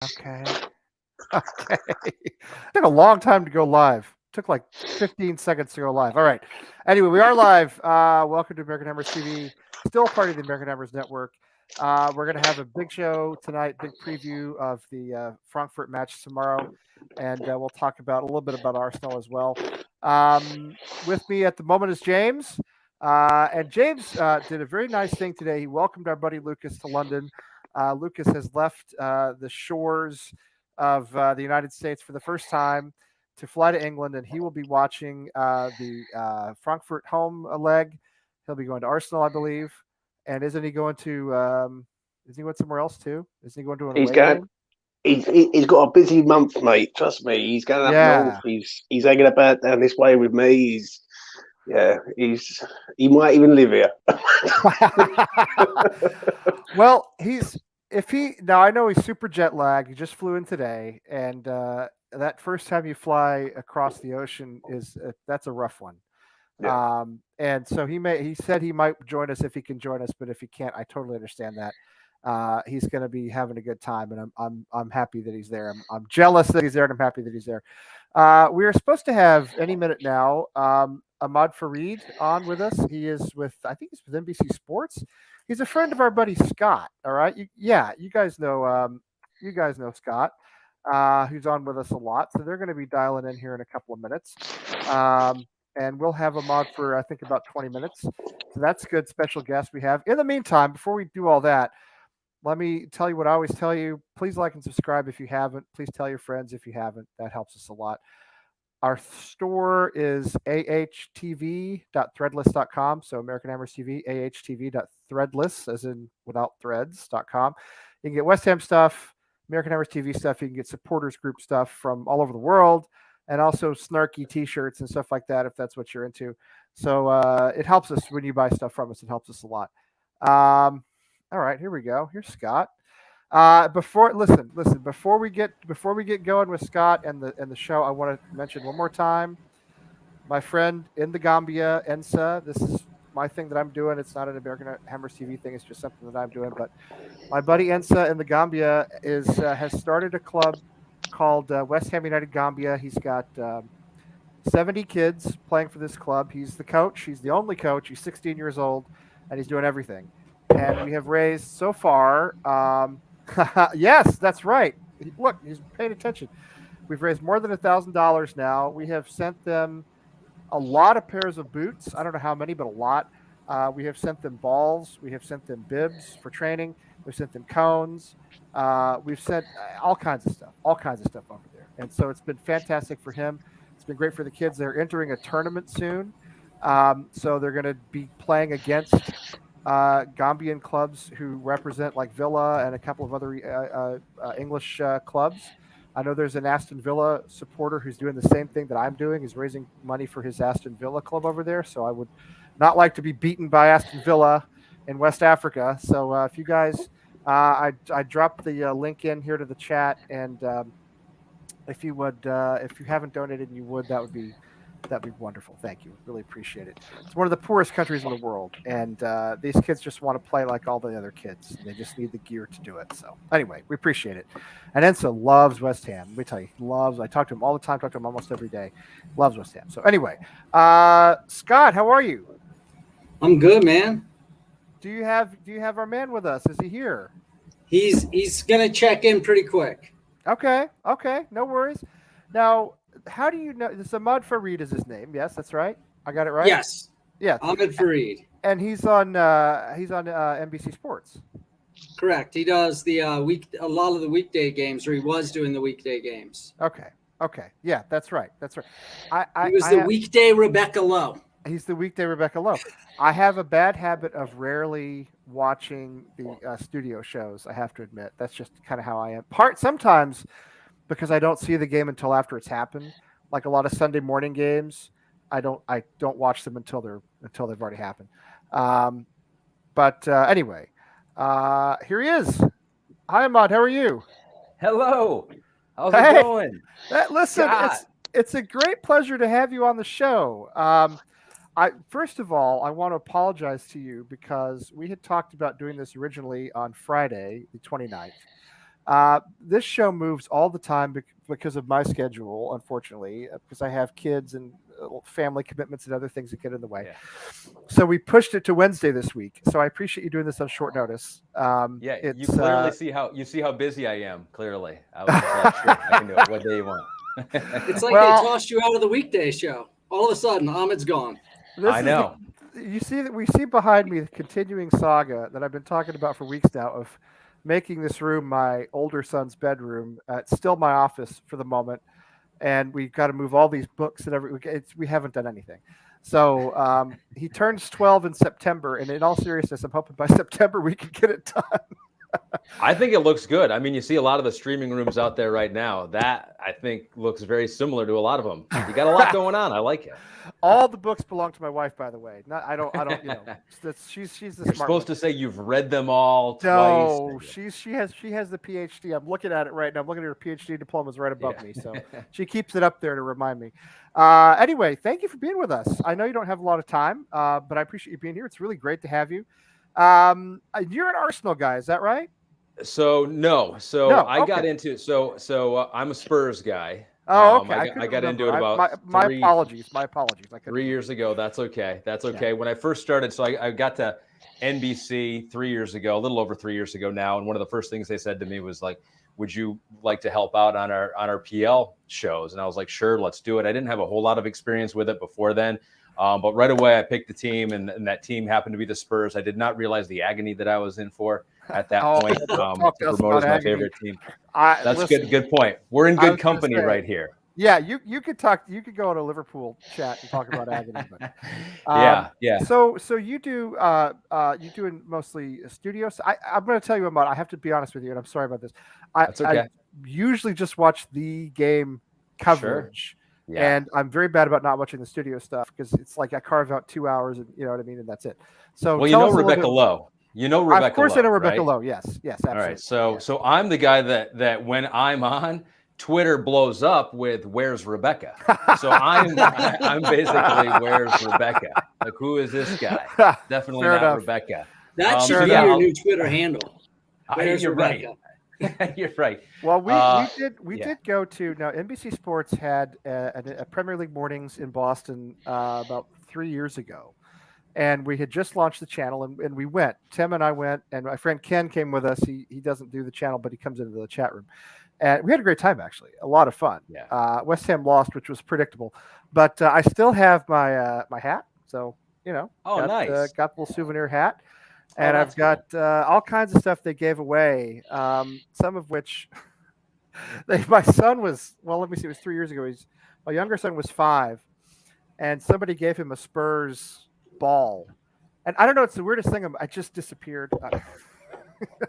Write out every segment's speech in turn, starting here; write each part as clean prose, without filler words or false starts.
Okay. Okay. Took a long time to go live. Took like 15 seconds to go live. All right. Anyway, we are live. Welcome to American Hammers TV, still part of the American Hammers Network. We're going to have a big show tonight, big preview of the Frankfurt match tomorrow, and we'll talk about a little bit about Arsenal as well. With me at the moment is James. And James did a very nice thing today. He welcomed our buddy Lucas to London. Lucas has left the shores of the United States for the first time to fly to England, and he will be watching the Frankfurt home leg. He'll be going to Arsenal, I believe. And isn't he going to? Is he going somewhere else too? Isn't he going to an He's away going. game? He's got a busy month, mate. Trust me. He's going up north. Yeah. He's hanging about down this way with me. He might even live here. Well, he's if he now I know he's super jet lagged. He just flew in today, and that first time you fly across the ocean is that's a rough one. Yeah. And so he said he might join us if he can join us, but if he can't, I totally understand that. He's going to be having a good time, and I'm happy that he's there. I'm jealous that he's there, and I'm happy that he's there. We are supposed to have any minute now. Ahmad Fareed on with us. He is with I think he's with NBC Sports. He's a friend of our buddy Scott. All right, you guys know Scott, who's on with us a lot. So they're going to be dialing in here in a couple of minutes. And we'll have Ahmad for I think about 20 minutes. So that's good special guest we have. In the meantime, before we do all that, let me tell you what I always tell you. Please like and subscribe if you haven't. Please tell your friends if you haven't. That helps us a lot. Our store is ahtv.threadless.com. So American Hammers TV, ahtv.threadless, as in without threads.com. You can get West Ham stuff, American Hammers TV stuff. You can get supporters group stuff from all over the world, and also snarky T-shirts and stuff like that if that's what you're into. So it helps us when you buy stuff from us. It helps us a lot. All right, here we go. Here's Scott. Before we get going with Scott and the show, I want to mention one more time my friend in the Gambia, Ensa. This is my thing that I'm doing. It's not an American Hammers TV thing. It's just something that I'm doing. But my buddy Ensa in the Gambia has started a club called West Ham United Gambia. He's got 70 kids playing for this club. He's the coach. He's the only coach. He's 16 years old, and he's doing everything. And we have raised so far. Yes, that's right. Look, he's paying attention. We've raised more than $1,000 now. We have sent them a lot of pairs of boots. I don't know how many, but a lot. We have sent them balls. We have sent them bibs for training. We've sent them cones. We've sent all kinds of stuff over there. And so it's been fantastic for him. It's been great for the kids. They're entering a tournament soon. So they're going to be playing against Gambian clubs who represent like Villa and a couple of other English clubs. I know there's an Aston Villa supporter who's doing the same thing that I'm doing. He's raising money for his Aston Villa club over there. So I would not like to be beaten by Aston Villa in West Africa. So if you guys, I dropped the link in here to the chat, and if you would, if you haven't donated and you would, that'd be wonderful. Thank you. Really appreciate it. It's one of the poorest countries in the world, and these kids just want to play like all the other kids. They just need the gear to do it. So anyway, we appreciate it. And Enzo loves West Ham. Let me tell you, he loves. I talk to him all the time. Talk to him almost every day. Loves West Ham. So anyway, Scott, how are you? I'm good, man. Do you have our man with us? Is he here? He's gonna check in pretty quick. Okay. No worries. Now, how do you know? This Ahmad Fareed is his name. Yes, that's right. I got it right. Yes. Yeah. Ahmed Fareed. And he's on NBC Sports. Correct. He does the a lot of the weekday games, or he was doing the weekday games. Okay. Yeah, that's right. He was the weekday Rebecca Lowe. He's the weekday Rebecca Lowe. I have a bad habit of rarely watching the studio shows. I have to admit, that's just kind of how I am. Sometimes because I don't see the game until after it's happened. Like a lot of Sunday morning games, I don't watch them until they've already happened. But anyway, here he is. Hi, Ahmad. How are you? Hello. How's it going? Listen, it's a great pleasure to have you on the show. First of all, I want to apologize to you because we had talked about doing this originally on Friday, the 29th. This show moves all the time because of my schedule, unfortunately, because I have kids and family commitments and other things that get in the way. Yeah. So we pushed it to Wednesday this week. So I appreciate you doing this on short notice. You It's clearly see how busy I am. Clearly, I was just like, sure, I can do it. What day you want? It's like Well- they tossed you out of the weekday show. All of a sudden, Ahmed's gone. I know. You see that we see behind me the continuing saga that I've been talking about for weeks now of making this room my older son's bedroom. It's still my office for the moment, and we've got to move all these books and we haven't done anything. So he turns 12 in September, and in all seriousness, I'm hoping by September we can get it done. I think it looks good. I mean, you see a lot of the streaming rooms out there right now. That I think looks very similar to a lot of them. You got a lot going on. I like it. All the books belong to my wife, by the way. I don't. You know, she's the You're smart supposed one. to say you've read them all No, twice. she has the PhD. I'm looking at it right now. I'm looking at her PhD diplomas right above me, so she keeps it up there to remind me. Anyway, thank you for being with us. I know you don't have a lot of time, but I appreciate you being here. It's really great to have you. You're an Arsenal guy, is that right? No. I got okay. into I'm a Spurs guy. Oh, okay. I got into it remember. about my apologies. My apologies. I couldn't 3 years ago. That's okay. Yeah. When I first started, so I got to NBC 3 years ago, a little over 3 years ago now, and one of the first things they said to me was like, "Would you like to help out on our PL shows?" And I was like, "Sure, let's do it." I didn't have a whole lot of experience with it before then, but right away I picked the team, and that team happened to be the Spurs. I did not realize the agony that I was in for at that point. To promote as my favorite team. That's listen, good point. We're in I good was gonna company say, right here. Yeah, you could talk. You could go on a Liverpool chat and talk about agony. But, Yeah. So you do doing mostly studios. I'm going to tell you about. I have to be honest with you, and I'm sorry about this. That's okay. I usually just watch the game coverage, Yeah. and I'm very bad about not watching the studio stuff because it's like I carve out 2 hours, and you know what I mean, and that's it. So Well, you tell know us a little Rebecca bit- Lowe. You know Rebecca Lowe. Of course, I know Rebecca right? Lowe. Yes, absolutely. All right. So I'm the guy that when I'm on, Twitter blows up with "Where's Rebecca?" So I'm basically "Where's Rebecca?" Like, who is this guy? Definitely Fair not enough. Rebecca. That should Fair be enough. your new Twitter handle. Where's You're Rebecca? right. You're right. Well, we yeah. did go to now. NBC Sports had a Premier League mornings in Boston about 3 years ago, and we had just launched the channel, and we went. Tim and I went, and my friend Ken came with us. He doesn't do the channel, but he comes into the chat room, and we had a great time actually. A lot of fun. Yeah. West Ham lost, which was predictable, but I still have my my hat. So you know, Oh, nice. Got the little souvenir hat. And that's I've got all kinds of stuff they gave away, some of which my son was, well, let me see, it was 3 years ago. My younger son was 5, and somebody gave him a Spurs ball. And I don't know, it's the weirdest thing. I just disappeared.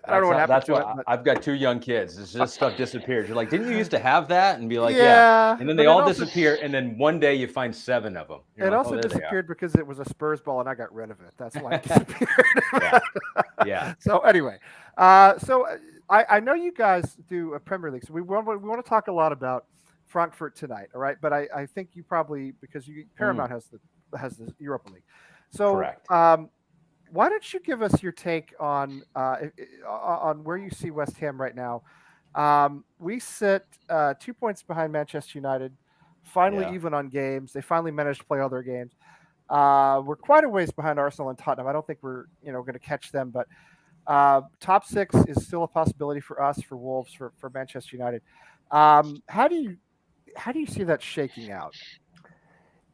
I don't know what happened to it. But... I've got 2 young kids. It's just stuff disappears. You're like, didn't you used to have that? And be like, yeah. And then they all disappear. And then one day you find 7 of them. It also disappeared because it was a Spurs ball and I got rid of it. That's why it disappeared. Yeah. So anyway, I know you guys do a Premier League. So we want to talk a lot about Frankfurt tonight. All right. But I think you probably, because Paramount has the Europa League. So correct. Why don't you give us your take on where you see West Ham right now? We sit 2 points behind Manchester United, finally even on games. They finally managed to play all their games. We're quite a ways behind Arsenal and Tottenham. I don't think we're going to catch them, but top 6 is still a possibility for us, for Wolves, for Manchester United. How do you see that shaking out?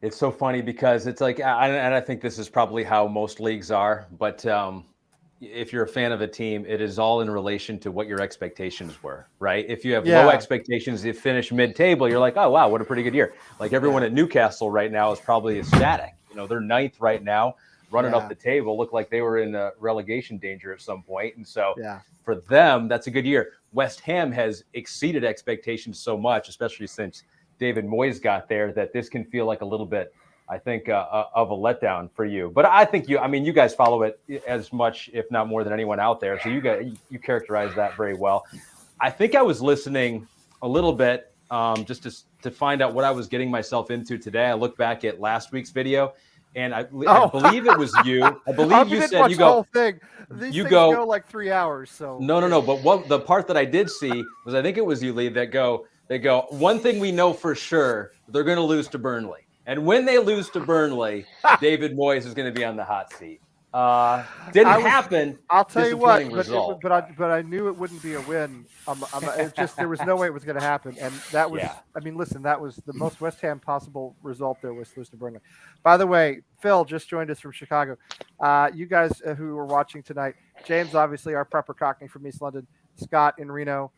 It's so funny because it's like, and I think this is probably how most leagues are, but if you're a fan of a team, it is all in relation to what your expectations were, right? If you have low expectations, you finish mid-table, you're like, oh, wow, what a pretty good year. Like everyone at Newcastle right now is probably ecstatic. They're 9th right now, running up the table, look like they were in relegation danger at some point. And so for them, that's a good year. West Ham has exceeded expectations so much, especially since David Moyes got there, that this can feel like a little bit, I think, of a letdown for you. But I think you guys follow it as much, if not more than anyone out there. So you characterize that very well. I think I was listening a little bit just to find out what I was getting myself into today. I looked back at last week's video, and I Oh. believe it was you. I believe you didn't said watch you the whole go. thing. These You things go like 3 hours. So no. But what the part that I did see was I think it was you, Lee, that they go. One thing we know for sure, they're going to lose to Burnley, and when they lose to Burnley, David Moyes is going to be on the hot seat. Didn't happen. I'll tell you what, Result. but I knew it wouldn't be a win. It's just there was no way it was going to happen, and that was. Yeah. I mean, listen, that was the most West Ham possible result. There was lose to Burnley. By the way, Phil just joined us from Chicago. You guys who are watching tonight, James, obviously our prepper Cockney from East London, Scott in Reno.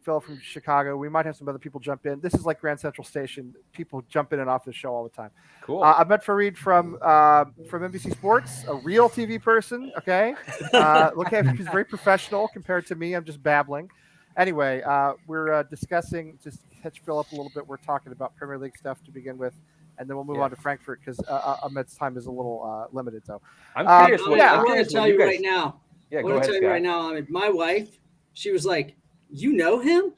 Phil from Chicago. We might have some other people jump in. This is like Grand Central Station. People jump in and off the show all the time. Cool. I met Fareed from NBC Sports, a real TV person. Okay, look at him. He's very professional compared to me. I'm just babbling. Anyway, we're discussing, just catch Phil up a little bit. We're talking about Premier League stuff to begin with, and then we'll move on to Frankfurt because Ahmed's time is a little limited. So I'm curious. I'm going to tell you right now. Yeah, I'm going to tell you right now. I mean, my wife, she was like, "You know him?"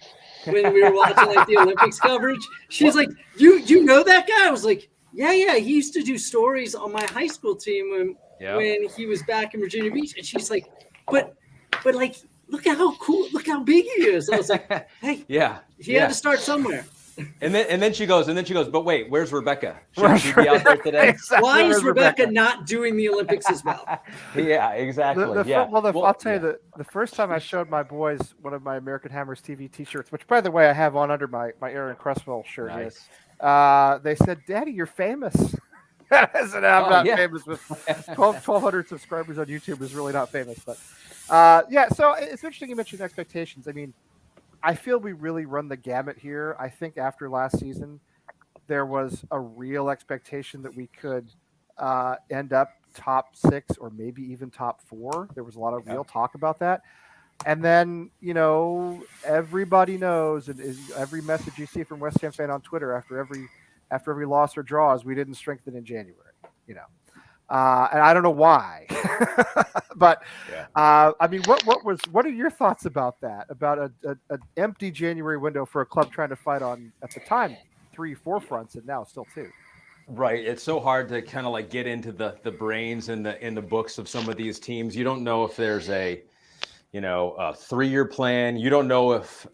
When we were watching like the Olympics coverage, she's like, "You know that guy?" I was like, "Yeah. He used to do stories on my high school team when he was back in Virginia Beach." And she's like, "But like, look at how cool, look how big he is." I was like, "Hey, he had to start somewhere." And then she goes, but wait, where's Rebecca? Should she be out there today? Exactly. Why is Rebecca not doing the Olympics as well? Yeah, exactly. I'll tell you the first time I showed my boys one of my American Hammers TV T-shirts, which by the way I have on under my Aaron Cresswell shirt. Nice. Here, they said, "Daddy, you're famous." I said, "I'm not famous with 1,200 subscribers on YouTube. Is really not famous." But so it's interesting you mentioned expectations. I mean, I feel we really run the gamut here. I think after last season, there was a real expectation that we could end up top 6 or maybe even top 4. There was a lot of real talk about that. And then, everybody knows, and every message you see from West Ham fan on Twitter after every loss or draw is we didn't strengthen in January, and I don't know why, but I mean, what are your thoughts about that? About an empty January window for a club trying to fight on, at the time, 3-4 fronts, and now still 2. Right. It's so hard to kind of like get into the brains and in the books of some of these teams. You don't know if there's a 3-year plan. You don't know if,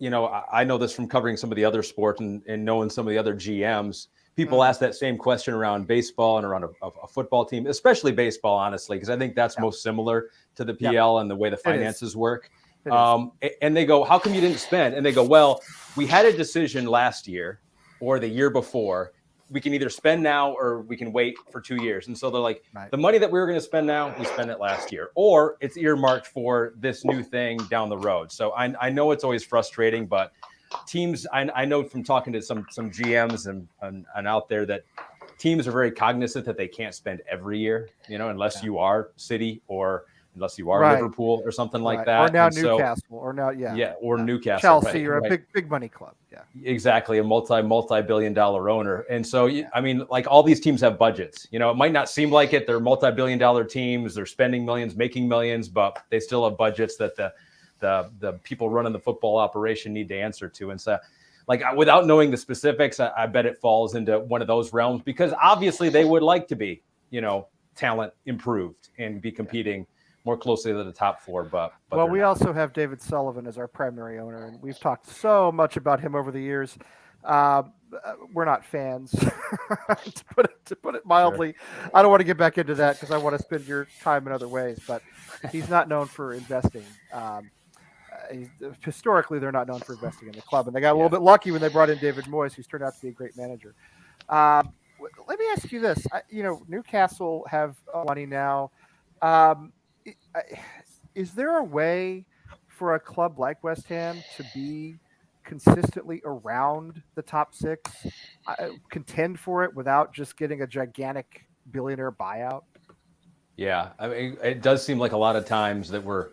I know this from covering some of the other sports and knowing some of the other GMs. People ask that same question around baseball and around a football team, especially baseball, honestly, because I think that's most similar to the PL and the way the finances work. And they go, "How come you didn't spend?" And they go, "Well, we had a decision last year or the year before. We can either spend now or we can wait for 2 years." And so they're like, the money that we were going to spend now, we spent it last year, or it's earmarked for this new thing down the road. So I know it's always frustrating, but teams, I know from talking to some GMs and out there that teams are very cognizant that they can't spend every year, unless you are City or unless you are Liverpool or something like that. Or now Newcastle, or now Newcastle, Chelsea, or a big money club. Yeah, exactly, a multi-billion-dollar owner. And so, I mean, like all these teams have budgets. It might not seem like it. They're multi-billion-dollar teams. They're spending millions, making millions, but they still have budgets that the people running the football operation need to answer to. And so, like, without knowing the specifics, I bet it falls into one of those realms, because obviously they would like to be, talent improved and be competing more closely to the top 4. But we also have David Sullivan as our primary owner, and we've talked so much about him over the years. We're not fans, to put it mildly. Sure. I don't want to get back into that because I want to spend your time in other ways. But he's not known for investing. Historically, they're not known for investing in the club, and they got a little bit lucky when they brought in David Moyes, who's turned out to be a great manager. Let me ask you this: Newcastle have money now. Is there a way for a club like West Ham to be consistently around the top 6, contend for it without just getting a gigantic billionaire buyout? Yeah, I mean, it does seem like a lot of times that we're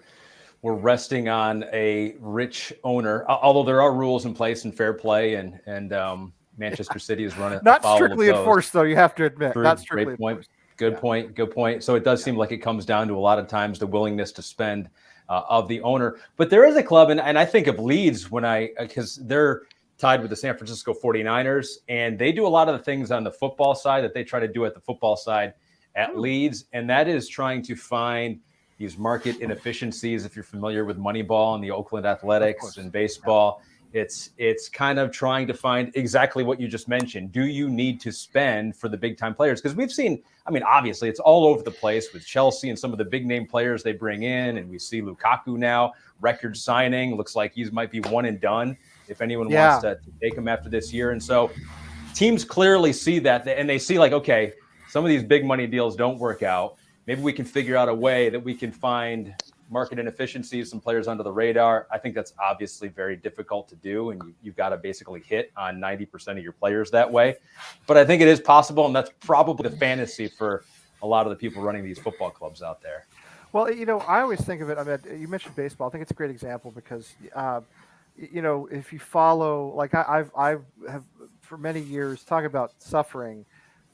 resting on a rich owner, although there are rules in place and fair play, and Manchester City is running not strictly enforced, though. You have to admit, True. Not strictly enforced. Good point. So it does seem like it comes down to a lot of times the willingness to spend of the owner. But there is a club, and I think of Leeds because they're tied with the San Francisco 49ers, and they do a lot of the things on the football side that they try to do at the football side at Leeds, and that is trying to find these market inefficiencies. If you're familiar with Moneyball and the Oakland Athletics and baseball, it's kind of trying to find exactly what you just mentioned. Do you need to spend for the big time players? Because we've seen, I mean, obviously it's all over the place with Chelsea and some of the big name players they bring in, and we see Lukaku now, record signing, looks like he might be one and done if anyone wants to take him after this year. And so teams clearly see that, and they see like, okay, some of these big money deals don't work out. Maybe we can figure out a way that we can find market inefficiencies, some players under the radar. I think that's obviously very difficult to do, and you've got to basically hit on 90% of your players that way. But I think it is possible, and that's probably the fantasy for a lot of the people running these football clubs out there. Well, I always think of it. I mean, you mentioned baseball. I think it's a great example because, if you follow, like I have for many years talking about suffering.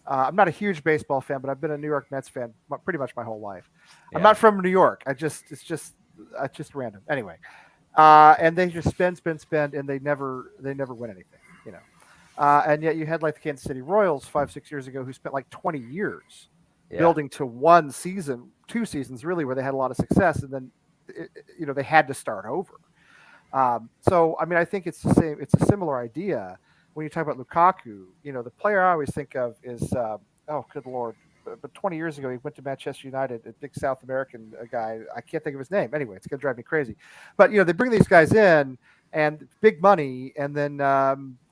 I'm not a huge baseball fan, but I've been a New York Mets fan pretty much my whole life. Yeah. I'm not from New York. It's just random. Anyway, and they just spend, and they never win anything, and yet you had like the Kansas City Royals 5-6 years ago who spent like 20 years building to 1 season, 2 seasons really, where they had a lot of success, and then they had to start over. So I mean, I think it's the same. It's a similar idea. When you talk about Lukaku, the player I always think of is, oh, good Lord. But 20 years ago, he went to Manchester United, a big South American guy. I can't think of his name. Anyway, it's going to drive me crazy. But, they bring these guys in and big money, and then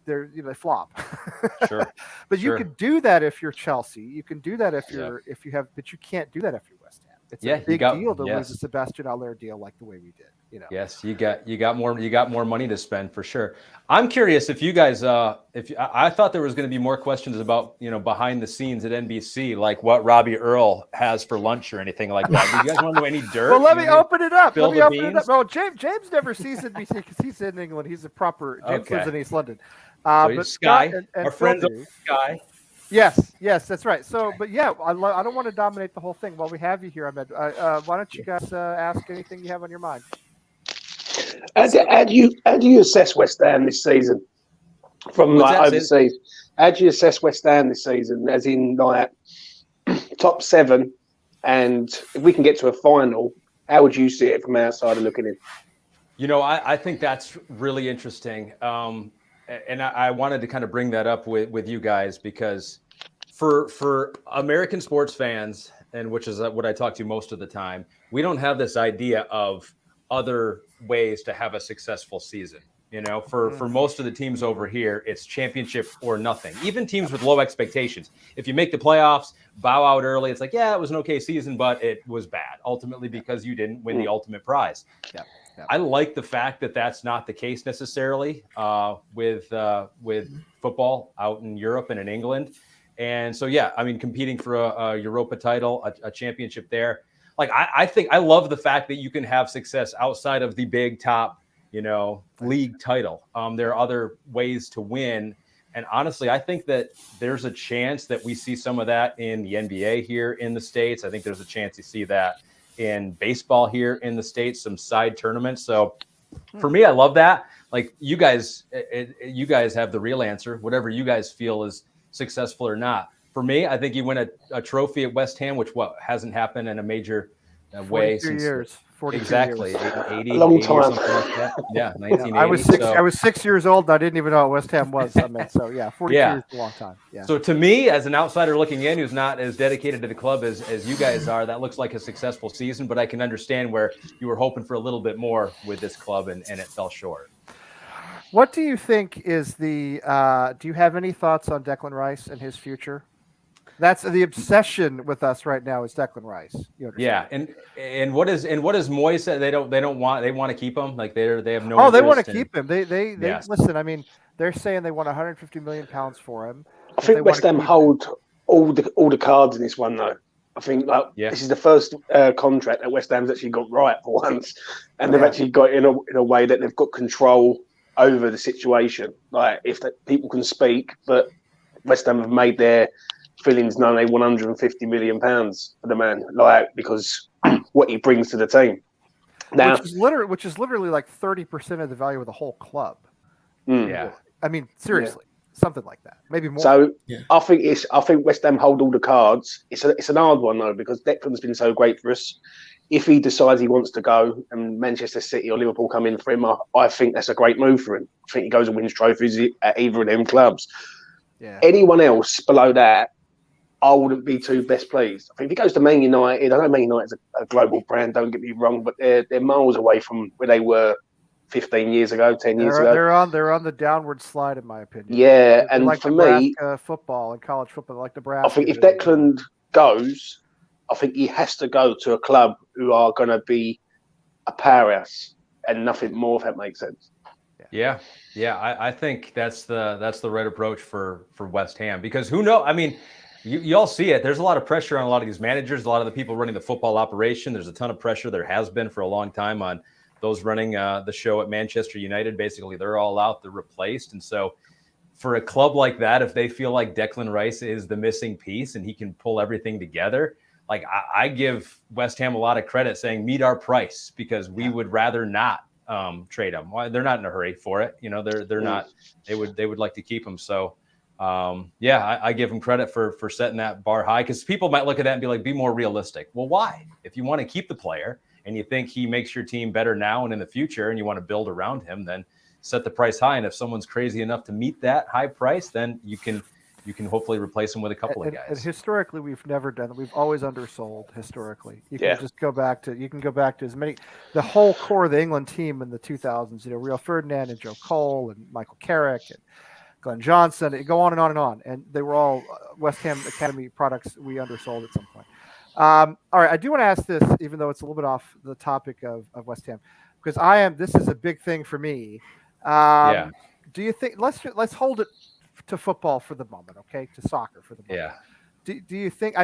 they flop. Sure. But you can do that if you're Chelsea. You can do that if you have, but you can't do that if you're West Ham. It's a big deal to lose a Sebastian Haller deal like the way we did. Yes, you got more money to spend for sure. I'm curious if you guys, I thought there was going to be more questions about behind the scenes at NBC, like what Robbie Earl has for lunch or anything like that. Do you guys want to know any dirt? Well, let me open it up. Well, James never sees NBC because he's in England. He's a proper. James lives in East London. So but Sky, and our friends of Sky. Yes, that's right. So, but yeah, I don't want to dominate the whole thing. While we have you here, Ahmed, why don't you guys ask anything you have on your mind? How do you assess West Ham this season from like overseas? How do you assess West Ham this season, as in like top 7, and if we can get to a final, how would you see it from outside and looking in? I think that's really interesting, and I wanted to kind of bring that up with you guys because for American sports fans, and which is what I talk to most of the time, we don't have this idea of other ways to have a successful season. For most of the teams over here, it's championship or nothing. Even teams with low expectations. If you make the playoffs, bow out early, it's like, yeah, it was an okay season, but it was bad ultimately because you didn't win the ultimate prize. Yeah. I like the fact that that's not the case necessarily with football out in Europe and in England. And so, competing for a Europa title, a championship there. Like, I think I love the fact that you can have success outside of the big top, league title. There are other ways to win. And honestly, I think that there's a chance that we see some of that in the NBA here in the States. I think there's a chance you see that in baseball here in the States, some side tournaments. So for me, I love that. Like you guys have the real answer, whatever you guys feel is successful or not. For me, I think you win a trophy at West Ham, which hasn't happened in a major way since years. 42 exactly years. 80, a long 80 time. or something like that. Yeah, 1980. I was 6 years old and I didn't even know what West Ham was. 42 years is a long time. Yeah. So to me, as an outsider looking in, who's not as dedicated to the club as you guys are, that looks like a successful season. But I can understand where you were hoping for a little bit more with this club, and it fell short. What do you think is the? Do you have any thoughts on Declan Rice and his future? That's the obsession with us right now is Declan Rice. Yeah, and what is Moyes said? They want to keep him. Like they have no. Oh, they want to keep him. They listen. I mean, they're saying they want 150 million pounds for him. I think West Ham hold all the cards in this one though. I think this is the first contract that West Ham's actually got right for once, and they've actually got in a way that they've got control over the situation. Like if people can speak, but West Ham have made their feelings known. They want 150 million pounds for the man, because what he brings to the team. Now, which is literally like 30% of the value of the whole club. Yeah, I mean seriously. something like that, maybe more. So I think West Ham hold all the cards. It's an hard one though, because Declan's been so great for us. If he decides he wants to go and Manchester City or Liverpool come in for him, I think that's a great move for him. I think he goes and wins trophies at either of them clubs. Yeah. Anyone else below that, I wouldn't be too best pleased. I think if he goes to Man United, I know Man United's a global brand, don't get me wrong, but they're miles away from where they were 15 years ago, 10 years ago. They're on the downward slide, in my opinion. Yeah, and like for Nebraska football and college football, like Nebraska. I think if Declan goes, I think he has to go to a club who are going to be a powerhouse and nothing more, if that makes sense. Yeah. I think that's the right approach for West Ham, because who knows? I mean, you all see it. There's a lot of pressure on a lot of these managers, a lot of the people running the football operation. There's a ton of pressure. There has been for a long time on those running the show at Manchester United. Basically, they're all out. They're replaced. And so for a club like that, if they feel like Declan Rice is the missing piece and he can pull everything together, like I give West Ham a lot of credit saying meet our price, because we would rather not trade him. Well, they're not in a hurry for it. You know, they're not. They would like to keep him. So I give him credit for setting that bar high, because people might look at that and be like, be more realistic. Well, why? If you want to keep the player and you think he makes your team better now and in the future, and you want to build around him, then set the price high. And if someone's crazy enough to meet that high price, then you can hopefully replace him with a couple of guys. And historically, we've never done it. We've always undersold historically. You can just go back to as many, the whole core of the England team in the 2000s, Rio Ferdinand and Joe Cole and Michael Carrick and Glenn Johnson, it go on and on and on. And they were all West Ham Academy products we undersold at some point. All right, I do want to ask this, even though it's a little bit off the topic of West Ham, because this is a big thing for me. Do you think, let's hold it to football for the moment, okay? To soccer for the moment. Yeah. Do you think,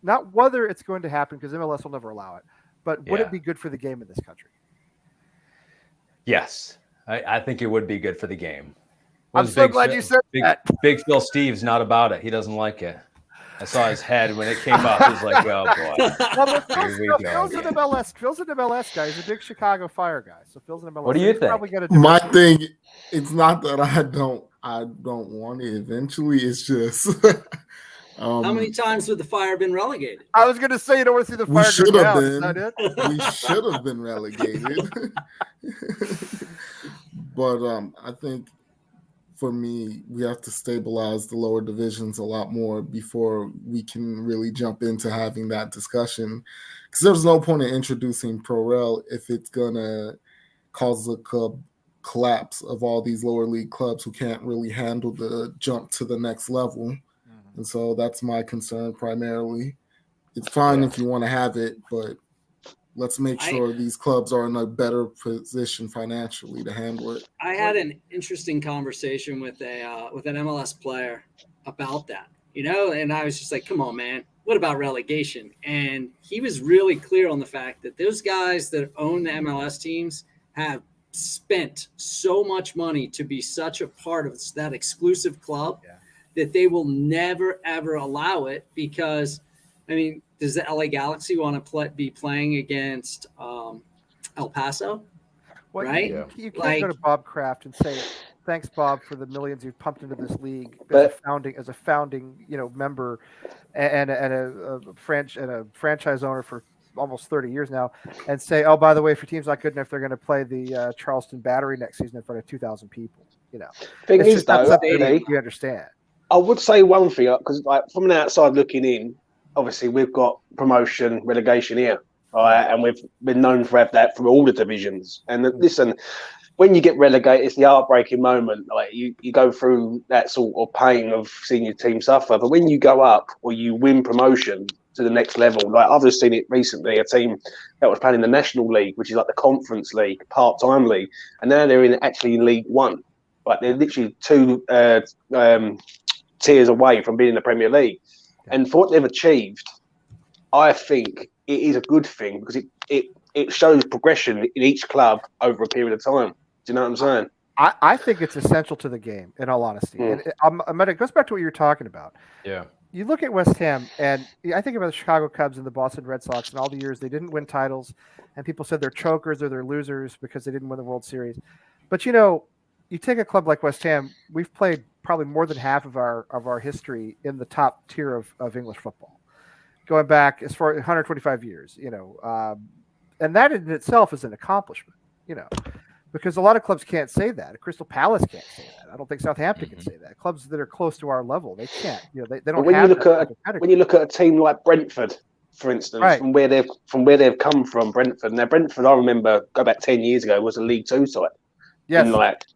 not whether it's going to happen, because MLS will never allow it, but would it be good for the game in this country? Yes, I think it would be good for the game. I'm so glad you said that. Big Phil Steve's not about it. He doesn't like it. I saw his head when it came up. He was like, "Oh boy." Well, Phil's an MLS guy. He's a big Chicago Fire guy. So Phil's an MLS. What do you think? My thing, it's not that I don't want it. Eventually, it's just. How many times would the Fire been relegated? I was going to say you don't want to see the Fire go down. Is that it? We should have been relegated. But I think, for me, we have to stabilize the lower divisions a lot more before we can really jump into having that discussion. Because there's no point in introducing Pro-Rel if it's going to cause a collapse of all these lower league clubs who can't really handle the jump to the next level. Mm-hmm. And so that's my concern primarily. It's fine if you want to have it, but let's make sure these clubs are in a better position financially to handle it. I had an interesting conversation with an MLS player about that, and I was just like, come on, man, what about relegation? And he was really clear on the fact that those guys that own the MLS teams have spent so much money to be such a part of that exclusive club that they will never, ever allow it, because, does the LA Galaxy want to be playing against El Paso? Well, right? You can't go to Bob Kraft and say, "Thanks, Bob, for the millions you've pumped into this league as a founding, member and a franchise owner for almost 30 years now," and say, "Oh, by the way, if your team's not good enough, they're going to play the Charleston Battery next season in front of 2,000 people." Thing is, though, you understand. I would say one thing, because from an outside looking in, obviously, we've got promotion, relegation here, and we've been known for that through all the divisions. And listen, when you get relegated, it's the heartbreaking moment. Like you go through that sort of pain of seeing your team suffer. But when you go up or you win promotion to the next level, like I've just seen it recently, a team that was playing in the National League, which is like the Conference League, part-time league, and now they're actually in League One. Like they're literally two tiers away from being in the Premier League. And for what they've achieved, I think it is a good thing, because it shows progression in each club over a period of time. Do you know what I'm saying? I think it's essential to the game, in all honesty. And it goes back to what you were talking about. Yeah. You look at West Ham, and I think about the Chicago Cubs and the Boston Red Sox and all the years they didn't win titles, and people said they're chokers or they're losers because they didn't win the World Series. But, you take a club like West Ham, we've played probably more than half of our history in the top tier of English football, going back as far as 125 years. And that in itself is an accomplishment. Because a lot of clubs can't say that. Crystal Palace can't say that. I don't think Southampton can say that. Clubs that are close to our level, they can't. They don't. When have you look at a team like Brentford, for instance, right. from where they've come from, Brentford. Now, Brentford, I remember, go back 10 years ago, was a League Two side. Yes,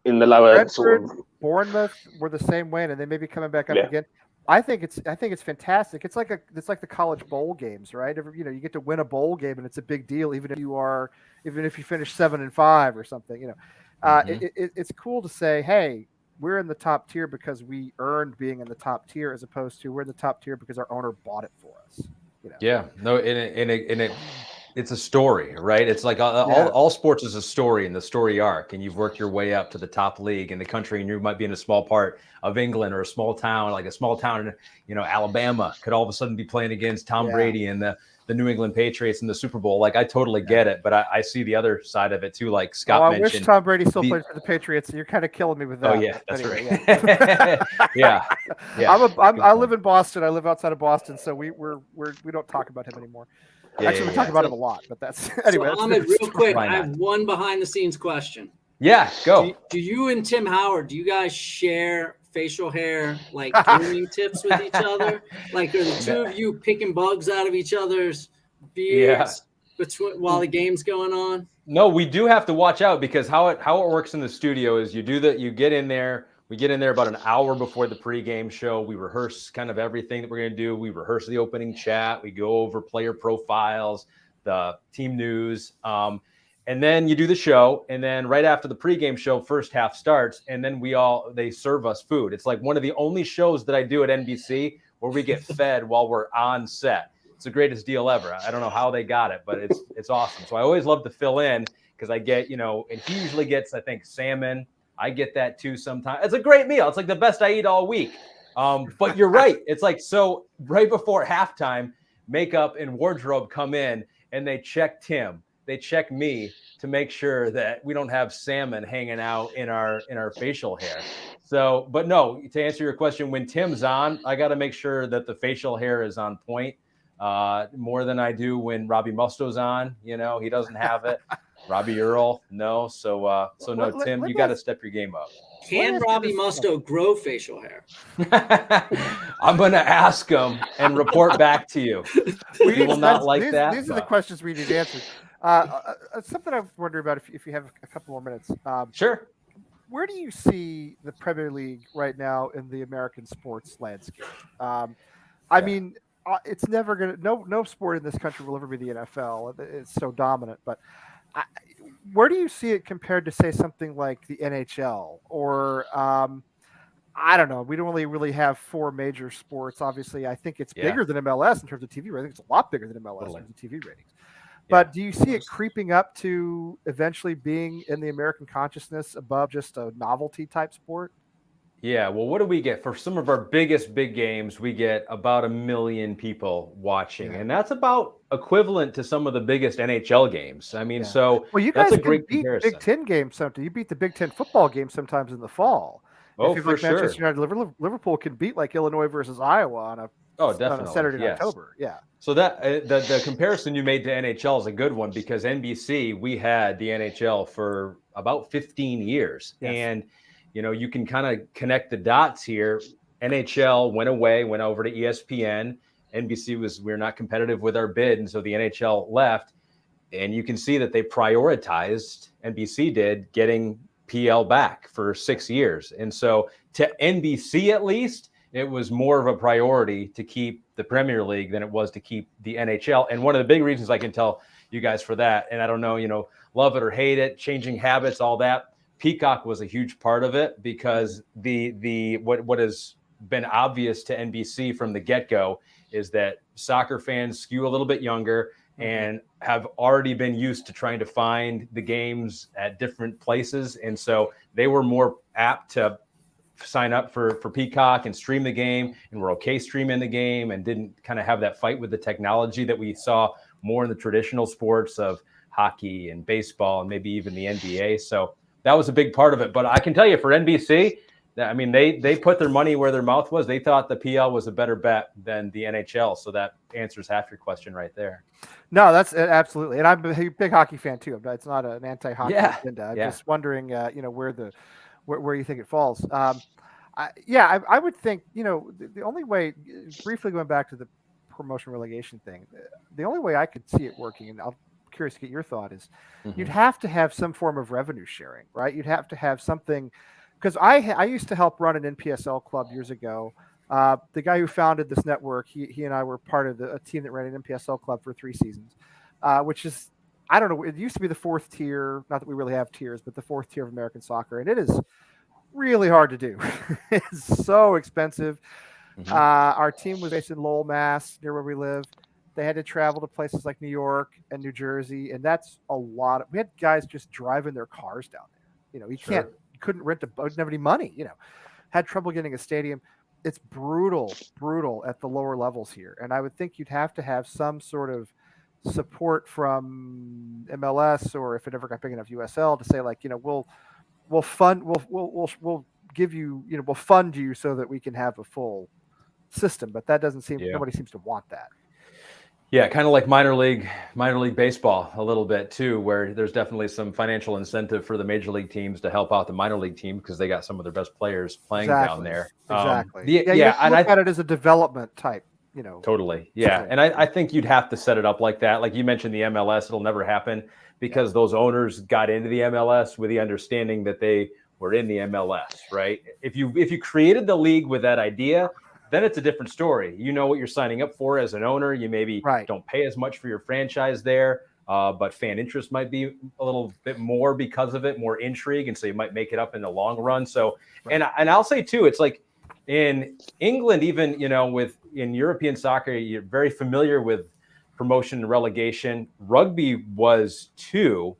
in the lower Brentford, sort of. Bournemouth were the same way, and they may be coming back up again. I think it's fantastic. It's like the college bowl games, right? You get to win a bowl game, and it's a big deal, even if you finish 7-5 or something. It's cool to say, hey, we're in the top tier because we earned being in the top tier, as opposed to we're in the top tier because our owner bought it for us. Yeah, no, it's a story, right? It's like all sports is a story in the story arc, and you've worked your way up to the top league in the country, and you might be in a small part of England or a small town, like a small town in Alabama, could all of a sudden be playing against Tom Brady and the New England Patriots in the Super Bowl. Like, I totally get it, but I see the other side of it too. Like Scott mentioned, I wish Tom Brady still played for the Patriots. You're kind of killing me with that. Oh yeah, that's anyway, right. Yeah. I live in Boston. I live outside of Boston, so we don't talk about him anymore. Actually, we talk about him a lot, but that's anyway. So, Ahmed, real quick, I have one behind-the-scenes question. Yeah, go. Do you and Tim Howard, do you guys share facial hair, like grooming tips with each other? Like, are the two of you picking bugs out of each other's beards while the game's going on? No, we do have to watch out, because how it works in the studio is you get in there. We get in there about an hour before the pregame show. We rehearse kind of everything that we're going to do. We rehearse the opening chat. We go over player profiles, the team news. And then you do the show. And then right after the pregame show, first half starts. And then they serve us food. It's like one of the only shows that I do at NBC where we get fed while we're on set. It's the greatest deal ever. I don't know how they got it, but it's awesome. So I always love to fill in, because I get, and he usually gets, I think, salmon. I get that too sometimes. It's a great meal. It's like the best I eat all week. But you're right. It's like, so right before halftime, makeup and wardrobe come in and they check Tim. They check me to make sure that we don't have salmon hanging out in our facial hair. So, but no, to answer your question, when Tim's on, I got to make sure that the facial hair is on point, more than I do when Robbie Musto's on. He doesn't have it. Robbie Earl, no. So no, Tim, you got to step your game up. Can Robbie Musto grow facial hair? I'm going to ask him and report back to you. We will not like that. These are the questions we need answered. Something I wonder about, if you have a couple more minutes. Sure. Where do you see the Premier League right now in the American sports landscape? I mean, it's never going to. No sport in this country will ever be the NFL. It's so dominant, but. Where do you see it compared to, say, something like the NHL or I don't know? We don't really have four major sports. Obviously, I think it's bigger than MLS in terms of TV ratings. I think it's a lot bigger than MLS in terms of TV ratings. But do you see it creeping up to eventually being in the American consciousness above just a novelty type sport? Yeah, well, what do we get for some of our biggest big games? We get about 1 million people watching, and that's about equivalent to some of the biggest NHL games. I mean, so you guys that's a great beat comparison. Big Ten games sometimes. You beat the Big Ten football game sometimes in the fall. Oh, for sure. Manchester United, Liverpool can beat like Illinois versus Iowa on a Saturday in October. Yeah. So that the comparison you made to NHL is a good one, because NBC, we had the NHL for about 15 years, and you can kind of connect the dots here. NHL went over to ESPN. NBC we're not competitive with our bid, and so the NHL left. And you can see that they prioritized, NBC did, getting PL back for 6 years. And so to NBC, at least, it was more of a priority to keep the Premier League than it was to keep the NHL. And one of the big reasons I can tell you guys for that, and I don't know, love it or hate it, changing habits, all that, Peacock was a huge part of it, because what has been obvious to NBC from the get-go is that soccer fans skew a little bit younger and have already been used to trying to find the games at different places. And so they were more apt to sign up for Peacock and stream the game, and were okay streaming the game, and didn't kind of have that fight with the technology that we saw more in the traditional sports of hockey and baseball and maybe even the NBA. So that was a big part of it. But I can tell you, for NBC, I mean, they put their money where their mouth was. They thought the PL was a better bet than the NHL. So that answers half your question right there. No, that's absolutely. And I'm a big hockey fan too. It's not an anti-hockey agenda. I'm just wondering, where you think it falls. I would think, the only way, briefly going back to the promotion relegation thing, the only way I could see it working, and I'm curious to get your thought, is you'd have to have some form of revenue sharing, right? You'd have to have something, because I used to help run an NPSL club years ago. The guy who founded this network, he and I were part of a team that ran an NPSL club for 3 seasons, which is, I don't know, it used to be the 4th tier, not that we really have tiers, but the 4th tier of American soccer, and it is really hard to do. It's so expensive. Our team was based in Lowell, Mass, near where we live. They had to travel to places like New York and New Jersey, and that's a lot. We had guys just driving their cars down there. You couldn't rent a boat, didn't have any money. Had trouble getting a stadium. It's brutal at the lower levels here, and I would think you'd have to have some sort of support from MLS, or if it ever got big enough, USL, to say like, we'll give you, we'll fund you so that we can have a full system. But that doesn't seem, nobody seems to want that. Yeah, kind of like minor league baseball a little bit too, where there's definitely some financial incentive for the major league teams to help out the minor league team because they got some of their best players playing down there. Exactly. You look at it as a development type, Totally. Yeah. And I think you'd have to set it up like that. Like you mentioned, the MLS, it'll never happen because those owners got into the MLS with the understanding that they were in the MLS, right? If you created the league with that idea, then it's a different story. You know what you're signing up for as an owner. You maybe don't pay as much for your franchise there, but fan interest might be a little bit more because of it, more intrigue, and so you might make it up in the long run. So, and I'll say too, it's like in England, even in European soccer, you're very familiar with promotion and relegation. Rugby was too.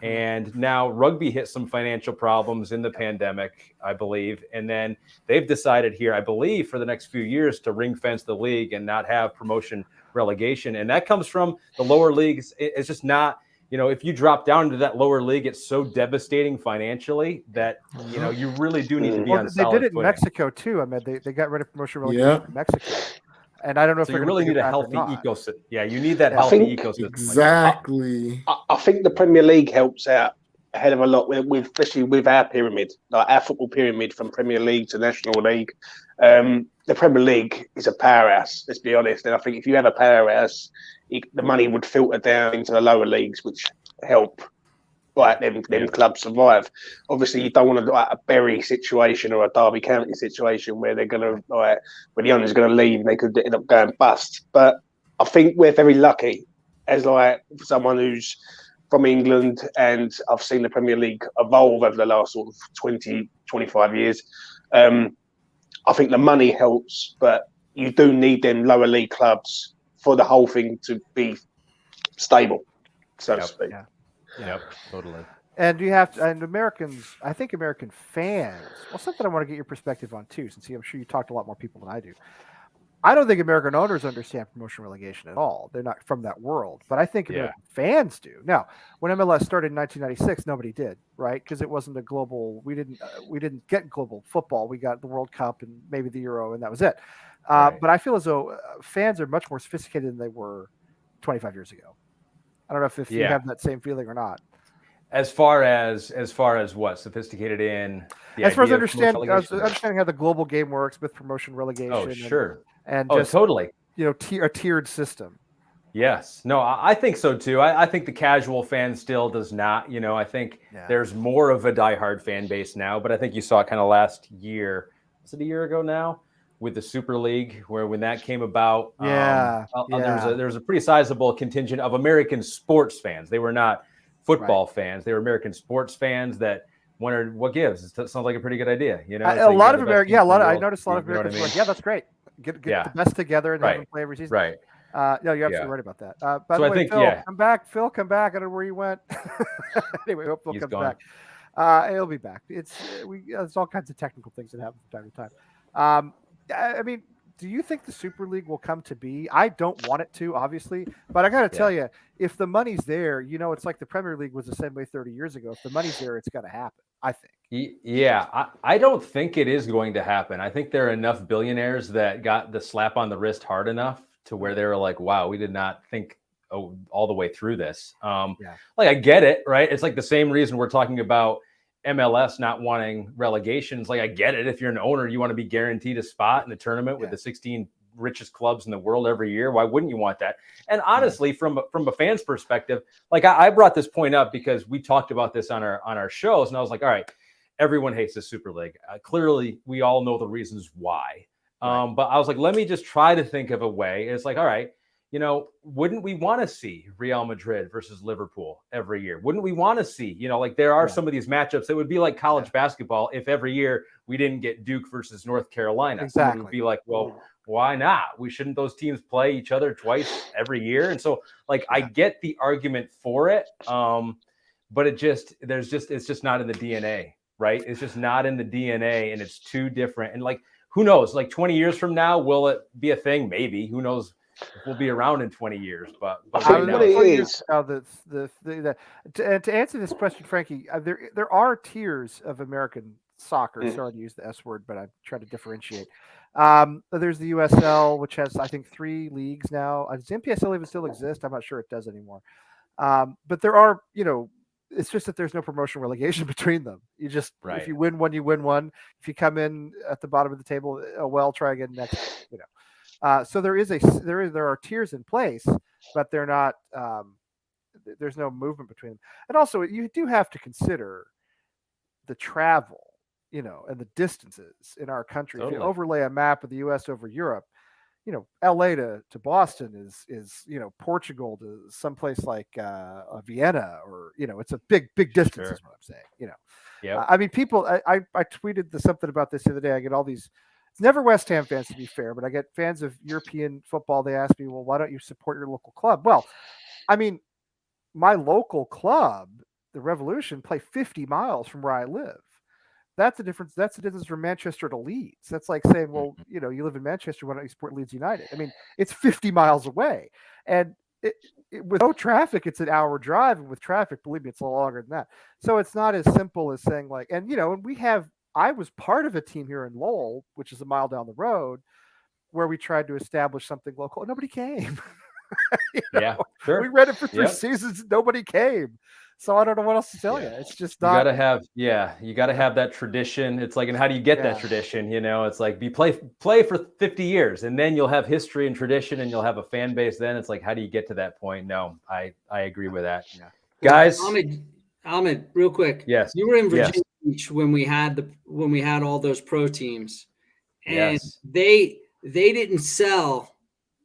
And now rugby hit some financial problems in the pandemic, I believe. And then they've decided here, I believe, for the next few years to ring fence the league and not have promotion relegation. And that comes from the lower leagues. It's just not, if you drop down into that lower league, it's so devastating financially that, you really do need to be on solid They did it footing. in Mexico too. I mean, they got rid of promotion relegation in Mexico. And I don't know if you really need a healthy ecosystem. Yeah, you need that healthy ecosystem. Exactly. I think the Premier League helps out a hell of a lot, especially with our pyramid, like our football pyramid from Premier League to National League. The Premier League is a powerhouse, let's be honest. And I think if you have a powerhouse, the money would filter down into the lower leagues, which help them clubs survive. Obviously, you don't want a Bury situation or a Derby County situation where they're going to where the owner's going to leave and they could end up going bust. But I think we're very lucky as someone who's from England, and I've seen the Premier League evolve over the last sort of 20, 25 years. I think the money helps, but you do need them lower league clubs for the whole thing to be stable, so to speak. Yep, totally. And Americans, I think American fans, something I want to get your perspective on too, since I'm sure you talked to a lot more people than I do. I don't think American owners understand promotion relegation at all. They're not from that world, but I think American fans do. Now, when MLS started in 1996, nobody did, right? Because it wasn't a global. We didn't get global football. We got the World Cup and maybe the Euro, and that was it. But I feel as though fans are much more sophisticated than they were 25 years ago. I don't know if you have that same feeling or not. As far as what sophisticated in as far as understanding how the global game works with promotion relegation. Oh, sure. And just totally. A tiered system. Yes. No, I think so too. I think the casual fan still does not. I think there's more of a diehard fan base now, but I think you saw it kind of last year. Was it a year ago now? With the Super League, where when that came about, there's a pretty sizable contingent of American sports fans. They were not football fans; they were American sports fans that wondered what gives. It sounds like a pretty good idea, A lot of Americans, I noticed a lot of Americans were like, "Yeah, that's great. Get the best together and have them play every season." Right. No, you're absolutely right about that. By the way, Phil, come back. Phil, come back. I don't know where you went. Anyway, hope Phil comes back. He'll be back. It's all kinds of technical things that happen from time to time. I mean, do you think the Super League will come to be? I don't want it to, obviously, but I got to tell you, if the money's there, it's like the Premier League was the same way 30 years ago. If the money's there, it's going to happen, I think. Yeah, I don't think it is going to happen. I think there are enough billionaires that got the slap on the wrist hard enough to where they were like, wow, we did not think all the way through this. Like, I get it, right? It's like the same reason we're talking about MLS not wanting relegations. Like, I get it. If you're an owner, you want to be guaranteed a spot in the tournament with the 16 richest clubs in the world every year. Why wouldn't you want that? And honestly, from a fan's perspective, like I brought this point up because we talked about this on our shows, and I was like, all right, everyone hates the Super League. Clearly, we all know the reasons why. But I was like, let me just try to think of a way. It's like, all right, wouldn't we want to see Real Madrid versus Liverpool every year? Wouldn't we want to see, like there are some of these matchups that would be like college basketball if every year we didn't get Duke versus North Carolina. Exactly. It would be like, well, why not? Shouldn't those teams play each other twice every year? And so, like, I get the argument for it, but it's just not in the DNA, right? It's just not in the DNA, and it's too different. And like, who knows? Like 20 years from now, will it be a thing? Maybe. Who knows? We'll be around in 20 years, but right now, to answer this question, Frankie, there are tiers of American soccer. Sorry to use the S word, but I try to differentiate. There's the USL, which has, I think, 3 leagues now. Does NPSL even still exist? I'm not sure it does anymore. But there are, it's just that there's no promotion relegation between them. You just, if you win one, you win one. If you come in at the bottom of the table, try again next, So there are tiers in place, but they're not. There's no movement between them, and also you do have to consider the travel, and the distances in our country. Totally. If you overlay a map of the U.S. over Europe, L.A. to Boston is Portugal to someplace like Vienna, or it's a big distance. Sure. Is what I'm saying. I mean, people. I tweeted something about this the other day. I get all these. It's never West Ham fans, to be fair, but I get fans of European football. They ask me, well, why don't you support your local club? Well, I mean, my local club, the Revolution, play 50 miles from where I live. That's the difference. That's the distance from Manchester to Leeds. That's like saying, well, you live in Manchester, why don't you support Leeds United? I mean, it's 50 miles away. And with no traffic, it's an hour drive. And with traffic, believe me, it's a lot longer than that. So it's not as simple as saying like, and I was part of a team here in Lowell, which is a mile down the road, where we tried to establish something local. And nobody came. Sure. We read it for 3 seasons. Nobody came. So I don't know what else to tell you. It's just not. You got to have that tradition. It's like, and how do you get that tradition? It's like play for 50 years, and then you'll have history and tradition, and you'll have a fan base. Then it's like, how do you get to that point? No, I agree with that. Yeah. Guys, Ahmed, real quick. Yes, you were in Virginia Beach when we had all those pro teams, and they didn't sell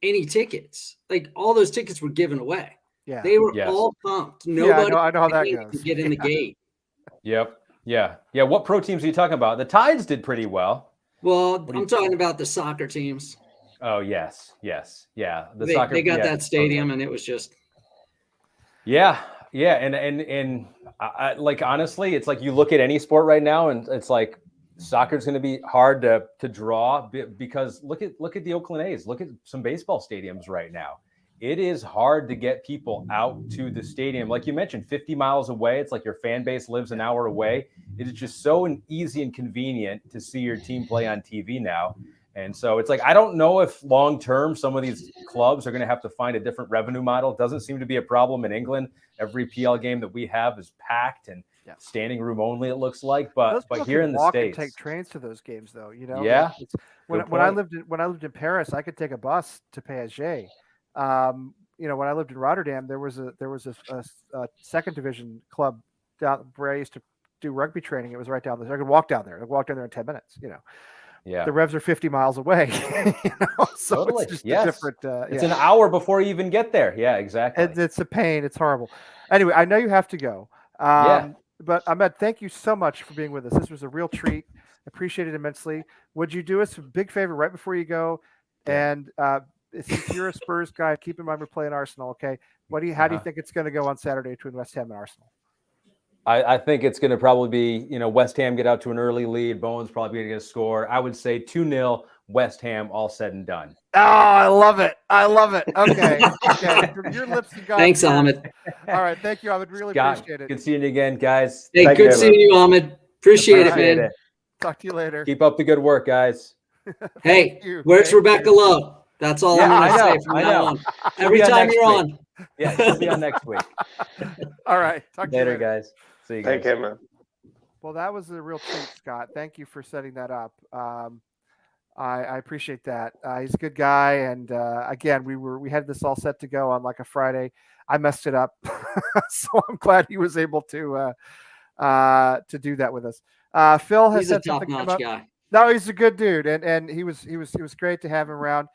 any tickets. Like all those tickets were given away. Yeah, they were all pumped. Nobody I know how that goes. To get in the gate. Yep. Yeah. What pro teams are you talking about? The Tides did pretty well. Well, I'm talking about the soccer teams. Oh yes. Yeah. They got that stadium, and it was just. Yeah. And I, like, honestly, it's like you look at any sport right now, and it's like soccer's going to be hard to draw because look at the Oakland A's. Look at some baseball stadiums right now. It is hard to get people out to the stadium. Like you mentioned, 50 miles away. It's like your fan base lives an hour away. It is just so easy and convenient to see your team play on TV now. And so it's like, I don't know if long-term some of these clubs are going to have to find a different revenue model. It doesn't seem to be a problem in England. Every PL game that we have is packed and standing room only, it looks like. But here in the States, and take trains to those games, though. Yeah. When I lived in Paris, I could take a bus to PSG. When I lived in Rotterdam, there was a second division club down where I used to do rugby training. It was right down there. I could walk down there. I could walk down there in 10 minutes. Yeah. The Revs are 50 miles away. So totally. It's just a different. It's an hour before you even get there. Yeah, exactly. It's a pain. It's horrible. Anyway, I know you have to go. But Ahmed, thank you so much for being with us. This was a real treat. Appreciate it immensely. Would you do us a big favor right before you go? And since you're a Spurs guy, keep in mind we're playing Arsenal. Okay, how do you think it's going to go on Saturday between West Ham and Arsenal? I think it's going to probably be, West Ham get out to an early lead. Bowen's probably going to get a score. I would say 2-0 West Ham all said and done. Oh, I love it. I love it. Okay. Okay. From your lips to God's Thanks, ears. Ahmed. All right. Thank you. I would really Scott, appreciate it. good seeing you again, guys. Hey, Take good care, seeing you, Ahmed. Appreciate it, Appreciate man. it. Talk to you later. Keep up the good work, guys. Hey, you. where's Thank Rebecca you. Lowe? That's all Yeah, I'm I going to know, say from I now know. on. She'll Every be on time next you're week. on. Yeah, she'll be on next week. All right. Talk to you Later, later. guys. See you Take guys. care, man. Well, that was a real treat, Scott. Thank you for setting that up. I appreciate that. He's a good guy, and again, we had this all set to go on like a Friday. I messed it up, so I'm glad he was able to do that with us. Phil has He's a said something come top-notch up. guy. No, he's a good dude, and he was great to have him around.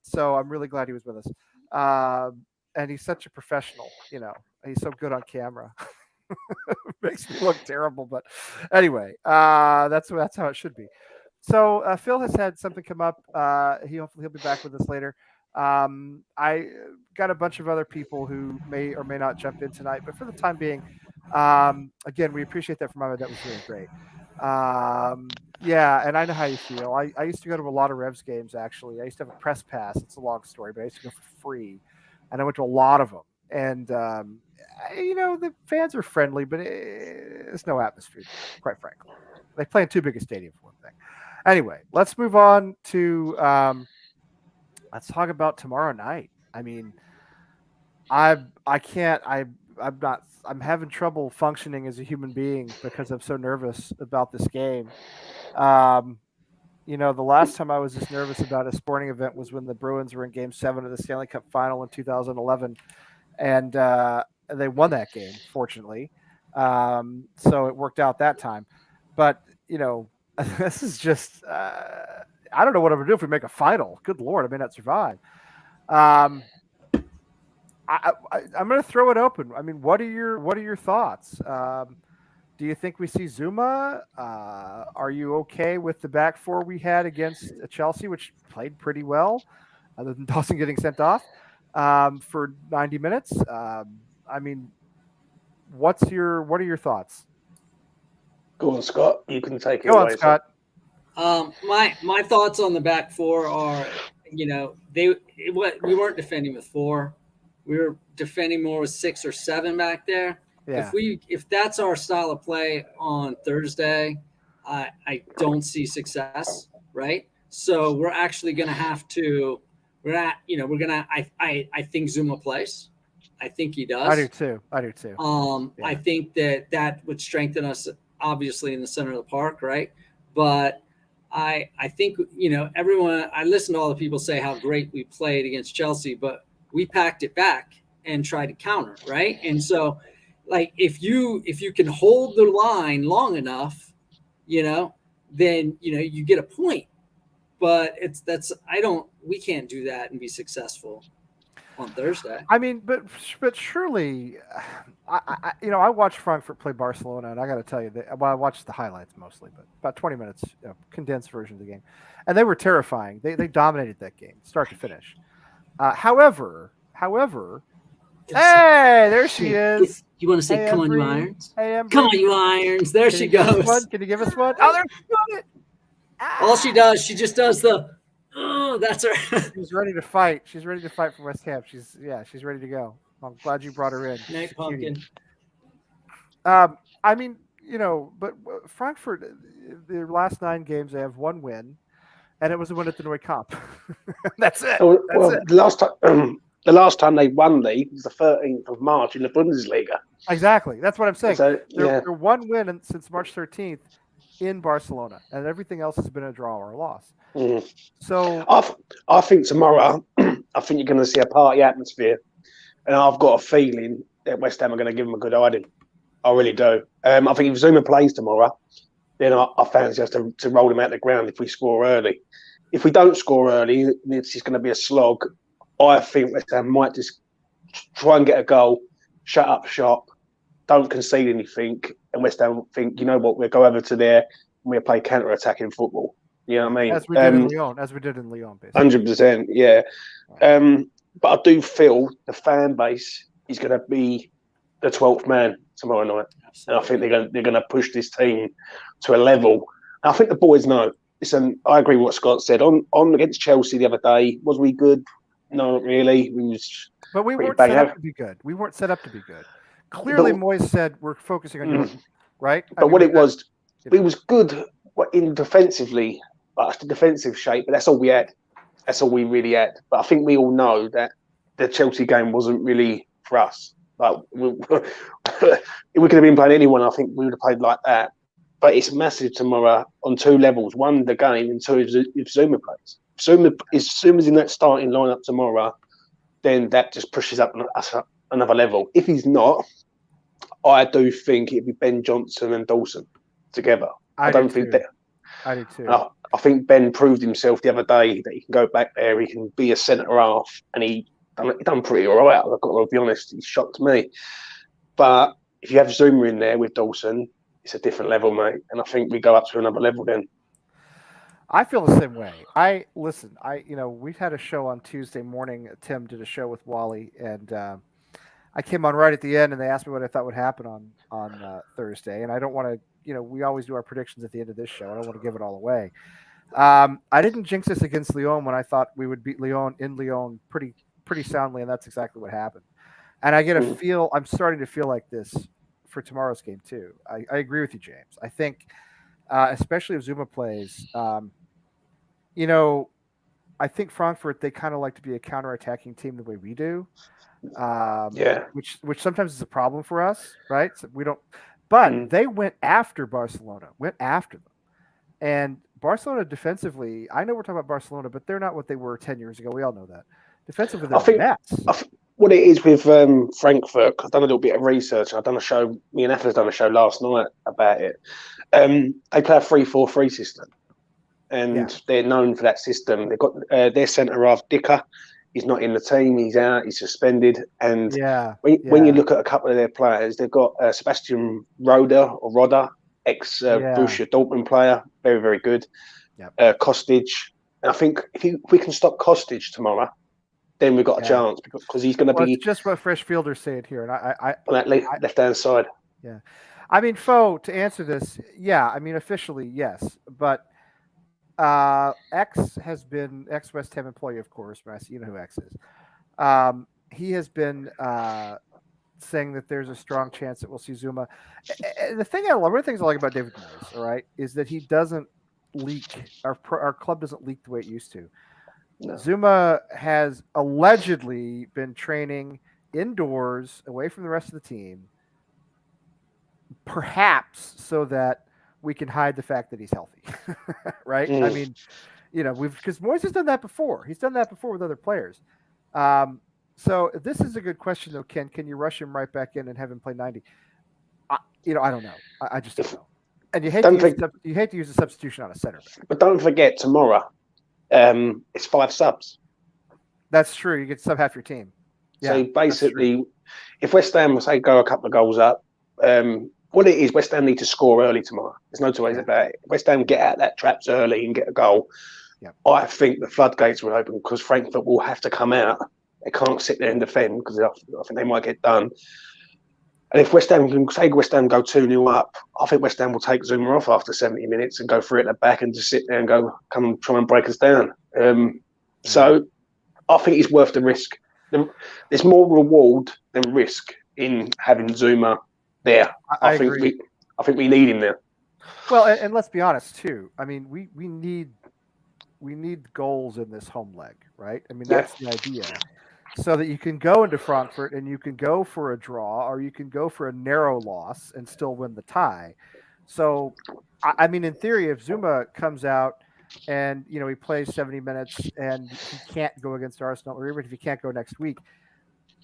So I'm really glad he was with us. And he's such a professional. You know, he's so good on camera. Makes me look terrible, but anyway, that's how it should be. So Phil has had something come up. He'll be back with us later. I got a bunch of other people who may or may not jump in tonight, but for the time being, again, we appreciate that from Ahmed. That was really great. Yeah, and I know how you feel. I used to go to a lot of Revs games, actually. I used to have a press pass. It's a long story, but I used to go for free, and I went to a lot of them. And you know, the fans are friendly, but there's no atmosphere there, quite frankly. They play in too big a stadium for one thing. Anyway, let's move on to let's talk about tomorrow night. I mean, I'm having trouble functioning as a human being because I'm so nervous about this game. You know, the last time I was this nervous about a sporting event was when the Bruins were in Game 7 of the Stanley Cup Final in 2011, and they won that game, fortunately. So it worked out that time. But you know, this is just I don't know what I'm gonna do if we make a final. Good Lord, I may not survive. I'm going to throw it open. I mean, what are your thoughts? Do you think we see Zuma? Are you okay with the back four we had against Chelsea, which played pretty well, other than Dawson getting sent off for 90 minutes? I mean, what are your thoughts? Go on, Scott. You can take it Go away. on, Scott. My thoughts on the back four are, you know, we weren't defending with four. We were defending more with 6 or 7 back there. Yeah. If that's our style of play on Thursday, I don't see success, right? So we're actually going to have to. I think Zuma plays. I think he does. I do too. I think that would strengthen us, obviously, in the center of the park, right? But I think, you know, I listen to all the people say how great we played against Chelsea, but we packed it back and tried to counter, right? And so, like, if you can hold the line long enough, you know, then, you know, you get a point. But we can't do that and be successful on Thursday. I mean, but surely, I watched Frankfurt play Barcelona, and I got to tell you, I watched the highlights mostly, but about 20 minutes, condensed version of the game, and they were terrifying. They dominated that game, start to finish. However, hey, there she is. You want to say, hey, come on, you Embry. irons? Hey, Embry. Come on, you irons. There she goes. Can you give us one? Oh, there she got it. All she does, she just does the, that's her. She's ready to fight. She's ready to fight for West Ham. She's ready to go. I'm glad you brought her in. Night pumpkin. I mean, you know, but Frankfurt, their last 9 games, they have 1 win, and it was a win at the Neue Cup. That's it. That's it. The last time they won league was the 13th of March in the Bundesliga. Exactly. That's what I'm saying. So, they're 1 win since March 13th in Barcelona, and everything else has been a draw or a loss. Mm. So I think tomorrow, I think you're going to see a party atmosphere, and I've got a feeling that West Ham are going to give them a good hiding. I really do. I think if Zuma plays tomorrow, then I fancy us to roll him out the ground if we score early. If we don't score early, it's just going to be a slog. I think West Ham might just try and get a goal, shut up shop, don't concede anything, and West Ham think, you know what, we'll go over to there and we'll play counter-attacking football. You know what I mean? As we did in Lyon, basically. 100%, yeah. But I do feel the fan base is going to be the 12th man tomorrow night. Absolutely. And I think they're going to push this team to a level. And I think the boys know. listen, I agree with what Scott said. On against Chelsea the other day, was we good? No, not really. We was But we pretty weren't bang set up out. to be good. We weren't set up to be good. Clearly, Moyes said we're focusing on Europe, right? But what it was, we was good in defensively, like the defensive shape, but that's all we had. That's all we really had. But I think we all know that the Chelsea game wasn't really for us. Like we could have been playing anyone. I think we would have played like that. But it's massive tomorrow on two levels. One, the game, and two, if Zuma plays. Zuma's in that starting lineup tomorrow, then that just pushes up another level. If he's not, I do think it'd be Ben Johnson and Dawson together. I don't think that. I do too. I think Ben proved himself the other day that he can go back there. He can be a centre half, and he done pretty all right. I've got to be honest. He shocked me. But if you have Zuma in there with Dawson, it's a different level, mate. And I think we go up to another level then. I feel the same way. We've had a show on Tuesday morning. Tim did a show with Wally, and I came on right at the end, and they asked me what I thought would happen on Thursday. And I don't want to, we always do our predictions at the end of this show. I don't want to give it all away. I didn't jinx this against Lyon when I thought we would beat Lyon in Lyon pretty soundly, and that's exactly what happened. And I'm starting to feel like this for tomorrow's game too. I agree with you, James. I think, especially if Zuma plays, I think Frankfurt, they kind of like to be a counter-attacking team the way we do. Which sometimes is a problem for us, right? So we don't, but they went after Barcelona, them. And Barcelona defensively, I know we're talking about Barcelona, but they're not what they were 10 years ago. We all know that. Defensively, they're nuts. What it is with Frankfurt, I've done a little bit of research. I've done a show, me and Affa's done a show last night about it. They play a 3-4-3 system, and they're known for that system. They've got their centre half, Dicker. He's not in the team. He's out. He's suspended. And when you look at a couple of their players, they've got Sebastian Roda, ex-Borussia Dortmund player, very, very good. Yep. Kostic. And I think if we can stop Kostic tomorrow, then we've got a chance because he's going to be. It's just what fresh fielders say it here, and I on that left-hand side. Yeah, I mean, Fo, to answer this, officially yes, but X has been ex-West Ham employee, of course. You know who X is. He has been saying that there's a strong chance that we'll see Zuma. The thing one of the things I like about David Moyes, all right, is that he doesn't leak. Our club doesn't leak the way it used to. No. Zuma has allegedly been training indoors, away from the rest of the team, perhaps so that we can hide the fact that he's healthy, right? I mean, because Moyes has done that before. He's done that before with other players. So this is a good question, though, Ken. Can you rush him right back in and have him play 90? I don't know. I just don't know. And you hate to use a substitution on a center back. But don't forget, tomorrow, it's 5 subs. That's true. You get sub half your team. Yeah, so basically, if West Ham, say, go a couple of goals up, what it is, West Ham need to score early tomorrow. There's no two ways about it. West Ham get out that traps early and get a goal. Yeah. I think the floodgates will open because Frankfurt will have to come out. They can't sit there and defend because I think they might get done. And if West Ham go 2-0 up, I think West Ham will take Zuma off after 70 minutes and go through it at the back and just sit there and come and try and break us down. So I think it's worth the risk. There's more reward than risk in having Zuma there. I think we need him there. Well, and let's be honest too. I mean, we need goals in this home leg, right? I mean, that's the idea. So that you can go into Frankfurt and you can go for a draw or you can go for a narrow loss and still win the tie. So, I mean, in theory, if Zuma comes out and, he plays 70 minutes and he can't go against Arsenal, or even if he can't go next week,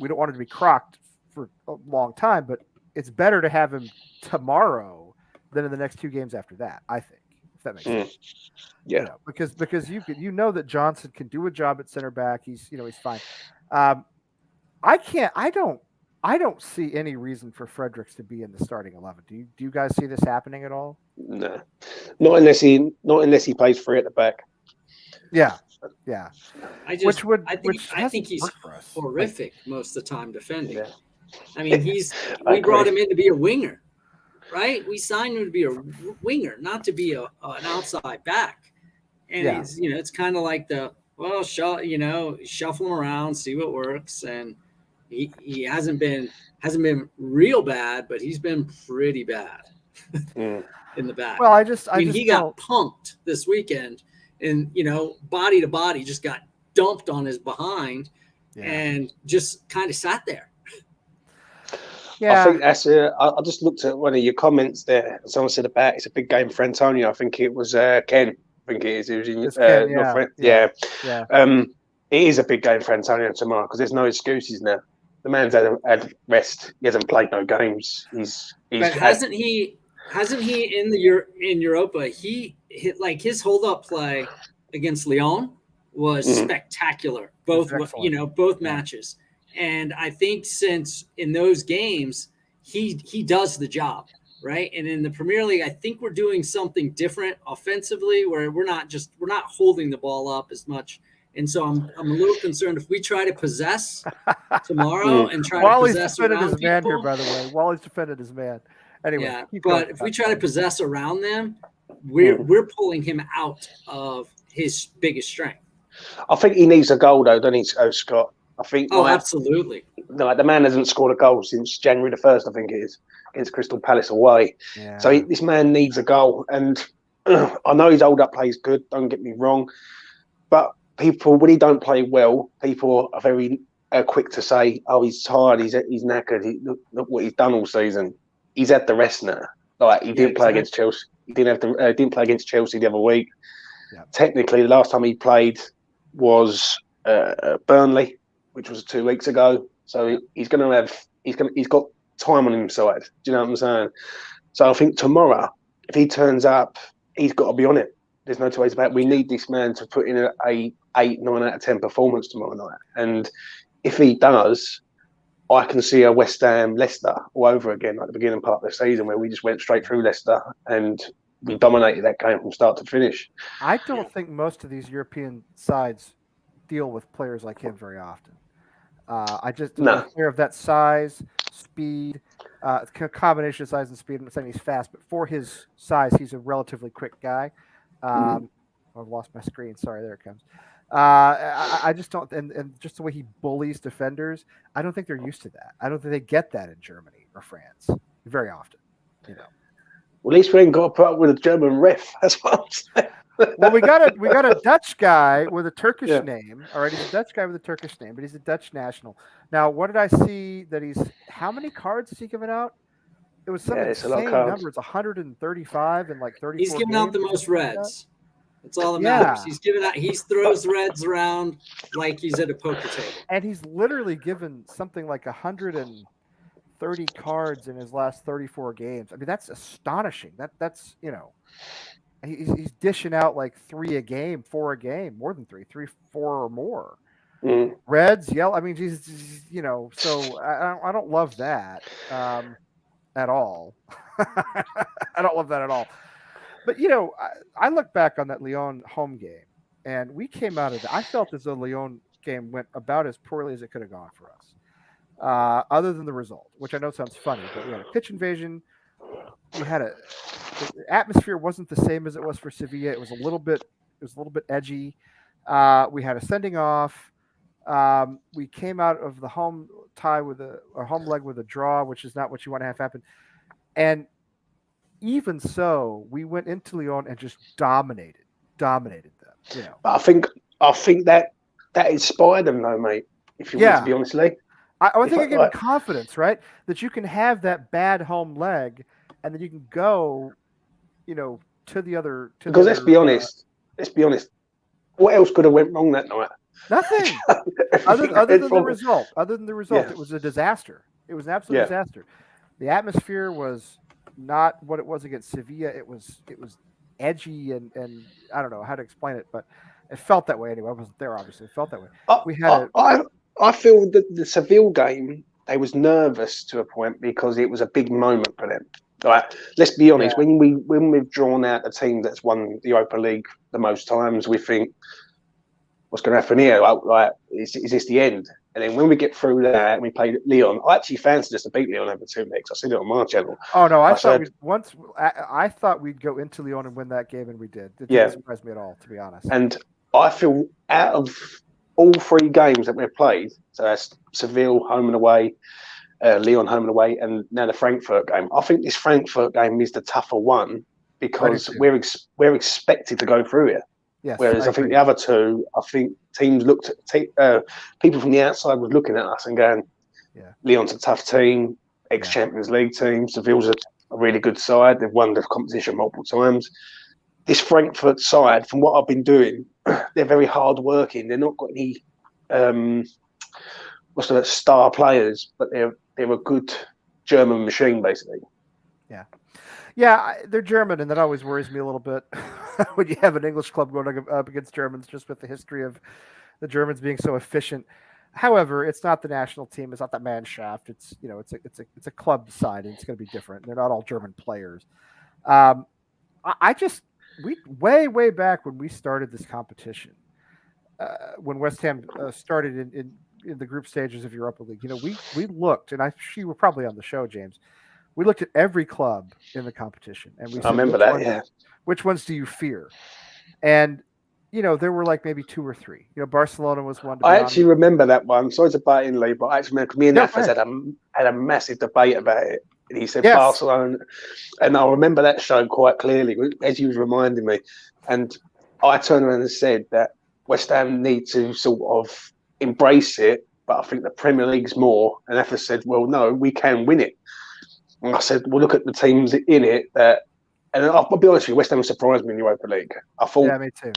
we don't want him to be crocked for a long time, but it's better to have him tomorrow than in the next 2 games after that, I think, if that makes sense. Yeah. Because that Johnson can do a job at center back. He's fine. I don't see any reason for Fredericks to be in the starting 11. Do you guys see this happening at all? No, not unless he plays free at the back. Yeah. I think he's horrific most of the time defending. Yeah. I mean, we brought him in to be a winger, right? We signed him to be a winger, not to be an outside back. And it's, it's kind of like shuffle them around, see what works. And he hasn't been real bad, but he's been pretty bad in the back. Well, he got punked this weekend, and body to body, just got dumped on his behind, and just kind of sat there. Yeah, I think that's it. I just looked at one of your comments there. Someone said about it's a big game for Antonio. I think it was Ken. I think it is. It was in Ken, yeah. It is a big game for Antonio tomorrow because there's no excuses now. The man's had rest. He hasn't played no games. But hasn't he in Europa? He hit his hold up play against Lyon was spectacular. Both both matches. And I think since in those games, he does the job, right? And in the Premier League, I think we're doing something different offensively, where we're not holding the ball up as much. And so I'm a little concerned if we try to possess tomorrow and try to possess around his man here, by the way. Wally's defended his man. Anyway, but if we try to possess around them, we're pulling him out of his biggest strength. I think he needs a goal, though, doesn't he, Scott? I think. Absolutely. The man hasn't scored a goal since January the 1st, I think it is, against Crystal Palace away. Yeah. So this man needs a goal. And I know his hold-up play is good, don't get me wrong. But people, when he don't play well, people are very quick to say, oh, he's tired, he's knackered, look what he's done all season. He's had the rest now. He didn't play against Chelsea. He didn't play against Chelsea the other week. Yeah. Technically, the last time he played was Burnley, which was 2 weeks ago. So he's got time on his side. Do you know what I'm saying? So I think tomorrow, if he turns up, he's got to be on it. There's no two ways about it. We need this man to put in a 8, 9 out of 10 performance tomorrow night. And if he does, I can see a West Ham Leicester all over again, like the beginning part of the season, where we just went straight through Leicester and we dominated that game from start to finish. I don't think most of these European sides deal with players like him very often. A player of that size, speed, combination of size and speed. I'm not saying he's fast, but for his size, he's a relatively quick guy. I've lost my screen. Sorry, there it comes. I just don't, and just the way he bullies defenders, I don't think they're used to that. I don't think they get that in Germany or France very often. Well, at least we ain't got to put up with a German ref. That's what I'm saying. Well, we got a Dutch guy with a Turkish name. All right, he's a Dutch guy with a Turkish name, but he's a Dutch national. Now, what did I see that how many cards is he giving out? It was some insane number. It's 135 and 34. He's giving out the most reds. That's all that matters. He's giving out. He throws reds around like he's at a poker table. And he's literally given something like 130 cards in his last 34 games. I mean, that's astonishing. That's he's dishing out 3 a game, 4 a game, more than 3, 4 or more. Reds, yellow. I mean, so I don't love that at all. I don't love that at all. But, I look back on that Lyon home game, and we came out of it. I felt as though the Lyon game went about as poorly as it could have gone for us, other than the result, which I know sounds funny, but we had a pitch invasion. We had the atmosphere wasn't the same as it was for Sevilla. It was a little bit edgy. We had a sending off. We came out of the home tie home leg with a draw, which is not what you want to have happen. And even so, we went into Lyon and just dominated them. I think that inspired them, though, mate. If you want to be honest, Lee. I think it gave them confidence, right? That you can have that bad home leg, and then you can go, to the other. Because let's be honest. What else could have went wrong that night? Nothing. other than the result. Other than the result, it was a disaster. It was an absolute disaster. The atmosphere was not what it was against Sevilla. It was edgy and I don't know how to explain it, but it felt that way anyway. I wasn't there, obviously. It felt that way. I feel that the Seville game, they was nervous to a point because it was a big moment for them. Right? Let's be honest. When we've drawn out a team that's won the Europa League the most times, we think what's going to happen here? Like, is this the end? And then when we get through that and we play Leon, I actually fancied us to beat Leon over 2 legs. I seen it on my channel. Oh no, I thought we'd go into Leon and win that game, and we did. It didn't surprise me at all, to be honest. And I feel out of all 3 games that we've played, so that's Seville home and away, Leon home and away, and now the Frankfurt game. I think this Frankfurt game is the tougher one because we're expected to go through it. Yes, whereas I think the other 2, I think teams looked at people from the outside were looking at us and going, Leon's a tough team, ex-Champions League team. Seville's a really good side. They've won the competition multiple times. This Frankfurt side, from what I've been doing, they're very hard working. They're not got any star players, but they're a good German machine, basically. Yeah, they're German, and that always worries me a little bit when you have an English club going up against Germans, just with the history of the Germans being so efficient. However, it's not the national team. It's not the Mannschaft. It's it's a club side, and it's going to be different. They're not all German players. We way back when we started this competition, when West Ham started in the group stages of Europa League, we looked, and you were probably on the show, James. We looked at every club in the competition, and we said, I remember that. Which ones do you fear? And there were like maybe 2 or 3. Barcelona was one. I actually remember that one. Sorry to butt in, Lee, but I actually remember me and Nafas had a massive debate about it. And he said Barcelona, and I remember that show quite clearly as you was reminding me. And I turned around and said that West Ham need to sort of embrace it, but I think the Premier League's more. And Nafas said, "Well, no, we can win it." And I said, "Well, look at the teams in it that." And I'll be honest with you, West Ham surprised me in the Europa League. I thought, me too.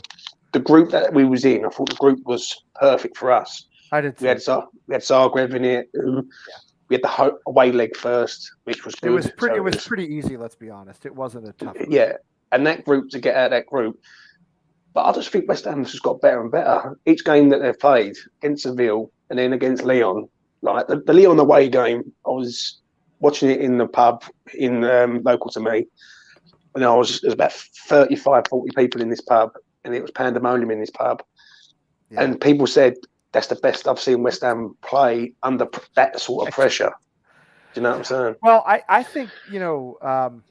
The group that we was in, I thought the group was perfect for us. I did too. We had Zagreb in it. We had the away leg first, which was good. It was pretty easy. Let's be honest. It wasn't a tough group. Yeah, and that group to get out of that group. But I just think West Ham has just got better and better. Each game that they've played against Seville and then against Leon, like the Leon away game, I was watching it in the pub in local to me. And there's about 35, 40 people in this pub, and it was pandemonium in this pub. Yeah. And people said that's the best I've seen West Ham play under that sort of pressure. Do you know what I'm saying? Well, I think the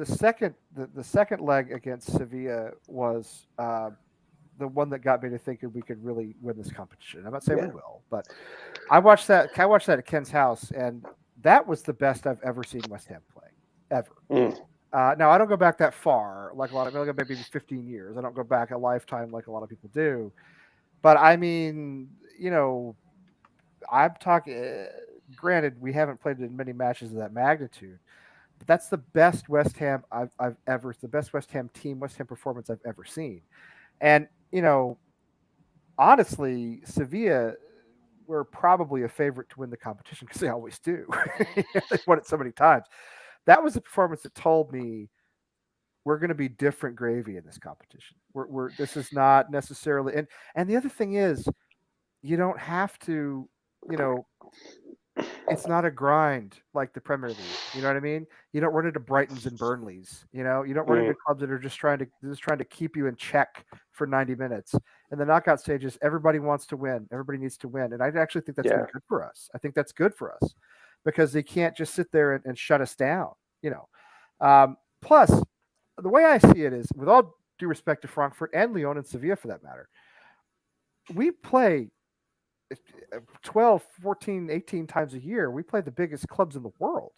second leg against Sevilla was the one that got me to thinking we could really win this competition. I'm not saying we will, but I watched that at Ken's house, and that was the best I've ever seen West Ham play ever. Now I don't go back that far, like a lot of I go maybe 15 years. I don't go back a lifetime like a lot of people do. But I mean, I'm talking. Granted, we haven't played in many matches of that magnitude, but that's the best West Ham the best West Ham team, West Ham performance I've ever seen. And honestly, Sevilla were probably a favorite to win the competition because they always do. They've won it so many times. That was a performance that told me we're going to be different gravy in this competition. This is not necessarily, and the other thing is, you don't have to, it's not a grind like the Premier League. You know what I mean? You don't run into Brightons and Burnleys. You don't run into clubs that are just trying to keep you in check for 90 minutes. In the knockout stages, everybody wants to win. Everybody needs to win, and I actually think that's good for us. I think that's good for us because they can't just sit there and shut us down. Plus, the way I see it is, with all due respect to Frankfurt and Lyon and Sevilla for that matter, we play 12, 14, 18 times a year. We play the biggest clubs in the world.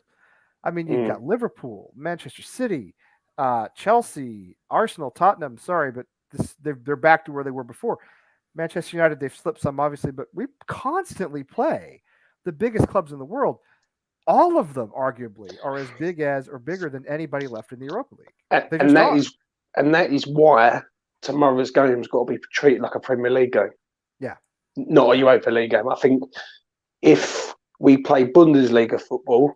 I mean, you've got Liverpool, Manchester City, Chelsea, Arsenal, Tottenham. Sorry, but they're back to where they were before. Manchester United, they've slipped some, obviously, but we constantly play the biggest clubs in the world. All of them, arguably, are as big as or bigger than anybody left in the Europa League. And that is why tomorrow's game's got to be treated like a Premier League game. Yeah. Not a Europa League game. I think if we play Bundesliga football,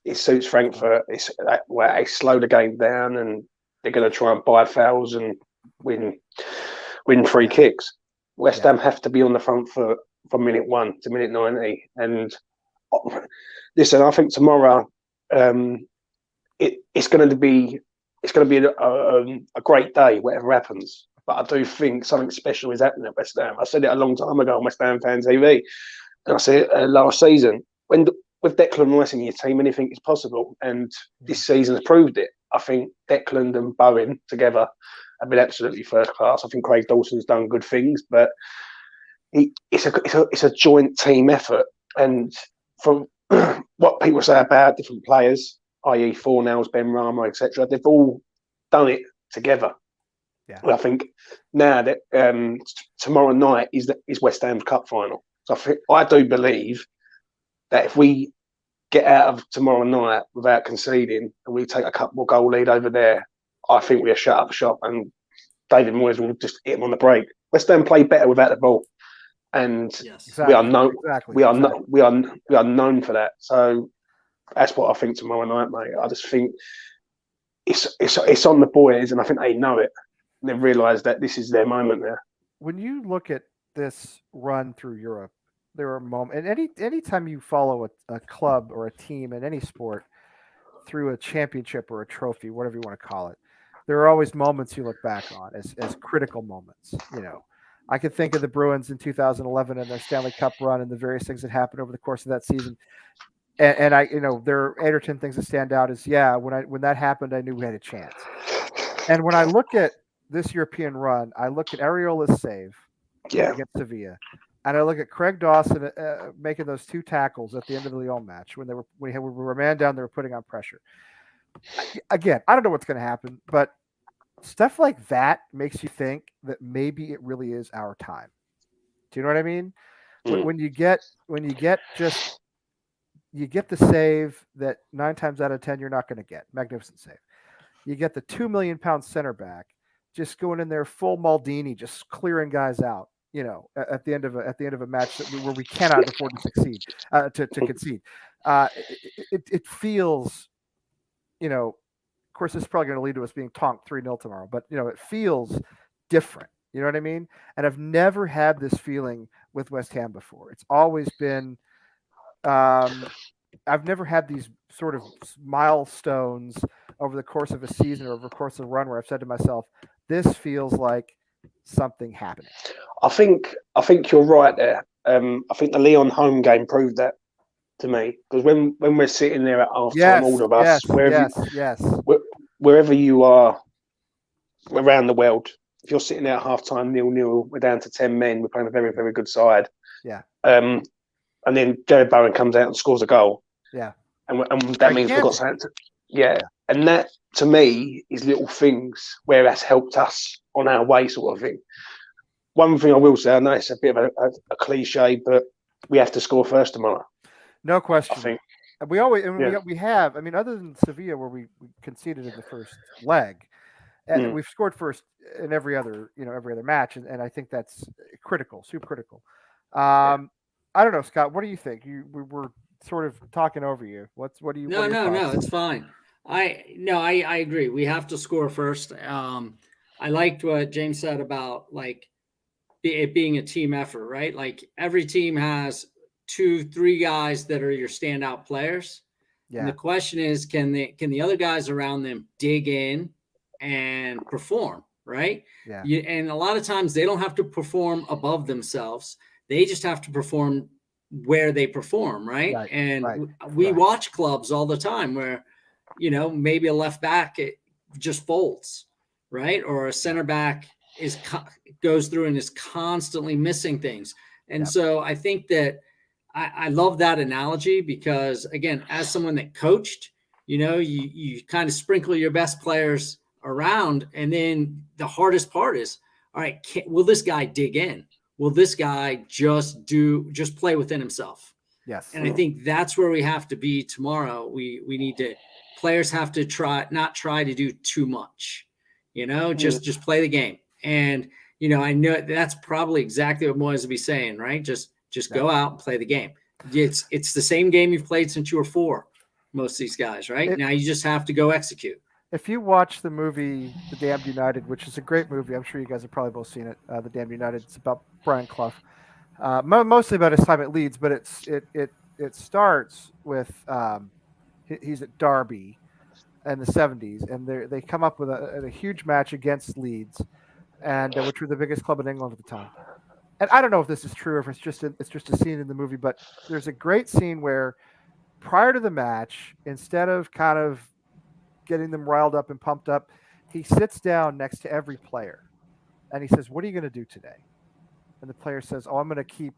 it suits Frankfurt. It's where they slow the game down and they're going to try and buy fouls and win free kicks. West Ham have to be on the front foot from minute 1 to minute 90. And listen, I think tomorrow it's going to be a great day, whatever happens. but I do think something special is happening at West Ham. I said it a long time ago on West Ham Fan TV, and I said it last season. With Declan Rice in your team, anything is possible, and this season has proved it. I think Declan and Bowen together have been absolutely first class. I think Craig Dawson's done good things, but it's a joint team effort. And from what people say about different players, i.e. Fornals, Ben Rama, etc., they've all done it together. Yeah. Well, I think now that tomorrow night is West Ham's cup final. So I do believe that if we get out of tomorrow night without conceding and we take a couple more goal lead over there, I think we'll shut up shop and David Moyes will just hit him on the break. West Ham play better without the ball, and we are known. We are known for that. So that's what I think tomorrow night, mate. I just think it's on the boys, and I think they know it. And they realise that this is their moment there. When you look at this run through Europe, there are moments, and anytime you follow a club or a team in any sport through a championship or a trophy, whatever you want to call it, there are always moments you look back on as critical moments. You know, I could think of the Bruins in 2011 and their Stanley Cup run and the various things that happened over the course of that season. And I, you know, there are 8 or 10 things that stand out as, when that happened, I knew we had a chance. And when I look at this European run, I look at Areola's save against Sevilla, and I look at Craig Dawson making those 2 tackles at the end of the Lyon match when we were man down, they were putting on pressure. Again, I don't know what's going to happen, but stuff like that makes you think that maybe it really is our time. Do you know what I mean? When you get the save that 9 times out of 10 you're not going to get. Magnificent save. You get the 2 million pound center back just going in there full Maldini, just clearing guys out. You know, at the end of a match where we cannot afford to succeed to concede. It feels, you know, of course, this is probably going to lead to us being tonked 3-0 tomorrow, but you know, it feels different. You know what I mean? And I've never had this feeling with West Ham before. It's always been. I've never had these sort of milestones over the course of a season or over the course of a run where I've said to myself, this feels like something happening. I think you're right there. I think the Lyon home game proved that to me, because when we're sitting there at half time, all of us, wherever you are around the world, if you're sitting there at half time 0-0, we're down to 10 men, we're playing a very, very good side. Yeah. And then Jared Bowen comes out and scores a goal. Yeah. And that means we've got something. And that to me is little things where that's helped us on our way, sort of thing. One thing I will say, I know it's a bit of a cliche, but we have to score first tomorrow. No question. I think we always we have. I mean, other than Sevilla, where we conceded in the first leg, and we've scored first in every other match, and I think that's critical, super critical. I don't know, Scott. What do you think? We were sort of talking over you. What do you? No, it's fine. I agree. We have to score first. I liked what James said about like it being a team effort, right? Like every team has 2-3 guys that are your standout players. Yeah. And the question is, can the other guys around them dig in and perform, right? Yeah. And a lot of times they don't have to perform above themselves. They just have to perform where they perform, right? And we watch clubs all the time where, you know, maybe a left back it just folds, right? Or a center back goes through and is constantly missing things. And so I think that I love that analogy because, again, as someone that coached, you know, you kind of sprinkle your best players around. And then the hardest part is, all right, will this guy dig in? Will this guy just play within himself? Yes. And I think that's where we have to be tomorrow. Players have to not try to do too much, you know, just play the game. And, you know, I know that's probably exactly what Moyes would be saying, right? Just go out and play the game. It's the same game you've played since you were 4, most of these guys, right? Now you just have to go execute. If you watch the movie The Damned United, which is a great movie, I'm sure you guys have probably both seen it. The Damned United. It's about Brian Clough, mostly about his time at Leeds, but it starts with he's at Derby in the 70s, and they come up with a huge match against Leeds, and which were the biggest club in England at the time. And I don't know if this is true or if it's just a scene in the movie, but there's a great scene where prior to the match, instead of kind of getting them riled up and pumped up, he sits down next to every player and he says, "What are you going to do today?" And the player says, "Oh, I'm going to keep,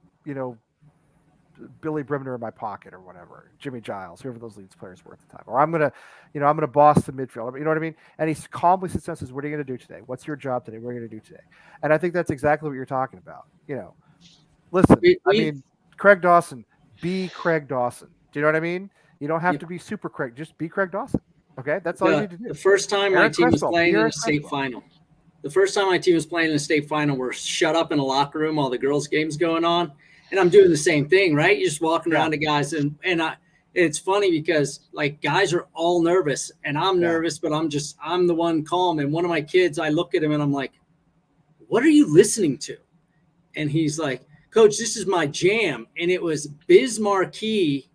Billy Brimner in my pocket or whatever, Jimmy Giles, whoever those Leeds players were at the time, or I'm going to boss the midfield." You know what I mean? And he calmly sits down and says, "What are you going to do today? What's your job today? What are you going to do today?" And I think that's exactly what you're talking about. Listen, Craig Dawson, be Craig Dawson. Do you know what I mean? You don't have to be super Craig. Just be Craig Dawson. Okay? That's all you need to do. The first time my team was playing in a state final. The first time my team was playing in a state final, we're shut up in a locker room, all the girls' games going on. And I'm doing the same thing, right? You're just walking around to guys. And it's funny because, like, guys are all nervous. And I'm nervous, but I'm the one calm. And one of my kids, I look at him and I'm like, "What are you listening to?" And he's like, "Coach, this is my jam." And it was Biz Marquee,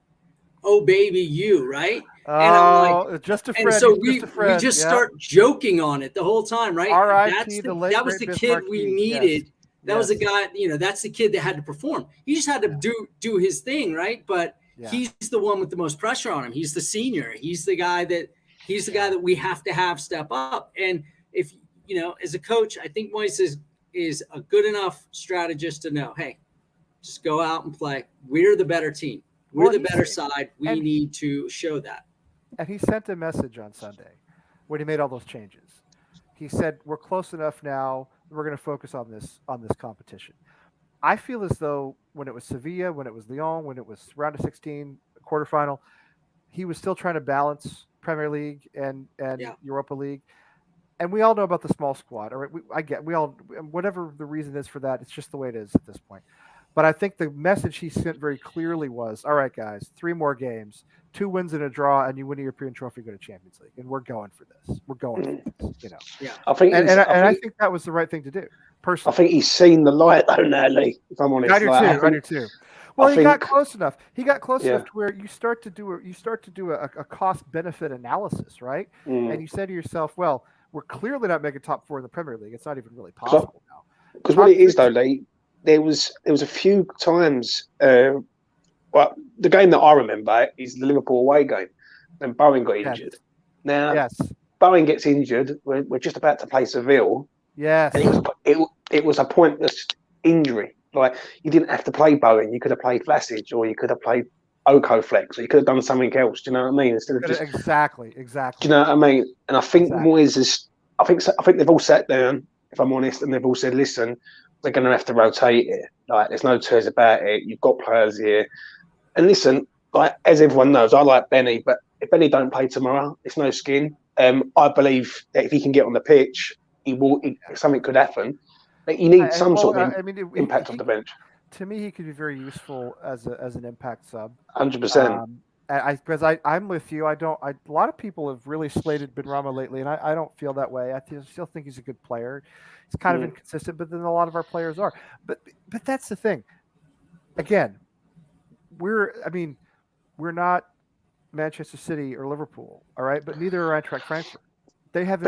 "Oh Baby You," right? And I'm like, just a friend. And so we just start joking on it the whole time, right? That was the kid we needed. Yes. That was the guy, that's the kid that had to perform. He just had to do his thing, right? But he's the one with the most pressure on him. He's the senior. He's the guy that we have to have step up. And if as a coach, I think Moise is a good enough strategist to know, hey, just go out and play. We're the better team. We're the better side. We need to show that. And he sent a message on Sunday when he made all those changes. He said, "We're close enough now. We're going to focus on this competition." I feel as though when it was Sevilla, when it was Lyon, when it was round of 16, quarterfinal, he was still trying to balance Premier League and Europa League. And we all know about the small squad. All right, whatever the reason is for that, it's just the way it is at this point. But I think the message he sent very clearly was, all right, guys, 3 more games, 2 wins and a draw, and you win a European trophy, go to Champions League. And we're going for this. We're going for this, Yeah. I think that was the right thing to do, personally. I think he's seen the light, though, now, Lee, if I'm honest. I do too. Well, he got close enough. He got close enough to where you start to do a cost-benefit analysis, right? And you say to yourself, well, we're clearly not making top 4 in the Premier League. It's not even really possible now. Because what it is, though, Lee, there was a few times. Well, the game that I remember is the Liverpool away game, and Bowen got injured. Now, Bowen gets injured. We're just about to play Seville. Yes, and it was a pointless injury. Like, you didn't have to play Bowen. You could have played Vlasic, or you could have played Okoflex, or you could have done something else. Do you know what I mean? Instead of just exactly. Do you know what I mean? And I think Moyes is. I think they've all sat down, if I'm honest, and they've all said, "Listen, we're going to have to rotate it. Like, there's no two ways about it. You've got players here, and listen, like, as everyone knows, I like Benny, but if Benny don't play tomorrow, it's no skin. I believe that if he can get on the pitch, something could happen. But he needs some sort of impact off the bench. To me, he could be very useful as an impact sub. 100%. Because I'm with you. A lot of people have really slated Benrahma lately, and I don't feel that way. I still think he's a good player. He's kind of inconsistent, but then a lot of our players are. But that's the thing. Again, we're not Manchester City or Liverpool, all right? But neither are Eintracht Frankfurt. They have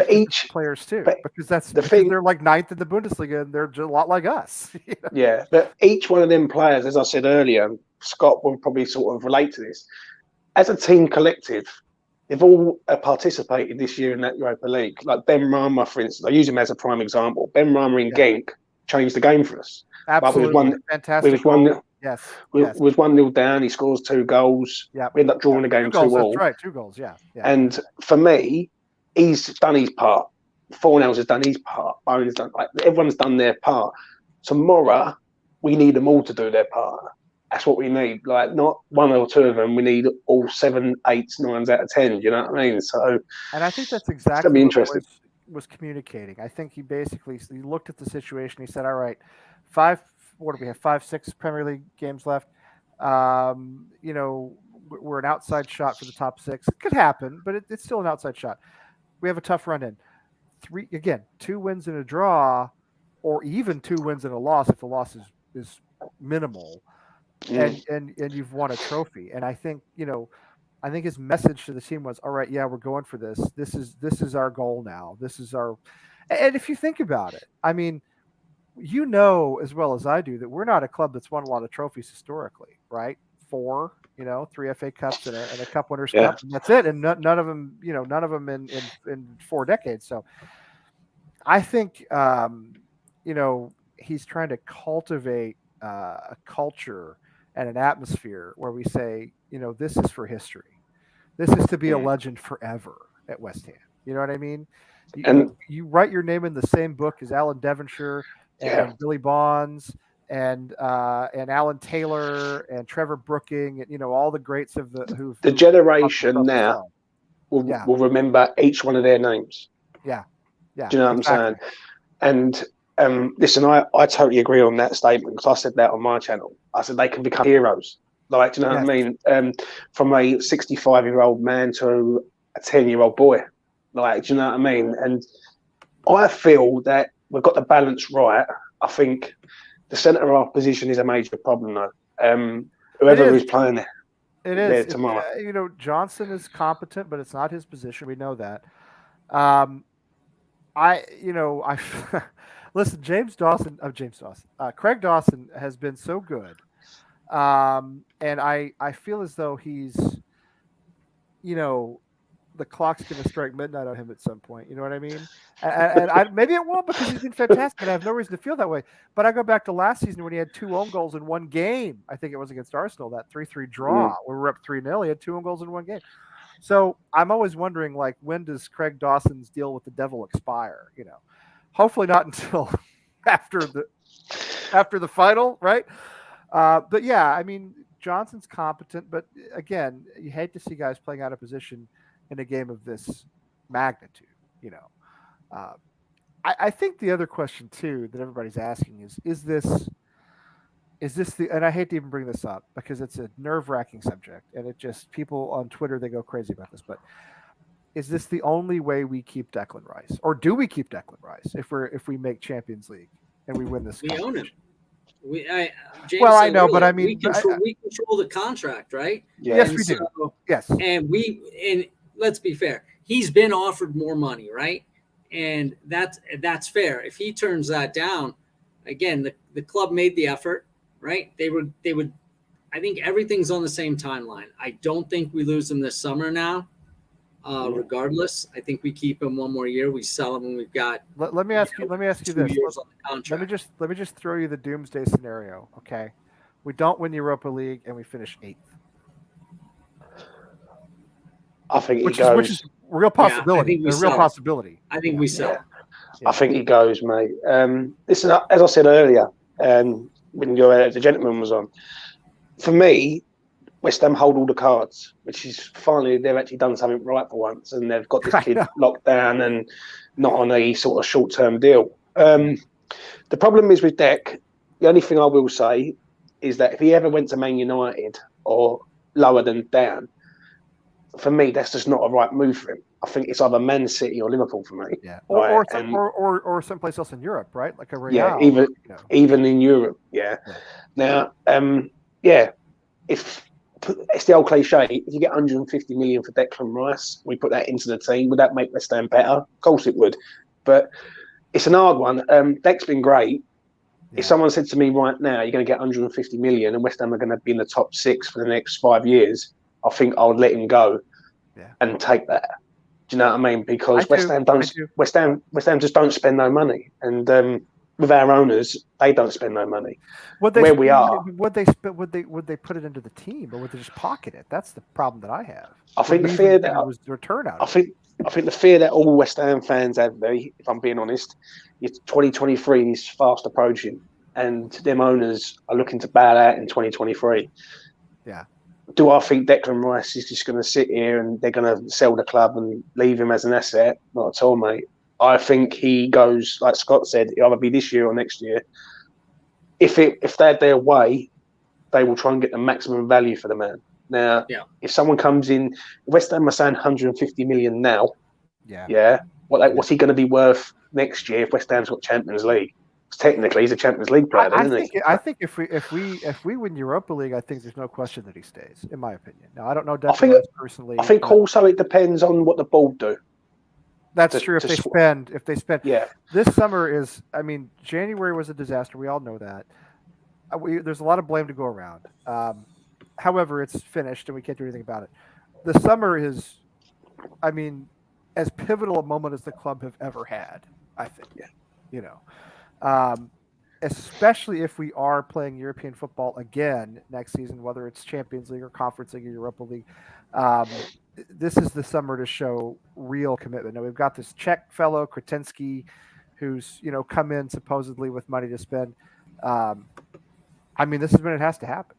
players too, because they're like 9th in the Bundesliga, and they're just a lot like us. Yeah, but each one of them players, as I said earlier, Scott will probably sort of relate to this. As a team collective, they've all participated this year in that Europa League. Like Benrahma, for instance, I use him as a prime example. Benrahma in Genk changed the game for us. Absolutely, fantastic. With 1-0 down, he scores 2 goals. Yeah, we end up drawing the game 2-2. That's right, 2 goals. Yeah. And for me, he's done his part. Fornells has done his part. Bowen's done. Like, everyone's done their part. Tomorrow, we need them all to do their part. That's what we need. Like, not 1 or 2 of them. We need all 7, 8, 9 out of 10. You know what I mean? So, and I think that's exactly what Moyes was communicating. I think he looked at the situation. He said, "All right, 5. What do we have? 5, 6 Premier League games left. We're an outside shot for the top 6. It could happen, but it's still an outside shot. We have a tough run in. 2 wins and a draw, or even 2 wins and a loss if the loss is minimal." And you've won a trophy. And I think his message to the team was, all right, we're going for this. This is our goal now. And if you think about it, I mean, you know as well as I do that we're not a club that's won a lot of trophies historically, right? 4, 3 FA Cups and a Cup Winners' Cup, and that's it. And none of them, none of them in 4 decades. So I think, he's trying to cultivate a culture and an atmosphere where we say, this is for history. This is to be a legend forever at West Ham. You know what I mean? You write your name in the same book as Alan Devonshire and Billy Bonds and Alan Taylor and Trevor Brooking and all the greats of the generation now will remember each one of their names. Yeah. Yeah. Do you know what I'm saying? And listen, I totally agree on that statement because I said that on my channel. I said they can become heroes. Like, do you know what I mean? From a 65-year-old man to a 10-year-old boy. Like, do you know what I mean? And I feel that we've got the balance right. I think the centre half position is a major problem, though. Whoever is playing there tomorrow. Johnson is competent, but it's not his position. We know that. Listen, Craig Dawson has been so good. And I feel as though he's, the clock's going to strike midnight on him at some point. You know what I mean? And maybe it won't because he's been fantastic. And I have no reason to feel that way. But I go back to last season when he had 2 own goals in one game. I think it was against Arsenal, that 3-3 draw where we were up 3-0. He had 2 own goals in one game. So I'm always wondering, like, when does Craig Dawson's deal with the devil expire? Hopefully not until after the final, right? But yeah, I mean, Johnson's competent, but again, you hate to see guys playing out of position in a game of this magnitude. I think the other question too that everybody's asking is this the, and I hate to even bring this up because it's a nerve-wracking subject and it just, people on Twitter, they go crazy about this, but is this the only way we keep Declan Rice, or do we keep Declan Rice if we make Champions League and we win this? We own him. James I know, but I mean, we control the contract, right? Yeah. Yes, we do. Yes, and let's be fair. He's been offered more money, right? And that's fair. If he turns that down, again, the club made the effort, right? They would. I think everything's on the same timeline. I don't think we lose him this summer now. Regardless, I think we keep him one more year. We sell him when we've got. Let me ask you this. 2 years on the contract. Let me just throw you the doomsday scenario. Okay, we don't win the Europa League and we finish 8th. I think which is a real possibility. Yeah, real possibility. I think we sell. Yeah. I think he goes, mate. Listen, as I said earlier, when the gentleman was on, for me, West Ham hold all the cards, which is finally they've actually done something right for once, and they've got this kid locked down and not on a sort of short-term deal. The problem is with Dec. The only thing I will say is that if he ever went to Man United or lower than down, for me, that's just not a right move for him. I think it's either Man City or Liverpool for me. Yeah, or someplace else in Europe, right? Like a Real. Yeah, even in Europe. Yeah. Now, if it's the old cliche, if you get 150 million for Declan Rice, we put that into the team. Would that make West Ham better? Of course it would, but it's an hard one. Dec's been great. Yeah. If someone said to me right now, you're going to get 150 million and West Ham are going to be in the top 6 for the next 5 years, I think I would let him go and take that. Do you know what I mean? Because West Ham just don't spend no money, and with our owners, they don't spend no money. Would they put it into the team, or would they just pocket it? That's the problem that I have. I think the fear that was the return out. I think the fear that all West Ham fans have, if I'm being honest, is 2023 is fast approaching, and them owners are looking to bail out in 2023. Yeah. Do I think Declan Rice is just going to sit here and they're going to sell the club and leave him as an asset? Not at all, mate. I think he goes, like Scott said, it'll either be this year or next year. If they had their way, they will try and get the maximum value for the man. Now, if someone comes in, West Ham are saying 150 million now. Yeah. What's he going to be worth next year if West Ham's got Champions League? Technically, he's a Champions League player, isn't he? I think if we win Europa League, I think there's no question that he stays. In my opinion. Now, I don't know Declan Rice personally. I think also it depends on what the board do. That's true. If they spend, yeah, this summer is. I mean, January was a disaster. We all know that. There's a lot of blame to go around. However, it's finished and we can't do anything about it. The summer is, I mean, as pivotal a moment as the club have ever had. I think. Yeah. You know, especially if we are playing European football again next season, whether it's Champions League or Conference League or Europa League. This is the summer to show real commitment. Now we've got this Czech fellow Kretinsky, who's come in supposedly with money to spend. I mean, this is when it has to happen.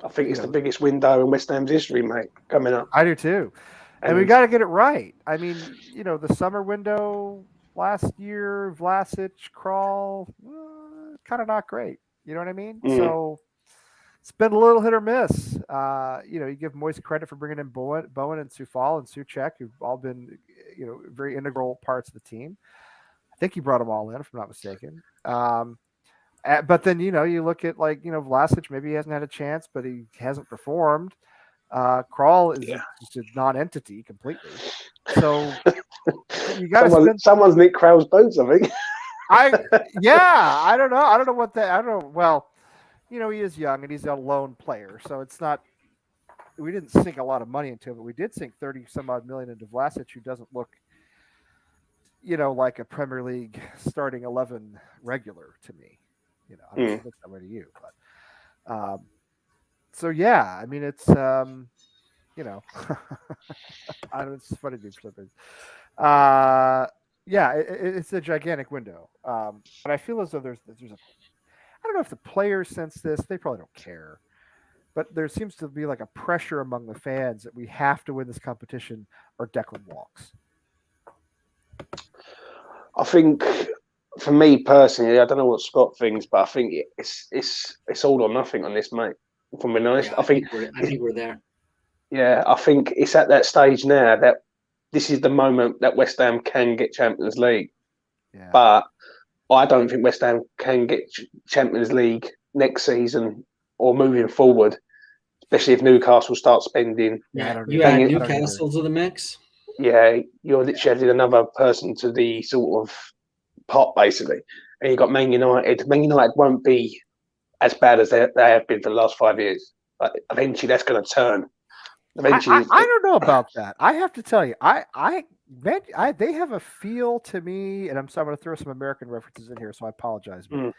I think it's the biggest window in West Ham's history, mate, coming up. I do too. And we got to get it right. I mean, the summer window last year, Vlasic, Krall, kind of not great. You know what I mean? So it's been a little hit or miss. You give Moyes credit for bringing in Bowen and Soufal and Souček, who've all been, very integral parts of the team. I think he brought them all in, if I'm not mistaken. But then, you look at Vlasic, maybe he hasn't had a chance, but he hasn't performed. Krall is just a non-entity completely. So you got to someone's Nick Krall's boots, I think. I don't know. I don't know what that. I don't know. Well, he is young and he's a lone player, so it's not. We didn't sink a lot of money into him, but we did sink 30 some odd million into Vlasic, who doesn't look, like a Premier League starting 11 regular to me. I don't know if that's that way to you, but so yeah, I mean it's I don't. It's funny to be flippant. Yeah, it's a gigantic window, but I feel as though there's a. I don't know if the players sense this. They probably don't care, but there seems to be like a pressure among the fans that we have to win this competition, or Declan walks. I think, for me personally, I don't know what Scott thinks, but I think it's all or nothing on this, mate. If I'm being honest, I think we're there. Yeah, I think it's at that stage now that this is the moment that West Ham can get Champions League. Yeah. But I don't think West Ham can get Champions League next season or moving forward, especially if Newcastle start spending. Yeah, you add Newcastle to the mix. Yeah, you're literally adding another person to the sort of pot, basically. And you've got Man United. Man United won't be as bad as they have been for the last 5 years. But eventually that's going to turn. Eventually, I don't know about that. I have to tell you, they have a feel to me, and I'm going to throw some American references in here, so I apologize. But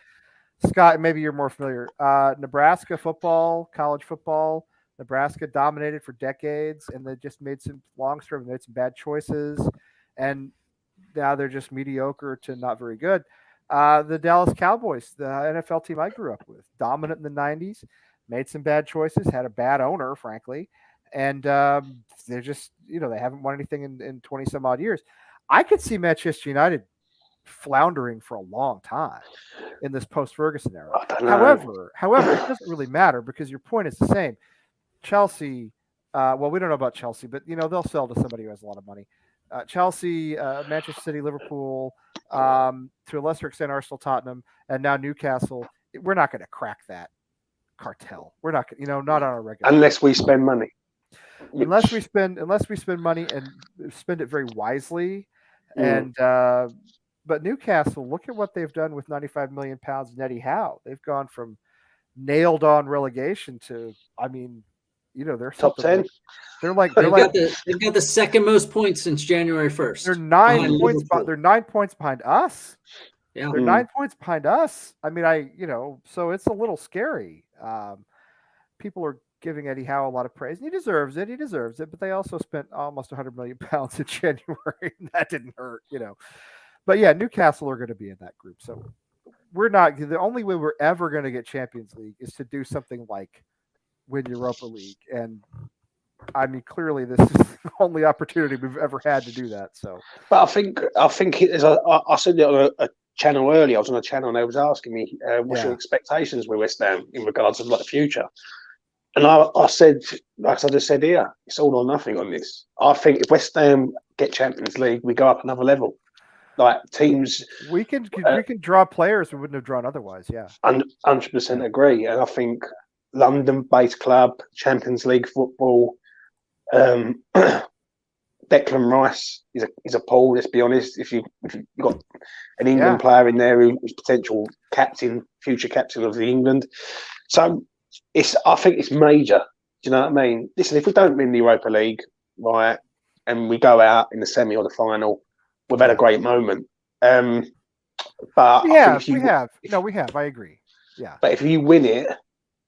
Scott, maybe you're more familiar. Nebraska football, college football, Nebraska dominated for decades, and they just made some made some bad choices, and now they're just mediocre to not very good. The Dallas Cowboys, the NFL team I grew up with, dominant in the 90s, made some bad choices, had a bad owner, frankly. And they're just, they haven't won anything in 20 some odd years. I could see Manchester United floundering for a long time in this post-Ferguson era. However, it doesn't really matter because your point is the same. Chelsea, well, we don't know about Chelsea, but, they'll sell to somebody who has a lot of money. Chelsea, Manchester City, Liverpool, to a lesser extent, Arsenal, Tottenham, and now Newcastle. We're not going to crack that cartel. We're not, not on our regular. Unless we spend money. Unless we spend money and spend it very wisely, and but Newcastle, look at what they've done with £95 million in Eddie Howe. They've gone from nailed on relegation to, I mean, they're top 10. They've got the second most points since January 1st. They're 9 points. They're 9 points behind us. Yeah, they're 9 points behind us. I mean, so it's a little scary. People are giving Eddie Howe a lot of praise. He deserves it. But they also spent almost £100 million in January, and that didn't hurt, But yeah, Newcastle are going to be in that group. So we're not. The only way we're ever going to get Champions League is to do something like win Europa League, and I mean, clearly this is the only opportunity we've ever had to do that. So, but I think I said it on a channel earlier. I was on a channel and they was asking me, what's your expectations with West Ham in regards to the future? And I said, like I just said here, it's all or nothing on this. I think if West Ham get Champions League, we go up another level. Like teams, we can draw players we wouldn't have drawn otherwise. Yeah, 100% agree. And I think London-based club, Champions League football, Declan Rice is a Paul. Let's be honest. If you've got an England player in there who's potential future captain of the England, so I think it's major. Do you know what I mean? Listen, if we don't win the Europa League, right, and we go out in the semi or the final, we've had a great moment. But we have. I agree. Yeah. But if you win it,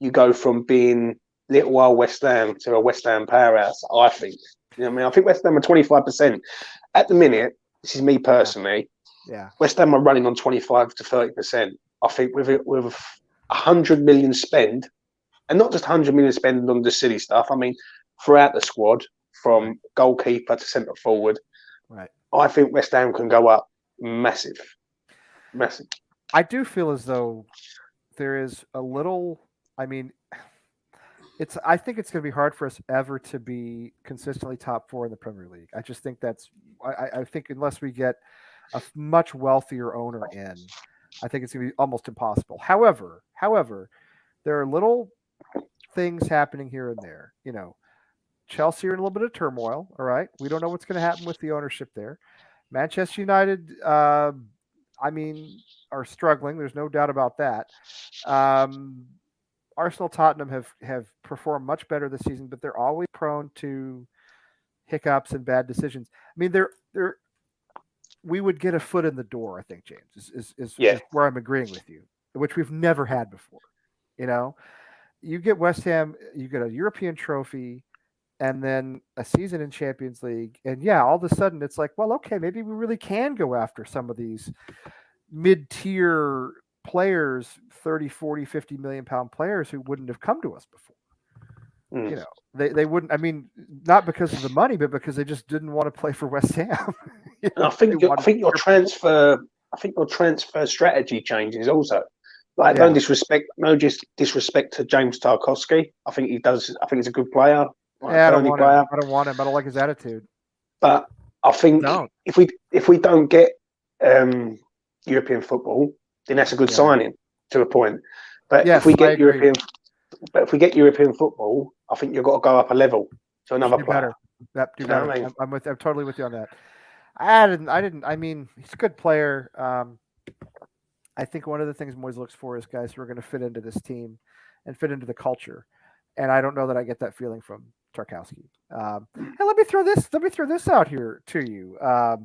you go from being little old West Ham to a West Ham powerhouse. I think. You know what I mean? I think West Ham are 25% at the minute. This is me personally. Yeah. West Ham are running on 25 to 30%. I think with 100 million spend, and not just 100 million spend on the silly stuff. I mean, throughout the squad, from goalkeeper to centre forward. Right. I think West Ham can go up massive. I do feel as though there is a little. I mean, I think it's going to be hard for us ever to be consistently top 4 in the Premier League. I just think I think unless we get a much wealthier owner in, I think it's going to be almost impossible. However, there are little things happening here and there. You know, Chelsea are in a little bit of turmoil. All right, we don't know what's going to happen with the ownership there. Manchester United, are struggling. There's no doubt about that. Arsenal, Tottenham have performed much better this season, but they're always prone to hiccups and bad decisions. I mean, we would get a foot in the door, I think, James, is where I'm agreeing with you, which we've never had before. You know, you get West Ham, you get a European trophy, and then a season in Champions League. And all of a sudden it's like, well, okay, maybe we really can go after some of these mid-tier players, 30, 40, 50 million pound players who wouldn't have come to us before. You know, they wouldn't, I mean, not because of the money, but because they just didn't want to play for West Ham. I think your transfer strategy changes also. Like, no disrespect to James Tarkowski. I think he's a good player. I don't want him. I don't like his attitude. But I think if we don't get European football, then that's a good signing to a point. But if we get European football, I think you've got to go up a level to another player. Do better. I mean? I'm totally with you on that. I mean, he's a good player. I think one of the things Moyes looks for is guys who are going to fit into this team and fit into the culture. And I don't know that I get that feeling from Tarkowski. Hey, let me throw this out here to you. A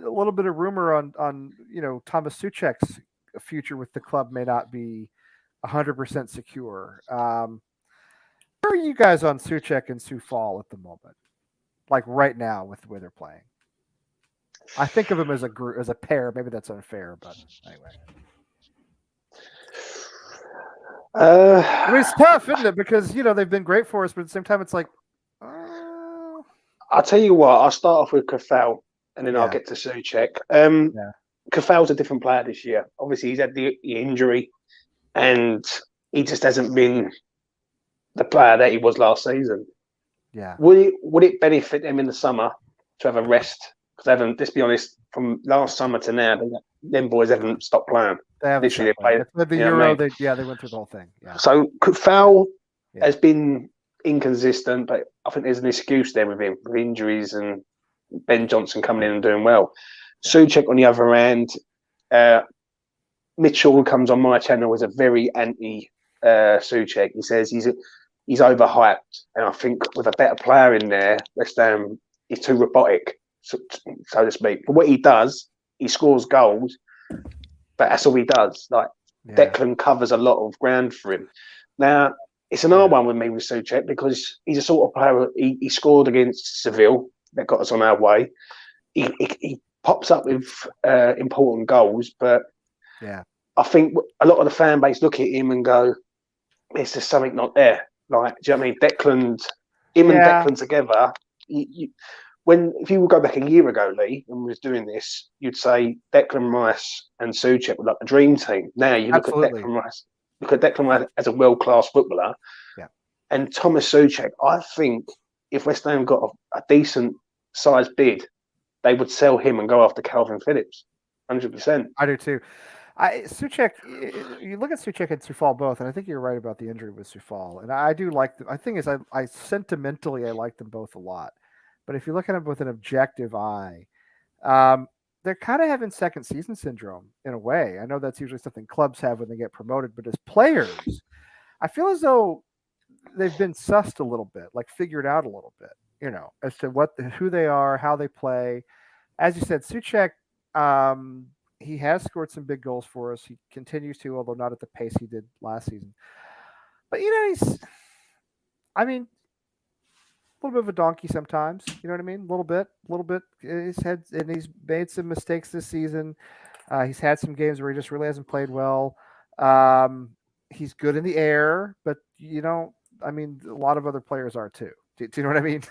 little bit of rumor on Thomas Souček's future with the club may not be 100% secure. Where are you guys on Souček and Soufal at the moment? Like right now with the way they're playing? I think of them as a pair. Maybe that's unfair, but anyway. I mean, it's tough, isn't it? Because they've been great for us, but at the same time, it's like. I'll tell you what. I'll start off with Kafal, and then I'll get to Souček. Kafal's a different player this year. Obviously, he's had the injury, and he just hasn't been the player that he was last season. Yeah. Would it benefit them in the summer to have a rest? Because they haven't. Let's be honest. From last summer to now, them boys haven't stopped playing. They haven't. Literally, they played the Euro. They went through the whole thing. Yeah. So Kafal has been inconsistent, but I think there's an excuse there with him, with injuries and Ben Johnson coming in and doing well. Yeah. Souček on the other hand, Mitchell comes on my channel as a very anti Souček. He says he's overhyped, and I think with a better player in there, West Ham is too robotic, so to speak. But what he does, he scores goals, but that's all he does. Like Declan covers a lot of ground for him. Now it's an hard one with me with Souček because he's a sort of player. He scored against Seville that got us on our way. He pops up with important goals, but I think a lot of the fan base look at him and go, "There's just something not there." Like, do you know what I mean? Declan together. If you would go back a year ago, Lee, when we was doing this, you'd say Declan Rice and Souček were like the dream team. Now you look at Declan Rice. Look at Declan Rice as a world-class footballer. Yeah. And Thomas Souček, I think if West Ham got a decent sized bid, they would sell him and go after Calvin Phillips. 100%. I do too. Souček, you look at Souček and Soufal both, and I think you're right about the injury with Soufal. And I do like them. I think I sentimentally I like them both a lot. but if you look at them with an objective eye, they're kind of having second season syndrome in a way. I know that's usually something clubs have when they get promoted, but as players, I feel as though they've been sussed a little bit, like figured out a little bit, as to who they are, how they play. As you said, Suchek, he has scored some big goals for us. He continues to, although not at the pace he did last season. But a little bit of a donkey sometimes. You know what I mean? A little bit. He's made some mistakes this season. He's had some games where he just really hasn't played well. He's good in the air, but a lot of other players are too. Do you know what I mean?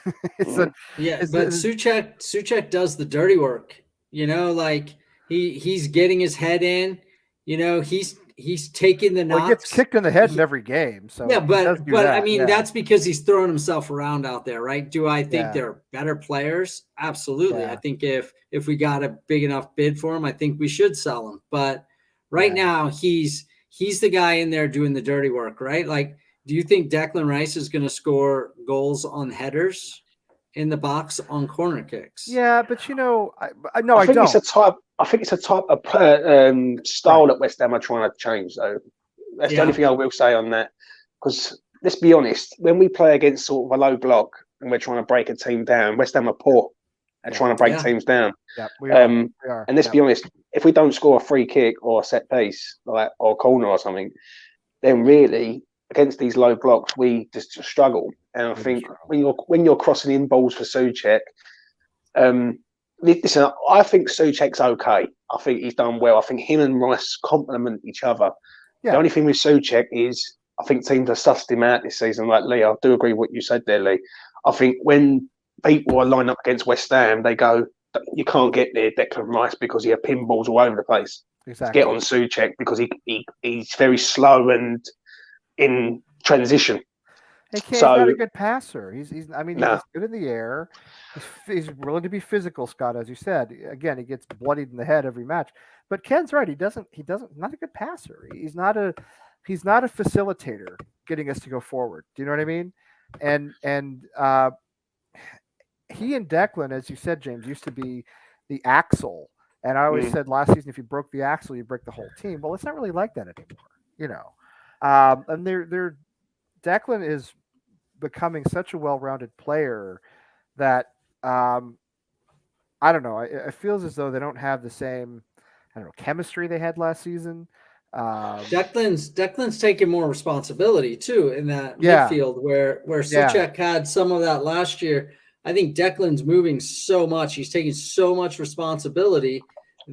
Suchek does the dirty work. Like he's getting his head in. He's taking the knocks. Well, he gets kicked in the head in every game. So yeah, but that's because he's throwing himself around out there, right? Do I think they're better players? Absolutely. Yeah. I think if we got a big enough bid for him, I think we should sell him. But right now, he's the guy in there doing the dirty work, right? Like, do you think Declan Rice is going to score goals on headers in the box on corner kicks? Yeah, but I think don't. It's a type. I think it's a type of style that West Ham are trying to change, though. That's the only thing I will say on that. Because let's be honest, when we play against sort of a low block and we're trying to break a team down, West Ham are poor at trying to break teams down. Yeah, we are. We are. And let's be honest, if we don't score a free kick or a set piece, or a corner or something, then really against these low blocks we just struggle. And I think when you're crossing in balls for Souček, listen, I think Souček's okay. I think he's done well. I think him and Rice complement each other. Yeah. The only thing with Souček is I think teams have sussed him out this season. Like Lee, I do agree with what you said there, Lee. I think when people are lined up against West Ham, they go, you can't get near Declan Rice because he has pinballs all over the place. Exactly. Get on Souček because he's very slow and in transition. He's not a good passer. He's good in the air. He's willing to be physical, Scott, as you said. Again, he gets bloodied in the head every match. But Ken's right. He doesn't not a good passer. He's not a facilitator getting us to go forward. Do you know what I mean? And he and Declan, as you said, James, used to be the axle. And I always said last season, if you broke the axle, you break the whole team. Well, it's not really like that anymore, And Declan is becoming such a well-rounded player that I don't know. It feels as though they don't have the same, chemistry they had last season. Declan's taking more responsibility too in that midfield where Souček had some of that last year. I think Declan's moving so much. He's taking so much responsibility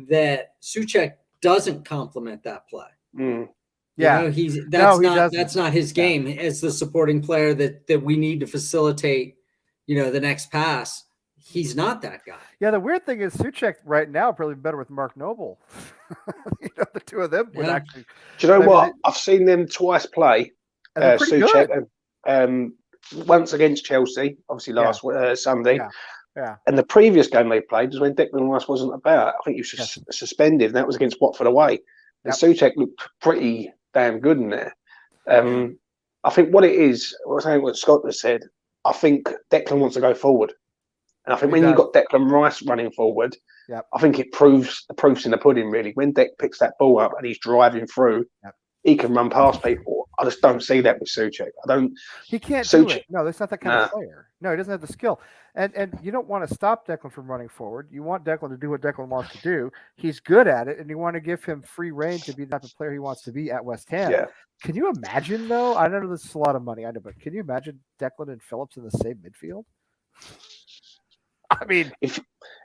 that Souček doesn't complement that play. Yeah, that's not his game as the supporting player that we need to facilitate, the next pass. He's not that guy. Yeah, the weird thing is Souček right now probably better with Mark Noble. The two of them would actually. Do you know what? I've seen them twice play. Souček and once against Chelsea, obviously last Sunday. Yeah. And the previous game they played was when Declan Rice wasn't about. I think he was suspended, and that was against Watford away. And Souček looked pretty damn good in there. I think what it is, what Scott has said, I think Declan wants to go forward. And I think when you've got Declan Rice running forward, I think the proof's in the pudding, really. When Dec picks that ball up and he's driving through, he can run past people. I just don't see that with Souček. He can't do it. No, that's not that kind of player. No, he doesn't have the skill. And you don't want to stop Declan from running forward. You want Declan to do what Declan wants to do. He's good at it, and you want to give him free reign to be the type of player he wants to be at West Ham. Yeah. Can you imagine, though? I know this is a lot of money, I know, but can you imagine Declan and Phillips in the same midfield? I mean,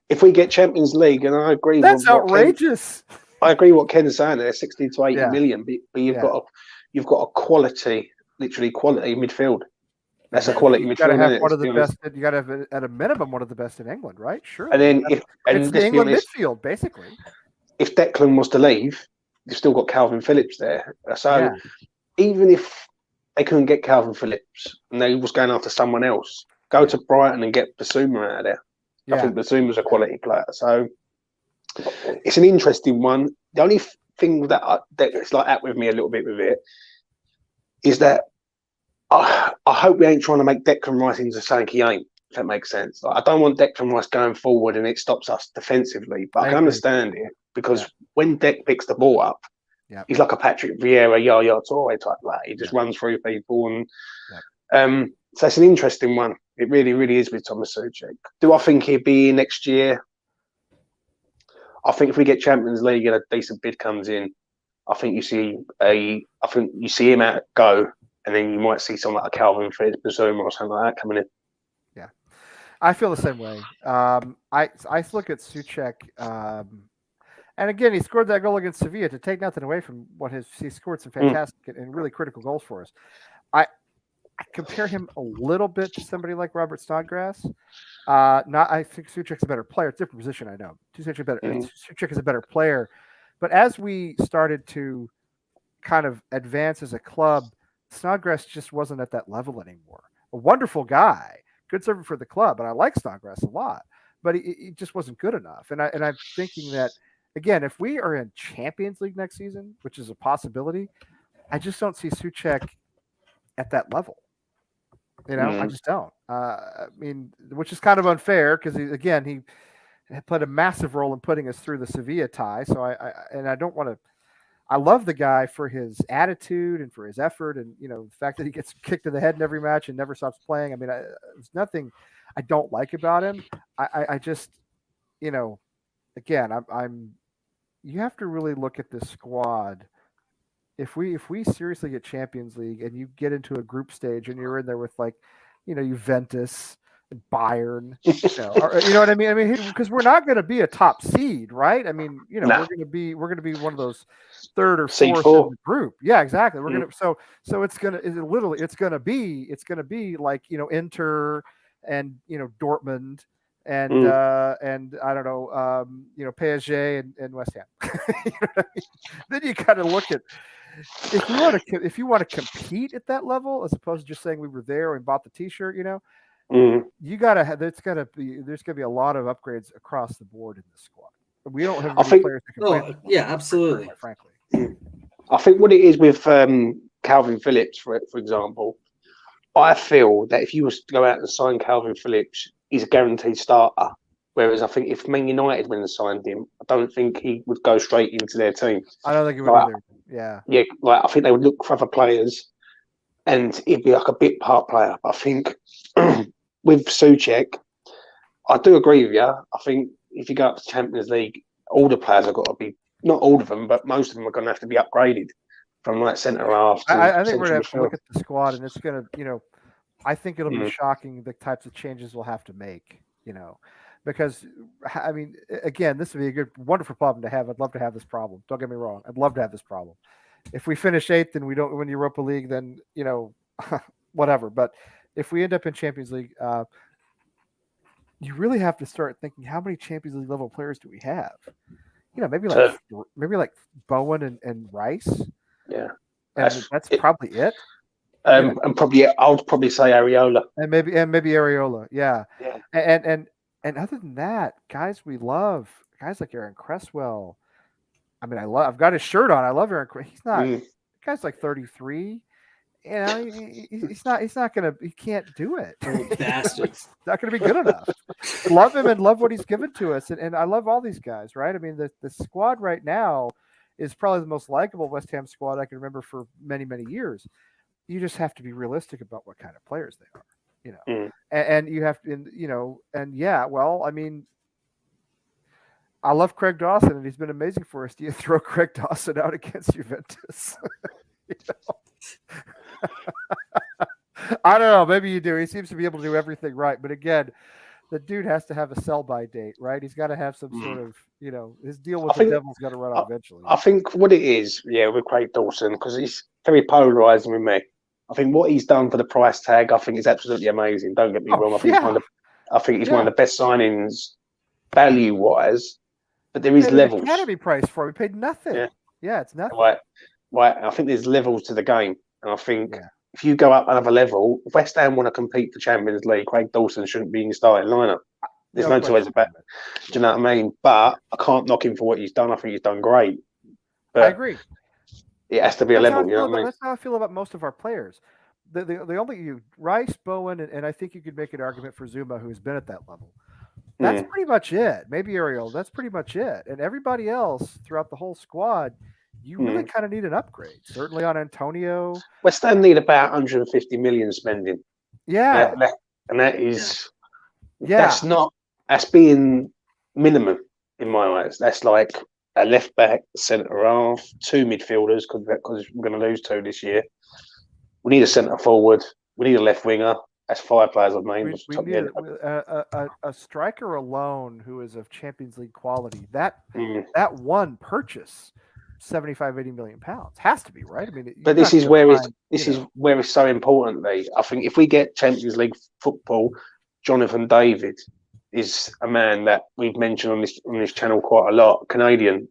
if we get Champions League, and I agree, that's outrageous. I agree what Ken's saying there, 60 to 80 million, but you've got a quality, literally quality midfield. That's a quality midfield. You got to have one of the best. You got to have at a minimum one of the best in England, right? Sure. And then it's the England midfield, basically. If Declan was to leave, you've still got Calvin Phillips there. So even if they couldn't get Calvin Phillips and they was going after someone else, go to Brighton and get Basuma out of there. I think Basuma's a quality player. So it's an interesting one. The only thing that's like that with me a little bit with it is that I hope we ain't trying to make Declan Rice into something he ain't. If that makes sense. Like, I don't want Declan Rice going forward and it stops us defensively, but I can understand it because when Dec picks the ball up, he's like a Patrick Vieira, Yaya Toure type lad. He just runs through people, and so it's an interesting one. It really, really is with Thomas Souček. Do I think he'll be here next year? I think if we get Champions League and a decent bid comes in, I think you see him out go, and then you might see someone like a Calvin Phillips, Bazuma, or something like that coming in. Yeah, I feel the same way. I look at Souček, and again, he scored that goal against Sevilla to take nothing away from what he scored some fantastic and really critical goals for us. I compare him a little bit to somebody like Robert Snodgrass. I think Souček's a better player. It's a different position, I know. Souček is a better player. But as we started to kind of advance as a club, Snodgrass just wasn't at that level anymore. A wonderful guy, good servant for the club, and I like Snodgrass a lot. But he just wasn't good enough. And I'm thinking that, again, if we are in Champions League next season, which is a possibility, I just don't see Souček at that level. I just don't. I mean, which is kind of unfair because he played a massive role in putting us through the Sevilla tie. So I don't want to. I love the guy for his attitude and for his effort, and the fact that he gets kicked in the head in every match and never stops playing. I mean, there's nothing I don't like about him. I just, again, you have to really look at this squad. If we seriously get Champions League and you get into a group stage and you're in there with Juventus and Bayern, you know what I mean? I mean, because we're not going to be a top seed, right? I mean, we're going to be one of those third or fourth in the group. Yeah, exactly. We're going to it's going to be like Inter and Dortmund and I don't know PSG and West Ham. You know what I mean? Then you got to look at. If you want to compete at that level, as opposed to just saying we were there and bought the T-shirt, you gotta have. There's gonna be a lot of upgrades across the board in the squad. We don't have any players that can play. Yeah, absolutely. Frankly, I think what it is with Calvin Phillips, for example, I feel that if you was to go out and sign Calvin Phillips, he's a guaranteed starter. Whereas I think if Man United went and signed him, I don't think he would go straight into their team. I don't think he would either. Yeah. Yeah, I think they would look for other players and he'd be like a bit part player. But I think with Souček, I do agree with you. I think if you go up to Champions League, all the players have got to be, not all of them, but most of them are going to have to be upgraded from centre half to I think we're going to have to look at the squad, and it's going to, I think it'll be shocking the types of changes we'll have to make, because, I mean, again, this would be a wonderful problem to have. I'd love to have this problem. Don't get me wrong. I'd love to have this problem. If we finish 8th and we don't win Europa League, then, whatever. But if we end up in Champions League, you really have to start thinking, how many Champions League level players do we have? Maybe like Bowen and Rice. Yeah. And that's probably it. And probably, I would probably say Areola. And maybe Areola. Yeah. And other than that, guys we love, guys like Aaron Cresswell. I mean, I've got his shirt on. I love Aaron. He's not. The guy's like 33. He's not gonna. He can't do it. Bastard. It's not gonna be good enough. Love him and love what he's given to us, and I love all these guys. Right? I mean, the squad right now is probably the most likable West Ham squad I can remember for many, many years. You just have to be realistic about what kind of players they are. And you have to, and yeah, well, I mean, I love Craig Dawson, and he's been amazing for us. Do you throw Craig Dawson out against Juventus? I don't know. Maybe you do. He seems to be able to do everything right. But again, the dude has to have a sell-by date, right? He's got to have some sort of, his deal with the Devil's got to run out eventually. I think what it is, with Craig Dawson, because he's very polarizing with me. I think what he's done for the price tag, I think is absolutely amazing. Don't get me wrong. I think he's one of the best signings value-wise. But there is levels. The academy price for it. We paid nothing. Yeah, it's nothing. Right. I think there's levels to the game. And I think if you go up another level, if West Ham want to compete for Champions League, Craig Dawson shouldn't be in the starting lineup. There's no two ways about it. Do you know what I mean? But I can't knock him for what he's done. I think he's done great. But I agree. It has to be a level, you know what I mean? That's how I feel about most of our players. the only Rice, Bowen, and I think you could make an argument for Zuma, who's been at that level. That's pretty much it. Maybe Ariel. That's pretty much it. And everybody else throughout the whole squad, you really kind of need an upgrade. Certainly on Antonio. West Ham need about 150 million spending. Yeah. And that is, that's being minimum in my eyes. That's like a left back, centre half, 2 midfielders because we're going to lose 2 this year. We need a centre forward. We need a left winger. That's 5 players I've named. We need a striker alone who is of Champions League quality. That one purchase, 75, 80 million pounds, has to be, right. I mean, but this is where it's so important, Lee. I think if we get Champions League football, Jonathan David is a man that we've mentioned on this channel quite a lot. Canadian.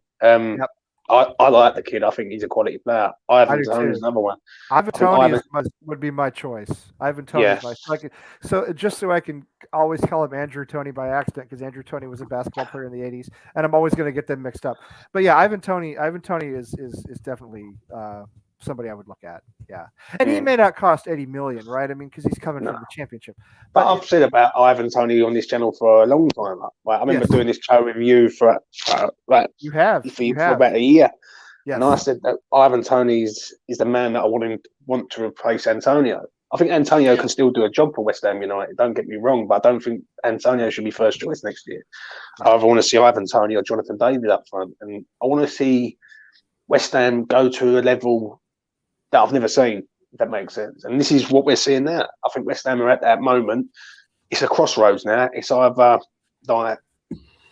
I like the kid. I think he's a quality player. Ivan Toney's another one. Ivan Toney would be my choice. Ivan Toney is my second. So just so I can always call him Andrew Toney by accident, because Andrew Toney was a basketball player in the 80s, and I'm always going to get them mixed up. But yeah, Ivan Toney is definitely somebody I would look at. Yeah, and he may not cost 80 million, right? I mean, because he's coming from the championship. But I've said about Ivan Toney on this channel for a long time. Like, I remember doing this show review for about a year. Yes. And I said that Ivan Toney is the man that I want to replace Antonio. I think Antonio can still do a job for West Ham United. Don't get me wrong, but I don't think Antonio should be first choice next year. I either want to see Ivan Toney or Jonathan David up front, and I want to see West Ham go to a level that I've never seen, if that makes sense. And this is what we're seeing now. I think West Ham are at that moment. It's a crossroads now. It's either like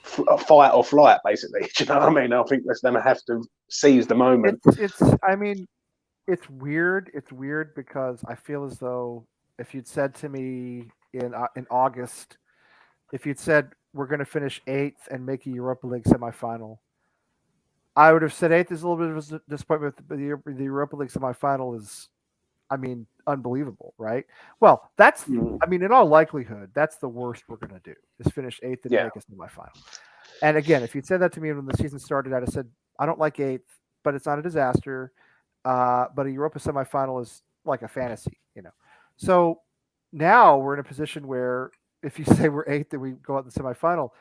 fight or flight, basically. Do you know what I mean? I think West Ham have to seize the moment. It's weird. It's weird because I feel as though if you'd said to me in August, if you'd said we're going to finish 8th and make a Europa League semifinal, I would have said 8th is a little bit of a disappointment, but the Europa League semifinal is, I mean, unbelievable, right? Well, that's, I mean, in all likelihood, that's the worst we're going to do, is finish 8th and make a semifinal. And again, if you'd said that to me when the season started, I'd have said, I don't like 8th, but it's not a disaster. But a Europa semifinal is like a fantasy, you know. So now we're in a position where if you say we're 8th and we go out in the semifinal,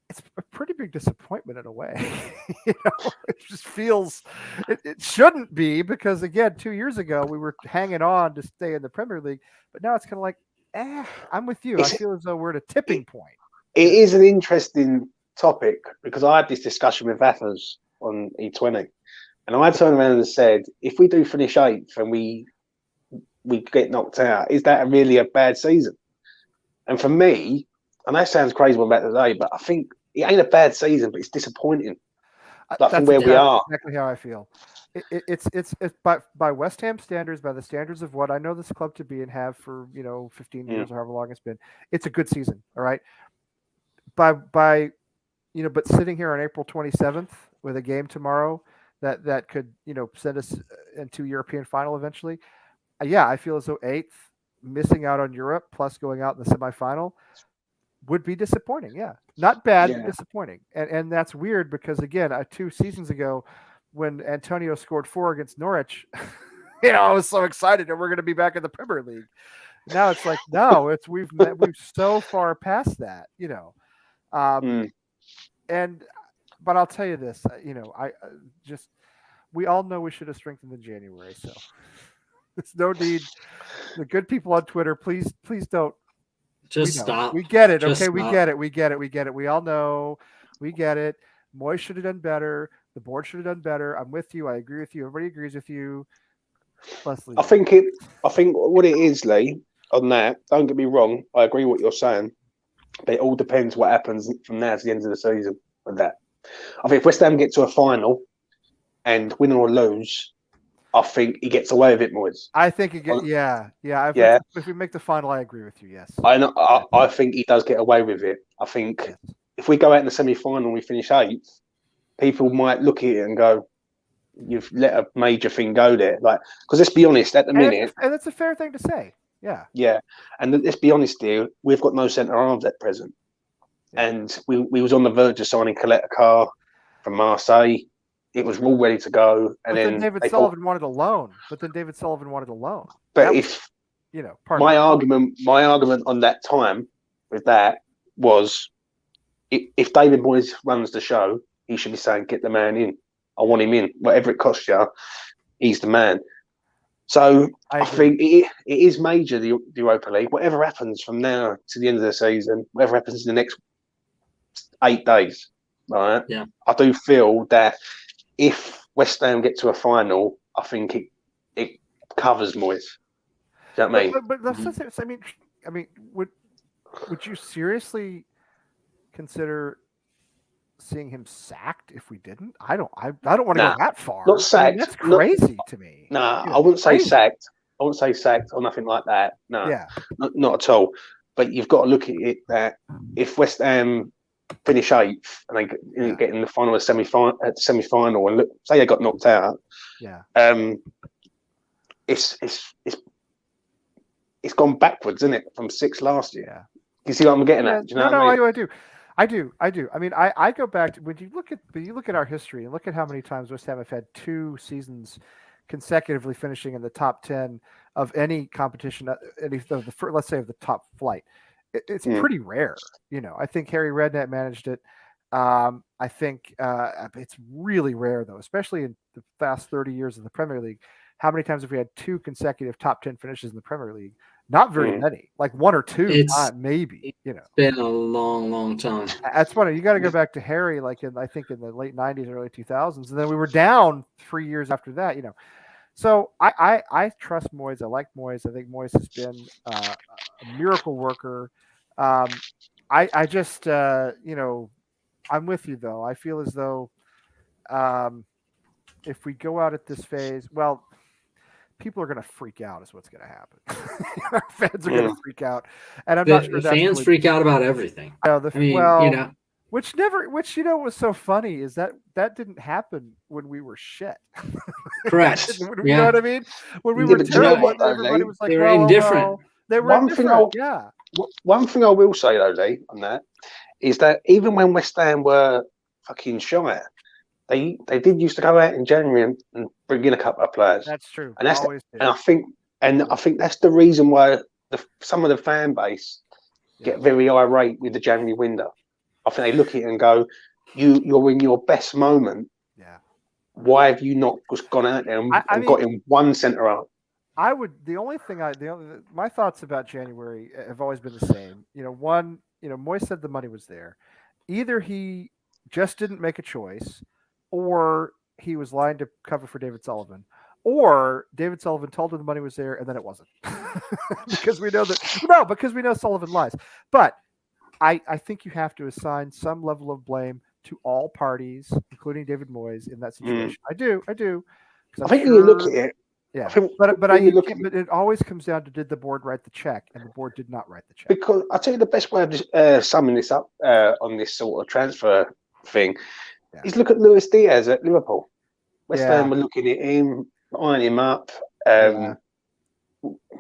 it's a pretty big disappointment in a way. You know, it just feels it shouldn't be, because again, 2 years ago we were hanging on to stay in the Premier League, but now it's kind of like, I'm with you. I feel as though we're at a tipping point. It is an interesting topic because I had this discussion with Athers on E20, and I turned around and said, if we do finish 8th and we get knocked out, is that really a bad season? And for me, and that sounds crazy what I'm about to say, but I think it ain't a bad season, but it's disappointing. Like from where we are. Exactly how I feel. It's by West Ham standards, by the standards of what I know this club to be and have for 15 years or however long it's been. It's a good season, all right. But sitting here on April 27th with a game tomorrow that could send us into European final eventually. Yeah, I feel as though 8th, missing out on Europe plus going out in the semifinal, would be disappointing. Yeah, not bad, but disappointing. And that's weird because again, 2 seasons ago, when Antonio scored 4 against Norwich, I was so excited that we're going to be back in the Premier League. Now it's like, no, we've so far past that, But I'll tell you this, we all know we should have strengthened in January, so there's no need. The good people on Twitter, please don't. Just stop. We get it. Just okay, stop. We get it. We all know. We get it. Moyes should have done better. The board should have done better. I'm with you. I agree with you. Everybody agrees with you. I think what it is, Lee, on that, don't get me wrong, I agree what you're saying. But it all depends what happens from now to the end of the season with that. I think if West Ham get to a final and win or lose, I think he gets away with it, Moyes. I think he gets, If we make the final, I agree with you. Yes, I think he does get away with it. I think if we go out in the semi-final and we finish 8th, people might look at it and go, "You've let a major thing go there." Like, because let's be honest, at the minute, and it's a fair thing to say. Yeah, and let's be honest here, we've got no centre halves at present, and we was on the verge of signing Coletta Carr from Marseille. It was all ready to go, and then David Sullivan wanted a loan. But my argument on that time with that was, if David Moyes runs the show, he should be saying, "Get the man in. I want him in, whatever it costs you. He's the man." So I think it is major, the Europa League. Whatever happens from now to the end of the season, whatever happens in the next 8 days, right? Yeah. I do feel that if West Ham get to a final, I think it covers Moyes. Do you know what I mean? But that's, I mean, would you seriously consider seeing him sacked if we didn't? I don't want to go that far. Not sacked. That's crazy to me. I wouldn't say sacked. I wouldn't say sacked or nothing like that. No, not at all. But you've got to look at it that if West Ham finish 8th and they get in the final, semi-final, and say they got knocked out, it's gone backwards, isn't it, from 6th last year? Yeah. You see what I'm getting at? Do you know what I mean? I do. I mean, I go back to when you look at our history and look at how many times West Ham have had 2 seasons consecutively finishing in the top 10 of any competition, let's say of the top flight. It's pretty rare. I think Harry Redknapp managed it. I think it's really rare though, especially in the past 30 years of the Premier League. How many times have we had 2 consecutive top 10 finishes in the Premier League? Not very many, like 1 or 2, maybe. It's been a long, long time. That's funny. You got to go back to Harry, I think in the late 90s, early 2000s, and then we were down 3 years after that. So I trust Moyes. I like Moyes. I think Moyes has been a miracle worker. I just I'm with you though. I feel as though if we go out at this phase, well, people are going to freak out is what's going to happen. Our fans are going to freak out. And I'm not sure the fans freak out about everything. Which was so funny is that didn't happen when we were shit. Correct. You know what I mean? When we were terrible, everybody was like, they were indifferent. They were indifferent. One thing I will say though, Lee, on that is that even when West Ham were fucking shy, they did used to go out in January and bring in a couple of players. That's true. And I think that's the reason why some of the fan base get very irate with the January window. I think they look at it and go, "You're in your best moment. Yeah. Why have you not just gone out there and got in one centre up?" My thoughts about January have always been the same. Moyes said the money was there. Either he just didn't make a choice, or he was lying to cover for David Sullivan, or David Sullivan told him the money was there and then it wasn't. because we know Sullivan lies. But I think you have to assign some level of blame to all parties, including David Moyes, in that situation. I do. I think you look at it. Yeah, but it always comes down to, did the board write the check? And the board did not write the check. Because I'll tell you the best way of summing this up on this sort of transfer thing is look at Luis Diaz at Liverpool. West Ham were looking at him, eyeing him up.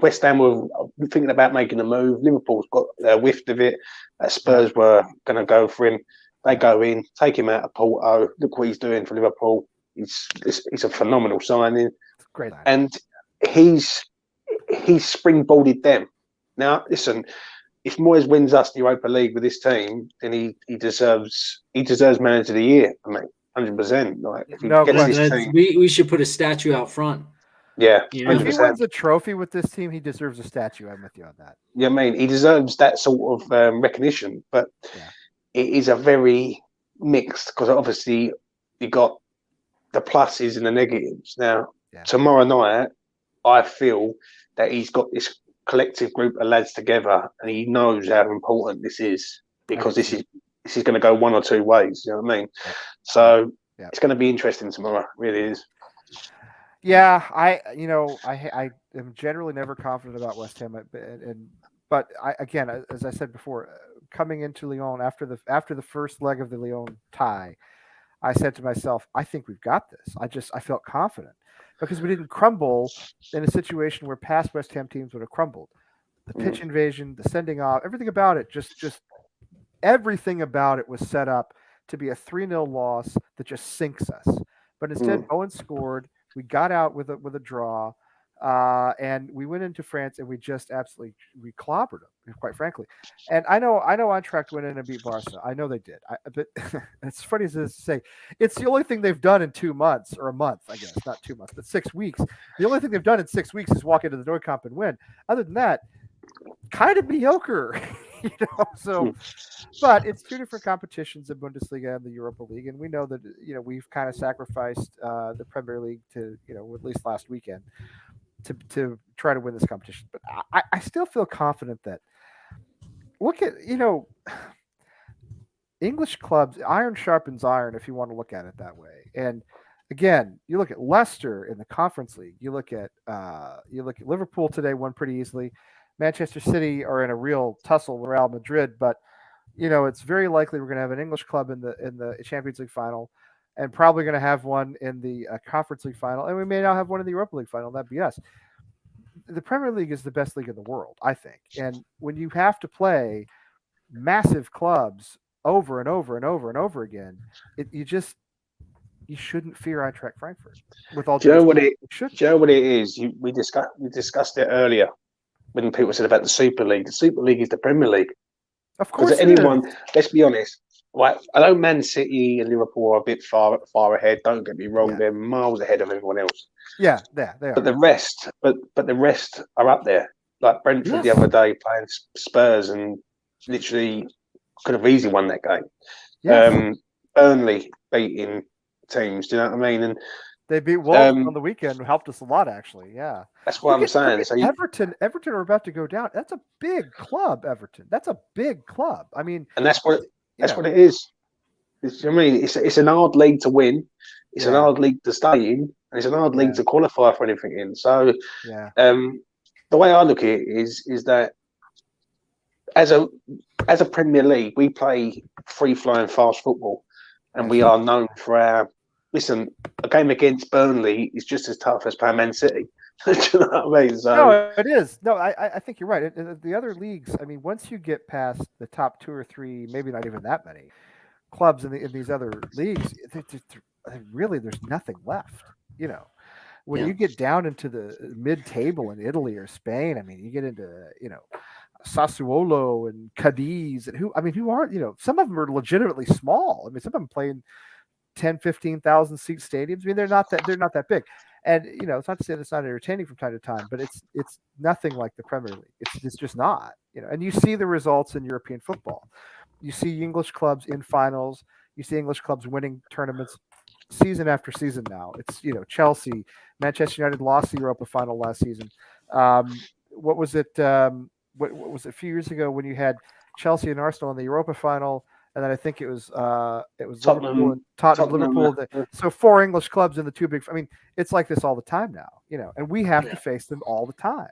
West Ham were thinking about making a move. Liverpool's got whiffed of it. Spurs were going to go for him. They go in, take him out of Porto. Look what he's doing for Liverpool. He's a phenomenal signing. Great. And he's springboarded them. Now, listen, if Moyes wins us the Europa League with this team, then he deserves manager of the year. I mean, 100%. Like, if he gets this team, we should put a statue out front. Yeah, if he wins a trophy with this team, he deserves a statue. I'm with you on that. Yeah, I mean, he deserves that sort of recognition. But it is a very mixed, because obviously you got the pluses and the negatives. Now, tomorrow night, I feel that he's got this collective group of lads together, and he knows how important this is, because this is going to go one or two ways. You know what I mean? Yeah. So it's going to be interesting tomorrow. It really is. Yeah, I am generally never confident about West Ham, but again, as I said before, coming into Lyon after the first leg of the Lyon tie, I said to myself, I think we've got this. I felt confident, because we didn't crumble in a situation where past West Ham teams would have crumbled. The pitch invasion, the sending off, everything about it, just everything about it was set up to be a 3-0 loss that just sinks us. But instead, Owen scored. We got out with a draw. And we went into France and we just absolutely clobbered them, quite frankly. And I know Eintracht went in and beat Barca. I know they did. But it's funny as it is to say, it's the only thing they've done in 2 months, or a month, I guess, not 2 months, but 6 weeks. The only thing they've done in 6 weeks is walk into the Nou Camp and win. Other than that, kind of mediocre. So, but it's 2 different competitions, the Bundesliga and the Europa League, and we know that we've kind of sacrificed the Premier League to at least last weekend to try to win this competition. But I still feel confident that look at English clubs, iron sharpens iron, if you want to look at it that way. And again, you look at Leicester in the Conference League. You look at Liverpool today, won pretty easily. Manchester City are in a real tussle with Real Madrid, but it's very likely we're going to have an English club in the Champions League final, and probably going to have one in the Conference League final, and we may now have one in the Europa League final. That'd be us. The Premier League is the best league in the world, I think. And when you have to play massive clubs over and over and over and over again, you shouldn't fear Eintracht Frankfurt. With all do you know what it is? We discussed it earlier when people said about the Super League. The Super League is the Premier League. Of course, let's be honest. Right, I know Man City and Liverpool are a bit far ahead. Don't get me wrong; they're miles ahead of everyone else. Yeah, they are. But the rest are up there. Like Brentford the other day playing Spurs and literally could have easily won that game. Yes. Burnley beating teams. Do you know what I mean? And they beat Wolves on the weekend. Helped us a lot, actually. Yeah, that's what I'm saying. So Everton are about to go down. That's a big club, Everton. That's a big club. I mean, and that's what it is. I mean, it's an hard league to win. It's an hard league to stay in, and it's an hard league to qualify for anything in. So, the way I look at it is that as a Premier League, we play free-flowing, fast football, and we are known for our. Listen, a game against Burnley is just as tough as playing Man City. Do you know what I mean? So, no, it is. No, I think you're right. The other leagues, I mean, once you get past the top 2 or 3, maybe not even that many clubs in these other leagues, really there's nothing left. When you get down into the mid-table in Italy or Spain, I mean, you get into Sassuolo and Cadiz, and who are some of them are legitimately small. I mean, some of them playing 10, 15,000 seat stadiums. I mean, they're not that big. And it's not to say that it's not entertaining from time to time, but it's nothing like the Premier League. It's just not. And you see the results in European football. You see English clubs in finals. You see English clubs winning tournaments season after season now. It's Chelsea, Manchester United lost the Europa final last season. What was it? What was it a few years ago when you had Chelsea and Arsenal in the Europa final? And then I think it was Tottenham, Liverpool. So 4 English clubs in the 2 big. I mean, it's like this all the time now, and we have to face them all the time.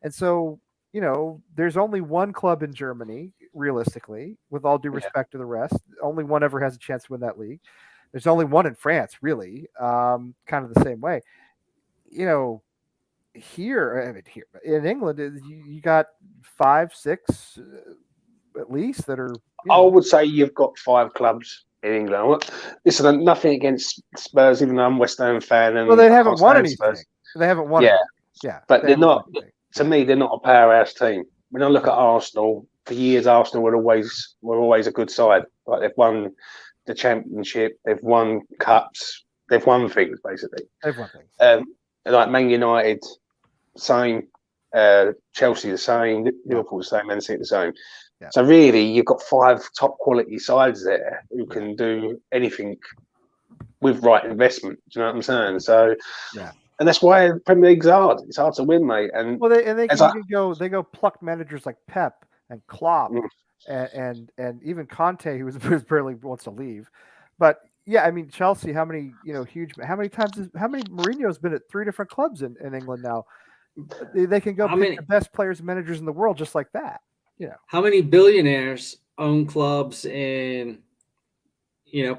And so, there's only one club in Germany, realistically, with all due respect to the rest. Only one ever has a chance to win that league. There's only one in France, really, kind of the same way. Here in England, you got 5, 6 at least that are. I would say you've got 5 clubs in England. Listen, nothing against Spurs, even though I'm a West Ham fan. And they haven't won anything. Spurs. They haven't won. Yeah, but they're not. To me, they're not a powerhouse team. When I look at Arsenal, for years Arsenal were always a good side. Like they've won the Championship, they've won cups, they've won things basically. They've won things. Like Man United, same. Chelsea the same. Liverpool the same. Man City the same. Yeah. So really, you've got 5 top quality sides there who can do anything with right investment. Do you know what I'm saying? So, and that's why the Premier League's hard. It's hard to win, mate. And they go pluck managers like Pep and Klopp and even Conte, who barely wants to leave. But yeah, I mean Chelsea. How many Mourinho's been at 3 different clubs in England now? They can go pick the best players and managers in the world just like that. How many billionaires own clubs in,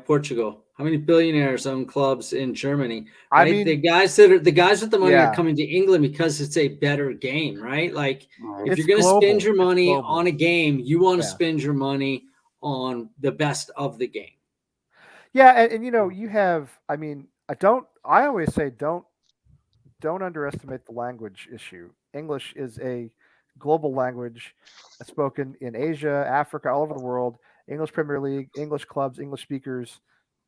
Portugal? How many billionaires own clubs in Germany? Right? I mean, the guys with the money are coming to England because it's a better game, right? Like, if you're going to spend your money on a game, you want to spend your money on the best of the game. Yeah, and you have. I mean, I always say don't don't underestimate the language issue. English is a global language spoken in Asia, Africa, all over the world. English Premier League, English clubs, English speakers.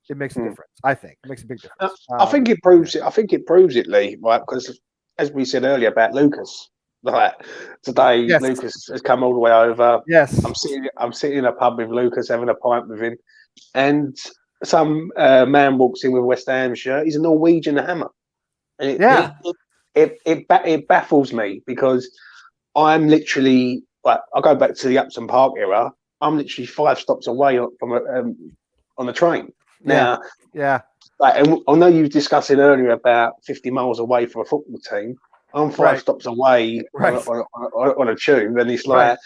It makes a difference. I think it makes a big difference. I think it proves it. I think it proves it, Lee. Right, because as we said earlier about Lucas, right today, Yes. Lucas has come all the way over. Yes. I'm sitting in a pub with Lucas, having a pint with him, and some man walks in with a West Ham shirt. He's a Norwegian hammer, and it baffles me because I'm literally like I go back to the Upton Park era. I'm literally 5 stops away from on the train. Now, like, and I know you were discussing earlier about 50 miles away from a football team. I'm 5 stops away on a tube, and it's like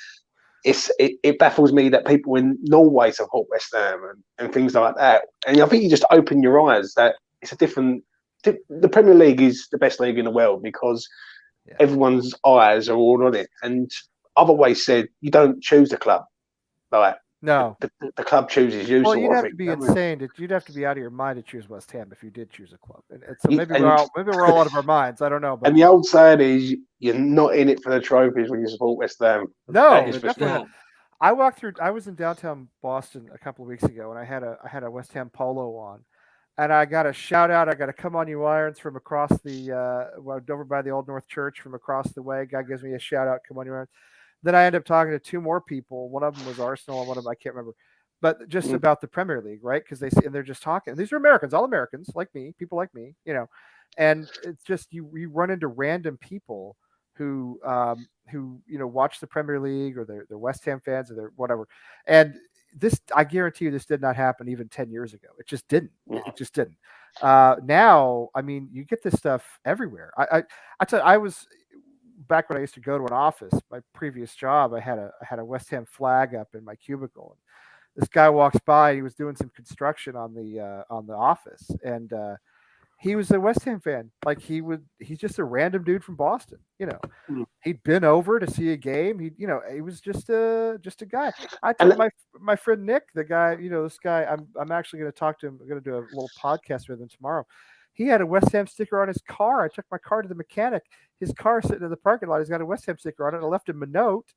it baffles me that people in Norway support West Ham and things like that. And I think you just open your eyes that it's a different. The Premier League is the best league in the world because everyone's eyes are all on it. And I've always said you don't choose the club, like. No, the club chooses you. Well, you'd have to be insane. You'd have to be out of your mind to choose West Ham if you did choose a club. And so maybe we're all out of our minds. I don't know. But... And the old saying is, you're not in it for the trophies when you support West Ham. No, definitely not. I walked through. I was in downtown Boston a couple of weeks ago, and I had a West Ham polo on, and I got a shout out. I got a "Come on, you Irons" from across the over by the Old North Church from across the way. Guy gives me a shout out. "Come on, you Irons." Then I ended up talking to 2 more people. One of them was Arsenal, and one of them I can't remember. But just about the Premier League, right? Because they're just talking. These are Americans, all Americans, like me, people like me, And it's just you run into random people who watch the Premier League or they're West Ham fans or they're whatever. And this, I guarantee you, this did not happen even 10 years ago. It just didn't. It just didn't. Now, I mean, you get this stuff everywhere. I tell you, I was. Back when I used to go to an office, my previous job, I had a West Ham flag up in my cubicle. And this guy walks by. He was doing some construction on the office, and he was a West Ham fan. Like he's just a random dude from Boston. He'd been over to see a game. He was just a guy. I told my friend Nick, the guy, this guy. I'm actually going to talk to him. I'm going to do a little podcast with him tomorrow. He had a West Ham sticker on his car. I took my car to the mechanic. His car sitting in the parking lot. He's got a West Ham sticker on it. I left him a note,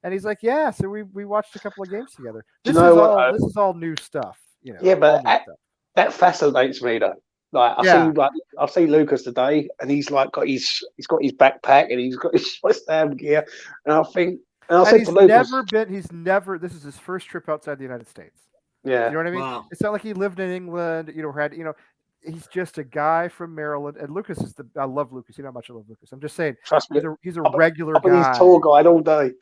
and he's like, "Yeah." So we watched a couple of games together. This is all new stuff. Yeah, but that fascinates me though. Like I see Lucas today, and he's like he's got his backpack and he's got his West Ham gear, and I think he's never. This is his first trip outside the United States. Yeah, you know what I mean. Wow. It's not like he lived in England. He's just a guy from Maryland, and Lucas is I love Lucas. You know how much I love Lucas. I'm just saying, he's a regular guy. He's tour guide all day.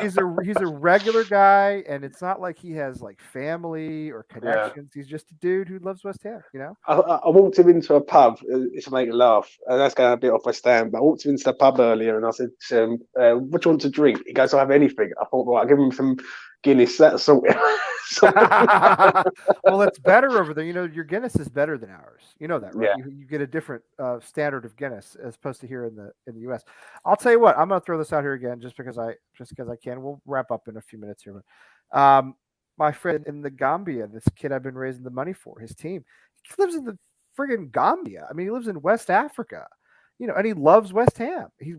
He's a regular guy, and it's not like he has like family or connections. He's just a dude who loves West Ham. I walked him into a pub to make a laugh, and that's going a bit off West Ham. But I walked him into the pub earlier, and I said to him, "What do you want to drink?" He goes, "I have anything." I thought, right, I'll give him some Guinness. That's all. Well, it's better over there. Your Guinness is better than ours. You know that, right? Yeah. You get a different standard of Guinness as opposed to here in the U.S. I'll tell you what. I'm going to throw this out here again, just because I can. We'll wrap up in a few minutes here. But, my friend in the Gambia, this kid I've been raising the money for, his team, he lives in the friggin' Gambia. I mean, he lives in West Africa, and he loves West Ham. He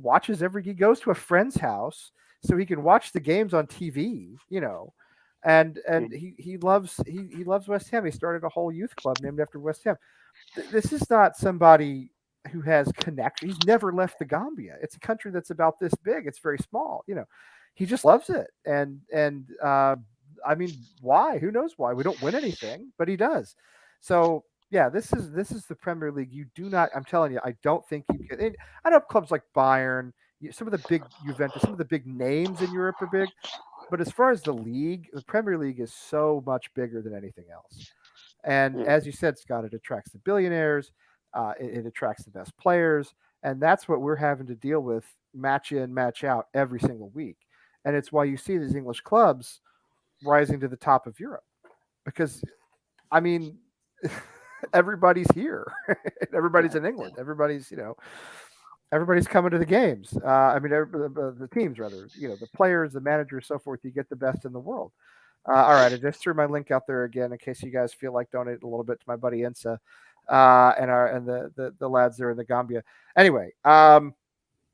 goes to a friend's house so he can watch the games on TV, and he loves West Ham. He started a whole youth club named after West Ham. This is not somebody who has connection. He's never left the Gambia. It's a country that's about this big. It's very small. He just loves it. And I mean, why? Who knows why? We don't win anything, but he does. So yeah, this is the Premier League. You do not. I'm telling you, I don't think you can. I know clubs like Bayern, some of the big Juventus, some of the big names in Europe are big. But as far as the league, the Premier League is so much bigger than anything else. And as you said, Scott, it attracts the billionaires. It attracts the best players. And that's what we're having to deal with match in, match out every single week. And it's why you see these English clubs rising to the top of Europe. Because, I mean, everybody's here. Everybody's in England. Everybody's coming to the games. I mean, the teams, rather, the players, the managers, so forth. You get the best in the world. All right, I just threw my link out there again in case you guys feel like donating a little bit to my buddy Insa. and the lads there in the Gambia. Anyway,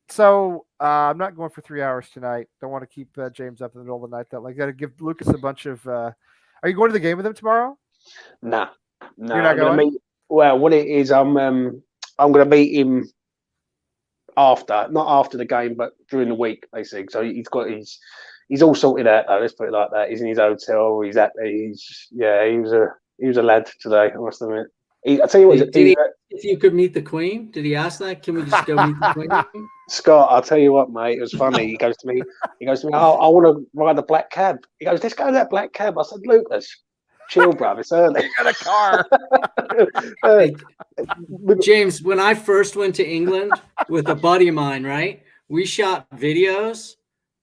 so I'm not going for 3 hours tonight. Don't want to keep James up in the middle of the night. That like got to give Lucas a bunch of. Are you going to the game with him tomorrow? Nah. You're not going? Meet. Well, what it is, I'm going to meet him not after the game, but during the week, basically. So he's all sorted out though. Let's put it like that. He's in his hotel. He was a lad today. I must admit. I tell you what, if you could meet the Queen, did he ask that? Can we just go meet the Queen? Scott, I'll tell you what, mate. It was funny. He goes to me. Oh, I want to ride the black cab. He goes, let's go to that black cab. I said, Lucas, chill, bruv. It's early. You got a car. James, when I first went to England with a buddy of mine, right? We shot videos,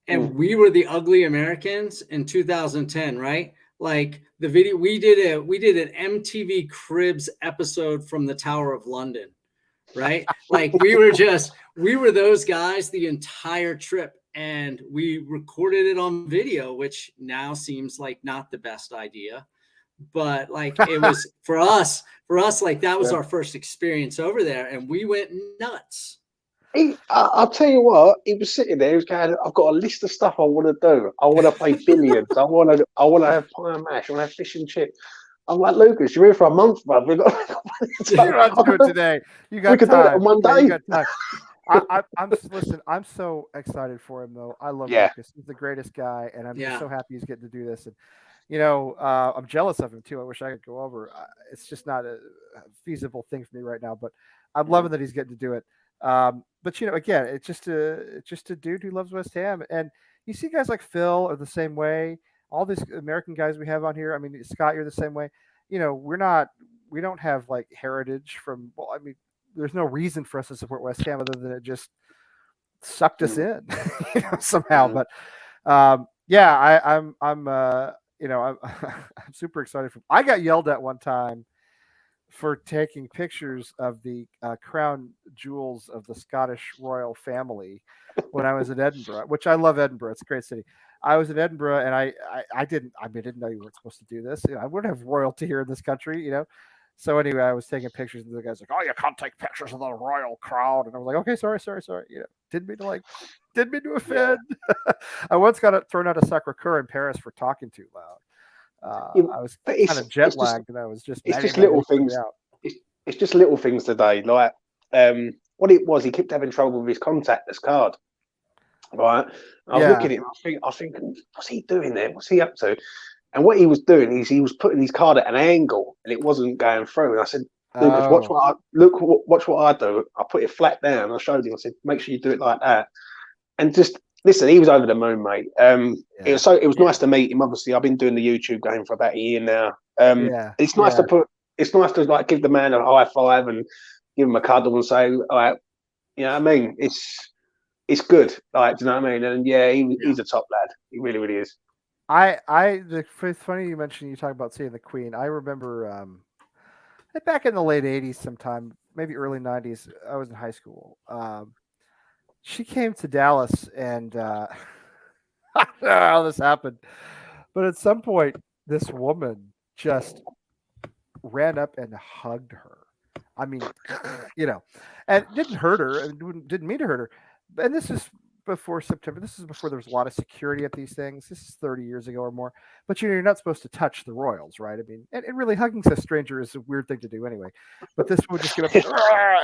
and we were the ugly Americans in 2010, right? Like the video we did an MTV Cribs episode from the Tower of London, right? Like we were those guys the entire trip, and we recorded it on video, which now seems like not the best idea, but like it was for us like that was our first experience over there, and we went nuts. I'll tell you what, he was sitting there, he was going, I've got a list of stuff I want to do. I want to play billiards. I want to have pie and mash. I want to have fish and chips. I'm like, Lucas, you're here for a month, bro. You don't have to do it today. You got we could time. do it on one day. You got time. Listen, I'm so excited for him, though. I love Lucas. He's the greatest guy, and I'm just so happy he's getting to do this. And, I'm jealous of him, too. I wish I could go over. It's just not a feasible thing for me right now, but I'm loving that he's getting to do it. But again, it's just a dude who loves West Ham, and you see guys like Phil are the same way. All these American guys we have on here. I mean, Scott, you're the same way. We don't have like heritage from. Well, I mean, there's no reason for us to support West Ham other than it just sucked us in, somehow. But I'm super excited. I got yelled at one time for taking pictures of the crown jewels of the Scottish royal family when I was in Edinburgh, which I love Edinburgh. It's a great city. I was in Edinburgh, and I didn't know you weren't supposed to do this. I wouldn't have royalty here in this country, So anyway, I was taking pictures, and the guy's like, "Oh, you can't take pictures of the royal crowd," and I was like, "Okay, sorry." Didn't mean to offend. Yeah. I once got thrown out of Sacré-Cœur in Paris for talking too loud. I was kind of jet lagged, and I was just. It's just little things. It's just little things today. Like what it was, he kept having trouble with his contactless card. Right, I was looking at him. I was thinking, what's he doing there? What's he up to? And what he was doing is he was putting his card at an angle, and it wasn't going through. And I said, Lucas, watch what I do. I put it flat down. I showed him. I said, make sure you do it like that. And just listen, he was over the moon, mate. It was nice to meet him. Obviously, I've been doing the YouTube game for about a year now. It's nice to like give the man a high five and give him a cuddle and say, all right, you know what I mean? It's good. Like, do you know what I mean? And he's a top lad. He really, really is. It's funny you mentioned, you talk about seeing the Queen. I remember back in the late 80s sometime, maybe early 90s, I was in high school. She came to Dallas, and I don't know how this happened, but at some point, this woman just ran up and hugged her. I mean, and it didn't hurt her, and didn't mean to hurt her. And this is before September. This is before there was a lot of security at these things. This is 30 years ago or more. But you're not supposed to touch the royals, right? I mean, and really hugging a stranger is a weird thing to do anyway. But this would just get up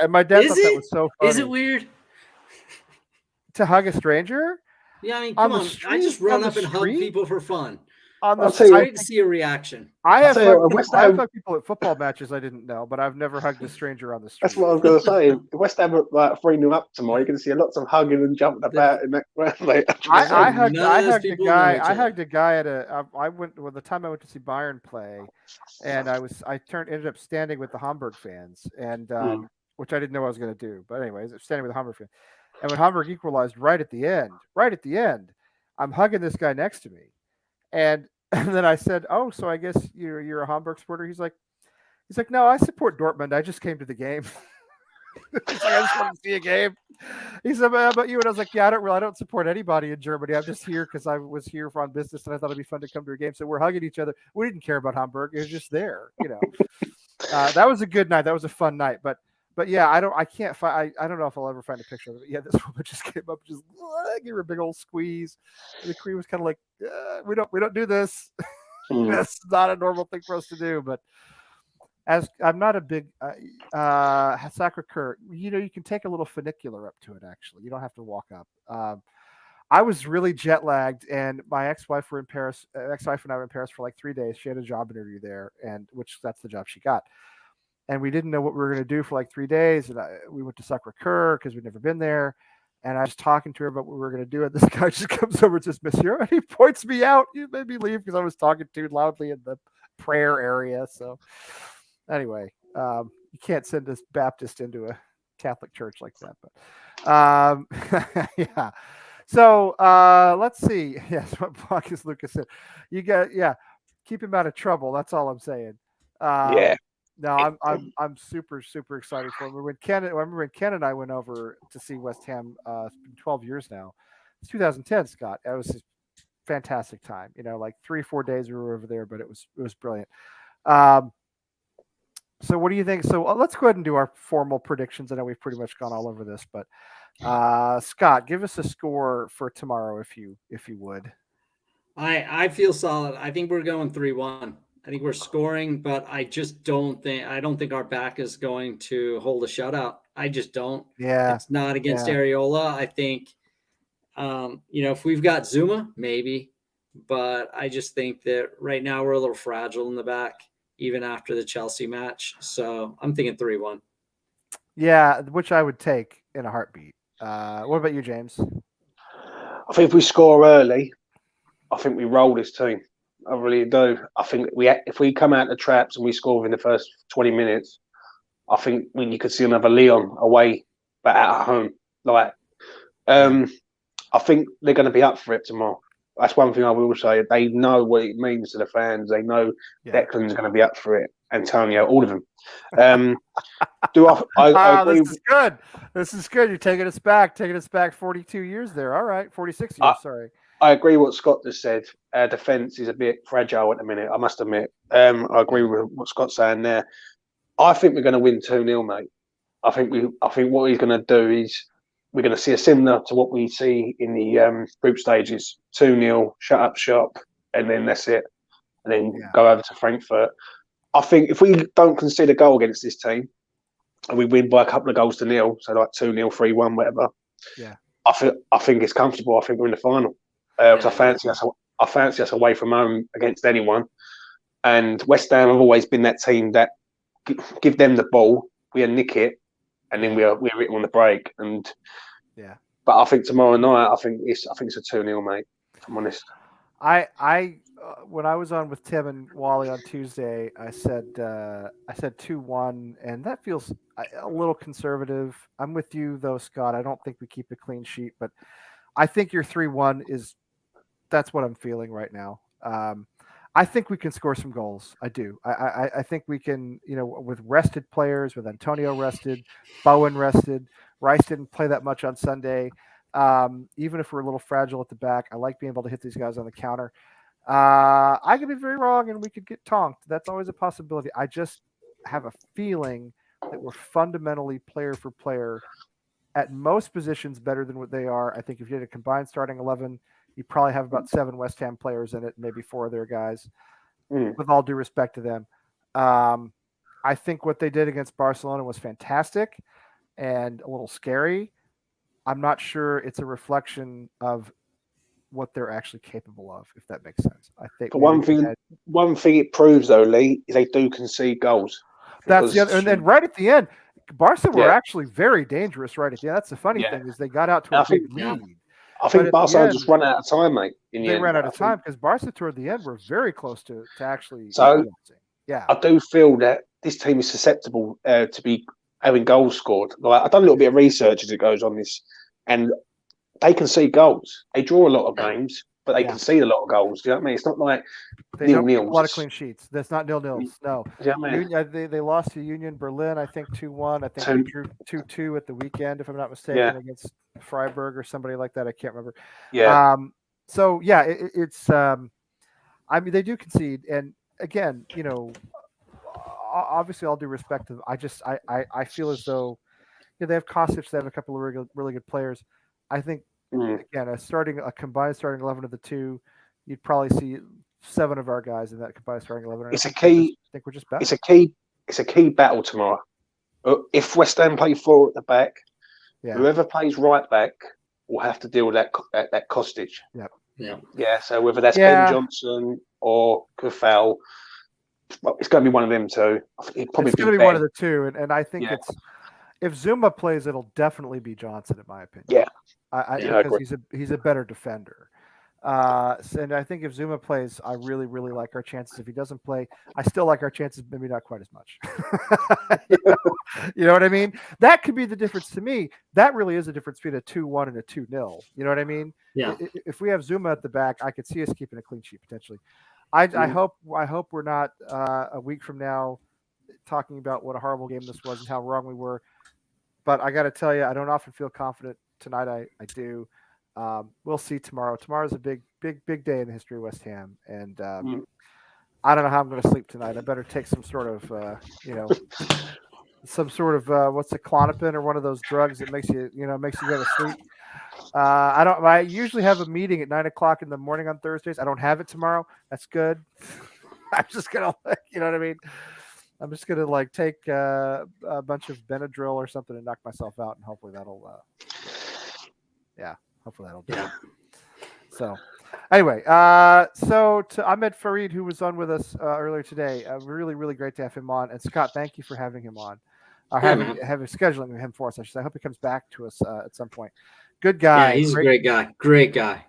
and my dad thought that was so funny. Is it weird to hug a stranger? Yeah, I mean, come on. I just run up and hug people for fun. I wait to see a reaction. I have hugged people at football matches I didn't know, but I've never hugged a stranger on the street. That's what I was going to say. If West Ham are like 3-0 up tomorrow, you're going to see lots of hugging and jumping about in that ground. I hugged a guy at the time I went to see Bayern play, and I ended up standing with the Hamburg fans, and which I didn't know I was going to do. But anyways, standing with the Hamburg fans, and when Hamburg equalized right at the end, I'm hugging this guy next to me. And then I said, "Oh, so I guess you're a Hamburg supporter?" He's like, "No, I support Dortmund. I just came to the game." He's like, "I just wanted to see a game." He said, "How about you?" And I was like, "Yeah, I don't support anybody in Germany. I'm just here because I was here on business, and I thought it'd be fun to come to a game." So we're hugging each other. We didn't care about Hamburg. It was just there, That was a good night. That was a fun night. But yeah, I can't find. I don't know if I'll ever find a picture of it. Yeah, this woman just came up, just gave her a big old squeeze. And the queen was kind of like, we don't do this. That's not a normal thing for us to do. But as I'm not a big Sacré-Cœur, you can take a little funicular up to it. Actually, you don't have to walk up. I was really jet lagged, and my ex-wife were in Paris. Ex-wife and I were in Paris for like 3 days. She had a job interview there, and that's the job she got. And we didn't know what we were going to do for like 3 days. And we went to Sacré-Cœur because we'd never been there. And I was talking to her about what we were going to do. And this guy just comes over and says, Monsieur, and he points me out. He made me leave because I was talking too loudly in the prayer area. So anyway, you can't send this Baptist into a Catholic church like that. But yeah. So let's see. Yes, what Marcus Lucas said. Keep him out of trouble. That's all I'm saying. Yeah. No, I'm super excited for him. I remember when Ken and I went over to see West Ham. It's been 12 years now. It's 2010, Scott. It was a fantastic time. Like 3-4 days we were over there, but it was brilliant. So what do you think? So let's go ahead and do our formal predictions. I know we've pretty much gone all over this, but Scott, give us a score for tomorrow if you would. I feel solid. I think we're going 3-1. I think we're scoring, but I don't think our back is going to hold a shutout. I just don't. Yeah. It's not against Areola. I think, if we've got Zuma, maybe, but I just think that right now we're a little fragile in the back, even after the Chelsea match. So I'm thinking 3-1. Yeah, which I would take in a heartbeat. What about you, James? I think if we score early, I think we roll this team. I really do. I think if we come out the traps and we score within the first 20 minutes, I think you could see another Lyon away, but at home. I think they're going to be up for it tomorrow. That's one thing I will say. They know what it means to the fans. They know Declan's going to be up for it. Antonio, all of them. I agree. This is good. This is good. You're taking us back 42 years there. All right, 46 years. Sorry. I agree with what Scott just said. Defence is a bit fragile at the minute, I must admit. I agree with what Scott's saying there. I think we're going to win 2-0, mate. I think what he's going to do is we're going to see a similar to what we see in the group stages. 2-0, shut up shop, and then that's it. And then go over to Frankfurt. I think if we don't concede a goal against this team and we win by a couple of goals to nil, so like 2-0, 3-1, whatever. Yeah. I think it's comfortable. I think we're in the final. Because I fancy us away from home against anyone. And West Ham have always been that team that give them the ball, we nick it, and then we're written on the break. And but I think tomorrow night, I think it's a 2-0, mate. If I'm honest. I when I was on with Tim and Wally on Tuesday, I said 2-1, and that feels a little conservative. I'm with you though, Scott. I don't think we keep a clean sheet, but I think your 3-1 that's what I'm feeling right now. I think we can score some goals. I do. I think we can, with rested players, with Antonio rested, Bowen rested, Rice didn't play that much on Sunday. Even if we're a little fragile at the back, I like being able to hit these guys on the counter. I could be very wrong and we could get tonked. That's always a possibility. I just have a feeling that we're fundamentally player for player at most positions better than what they are. I think if you had a combined starting 11, you probably have about 7 West Ham players in it, maybe 4 of their guys, with all due respect to them. I think what they did against Barcelona was fantastic and a little scary. I'm not sure it's a reflection of what they're actually capable of, if that makes sense. I think one thing it proves, though, Lee, is they do concede goals. That's the other, and then right at the end, Barca were actually very dangerous right at the end. That's the funny thing is they got out to a big lead. I think Barca just run out of time, mate. They ran out of time because Barca toward the end were very close to actually. So I do feel that this team is susceptible to be having goals scored. Like I've done a little bit of research as it goes on this, and they concede goals. They draw a lot of games, but they concede a lot of goals. Do you know what I mean? It's not like they don't get a lot of clean sheets. That's not nil-nils. No. Do you know what I mean? They lost to Union Berlin, I think 2-1. I think they drew 2-2 at the weekend, if I'm not mistaken, against Freiburg or somebody like that. I can't remember. Yeah. So yeah, it's. I mean, they do concede, and again, obviously all due respect to them, I feel as though they have Kostic, they have a couple of really good players. I think again, a combined starting 11 of the two, you'd probably see 7 of our guys in that combined starting 11. It's a key. I think we're just better. It's a key battle tomorrow. If West Ham play 4 at the back, whoever plays right back will have to deal with that Kostic. Yeah. So whether that's Ben Johnson or Kufal, it's going to be one of them two. It's going to be one of the two, and I think it's if Zuma plays, it'll definitely be Johnson, in my opinion. Yeah, because he's a better defender. And I think if Zuma plays, I really, really like our chances. If he doesn't play, I still like our chances, maybe not quite as much. You know what I mean? That could be the difference to me. That really is the difference between a 2-1 and a 2-0. You know what I mean? Yeah. If we have Zuma at the back, I could see us keeping a clean sheet potentially. I hope we're not a week from now talking about what a horrible game this was and how wrong we were. But I got to tell you, I don't often feel confident. Tonight I do. We'll see tomorrow. Tomorrow's a big day in the history of West Ham, and I don't know how I'm going to sleep tonight. I better take some sort of what's it, Klonopin or one of those drugs that makes you go to sleep. I usually have a meeting at 9:00 in the morning on Thursdays. I don't have it tomorrow. That's good. I'm just gonna, you know what I mean. I'm just gonna take a bunch of Benadryl or something and knock myself out, and hopefully that'll do it. So anyway, so to Ahmed Farid, who was on with us earlier today, really, really great to have him on. And Scott, thank you for having him on. Having scheduling him for us, I should say. I hope he comes back to us at some point. Good guy. Yeah, he's a great guy. Great guy.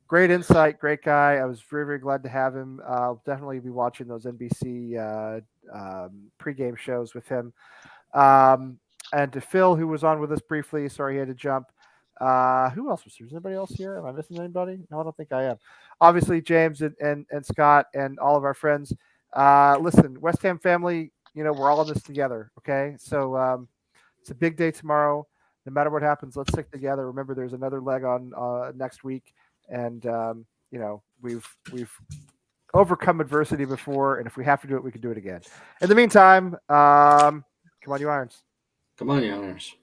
Great insight. Great guy. I was very, very glad to have him. I'll definitely be watching those NBC pregame shows with him. And to Phil, who was on with us briefly, sorry he had to jump. Who else was there? Is anybody else here? Am I missing anybody? No, I don't think I am. Obviously, James and Scott and all of our friends. Listen, West Ham family, we're all in this together. Okay. So it's a big day tomorrow. No matter what happens, let's stick together. Remember, there's another leg on next week. And, we've overcome adversity before. And if we have to do it, we can do it again. In the meantime, come on, you Irons. Come on, you Irons.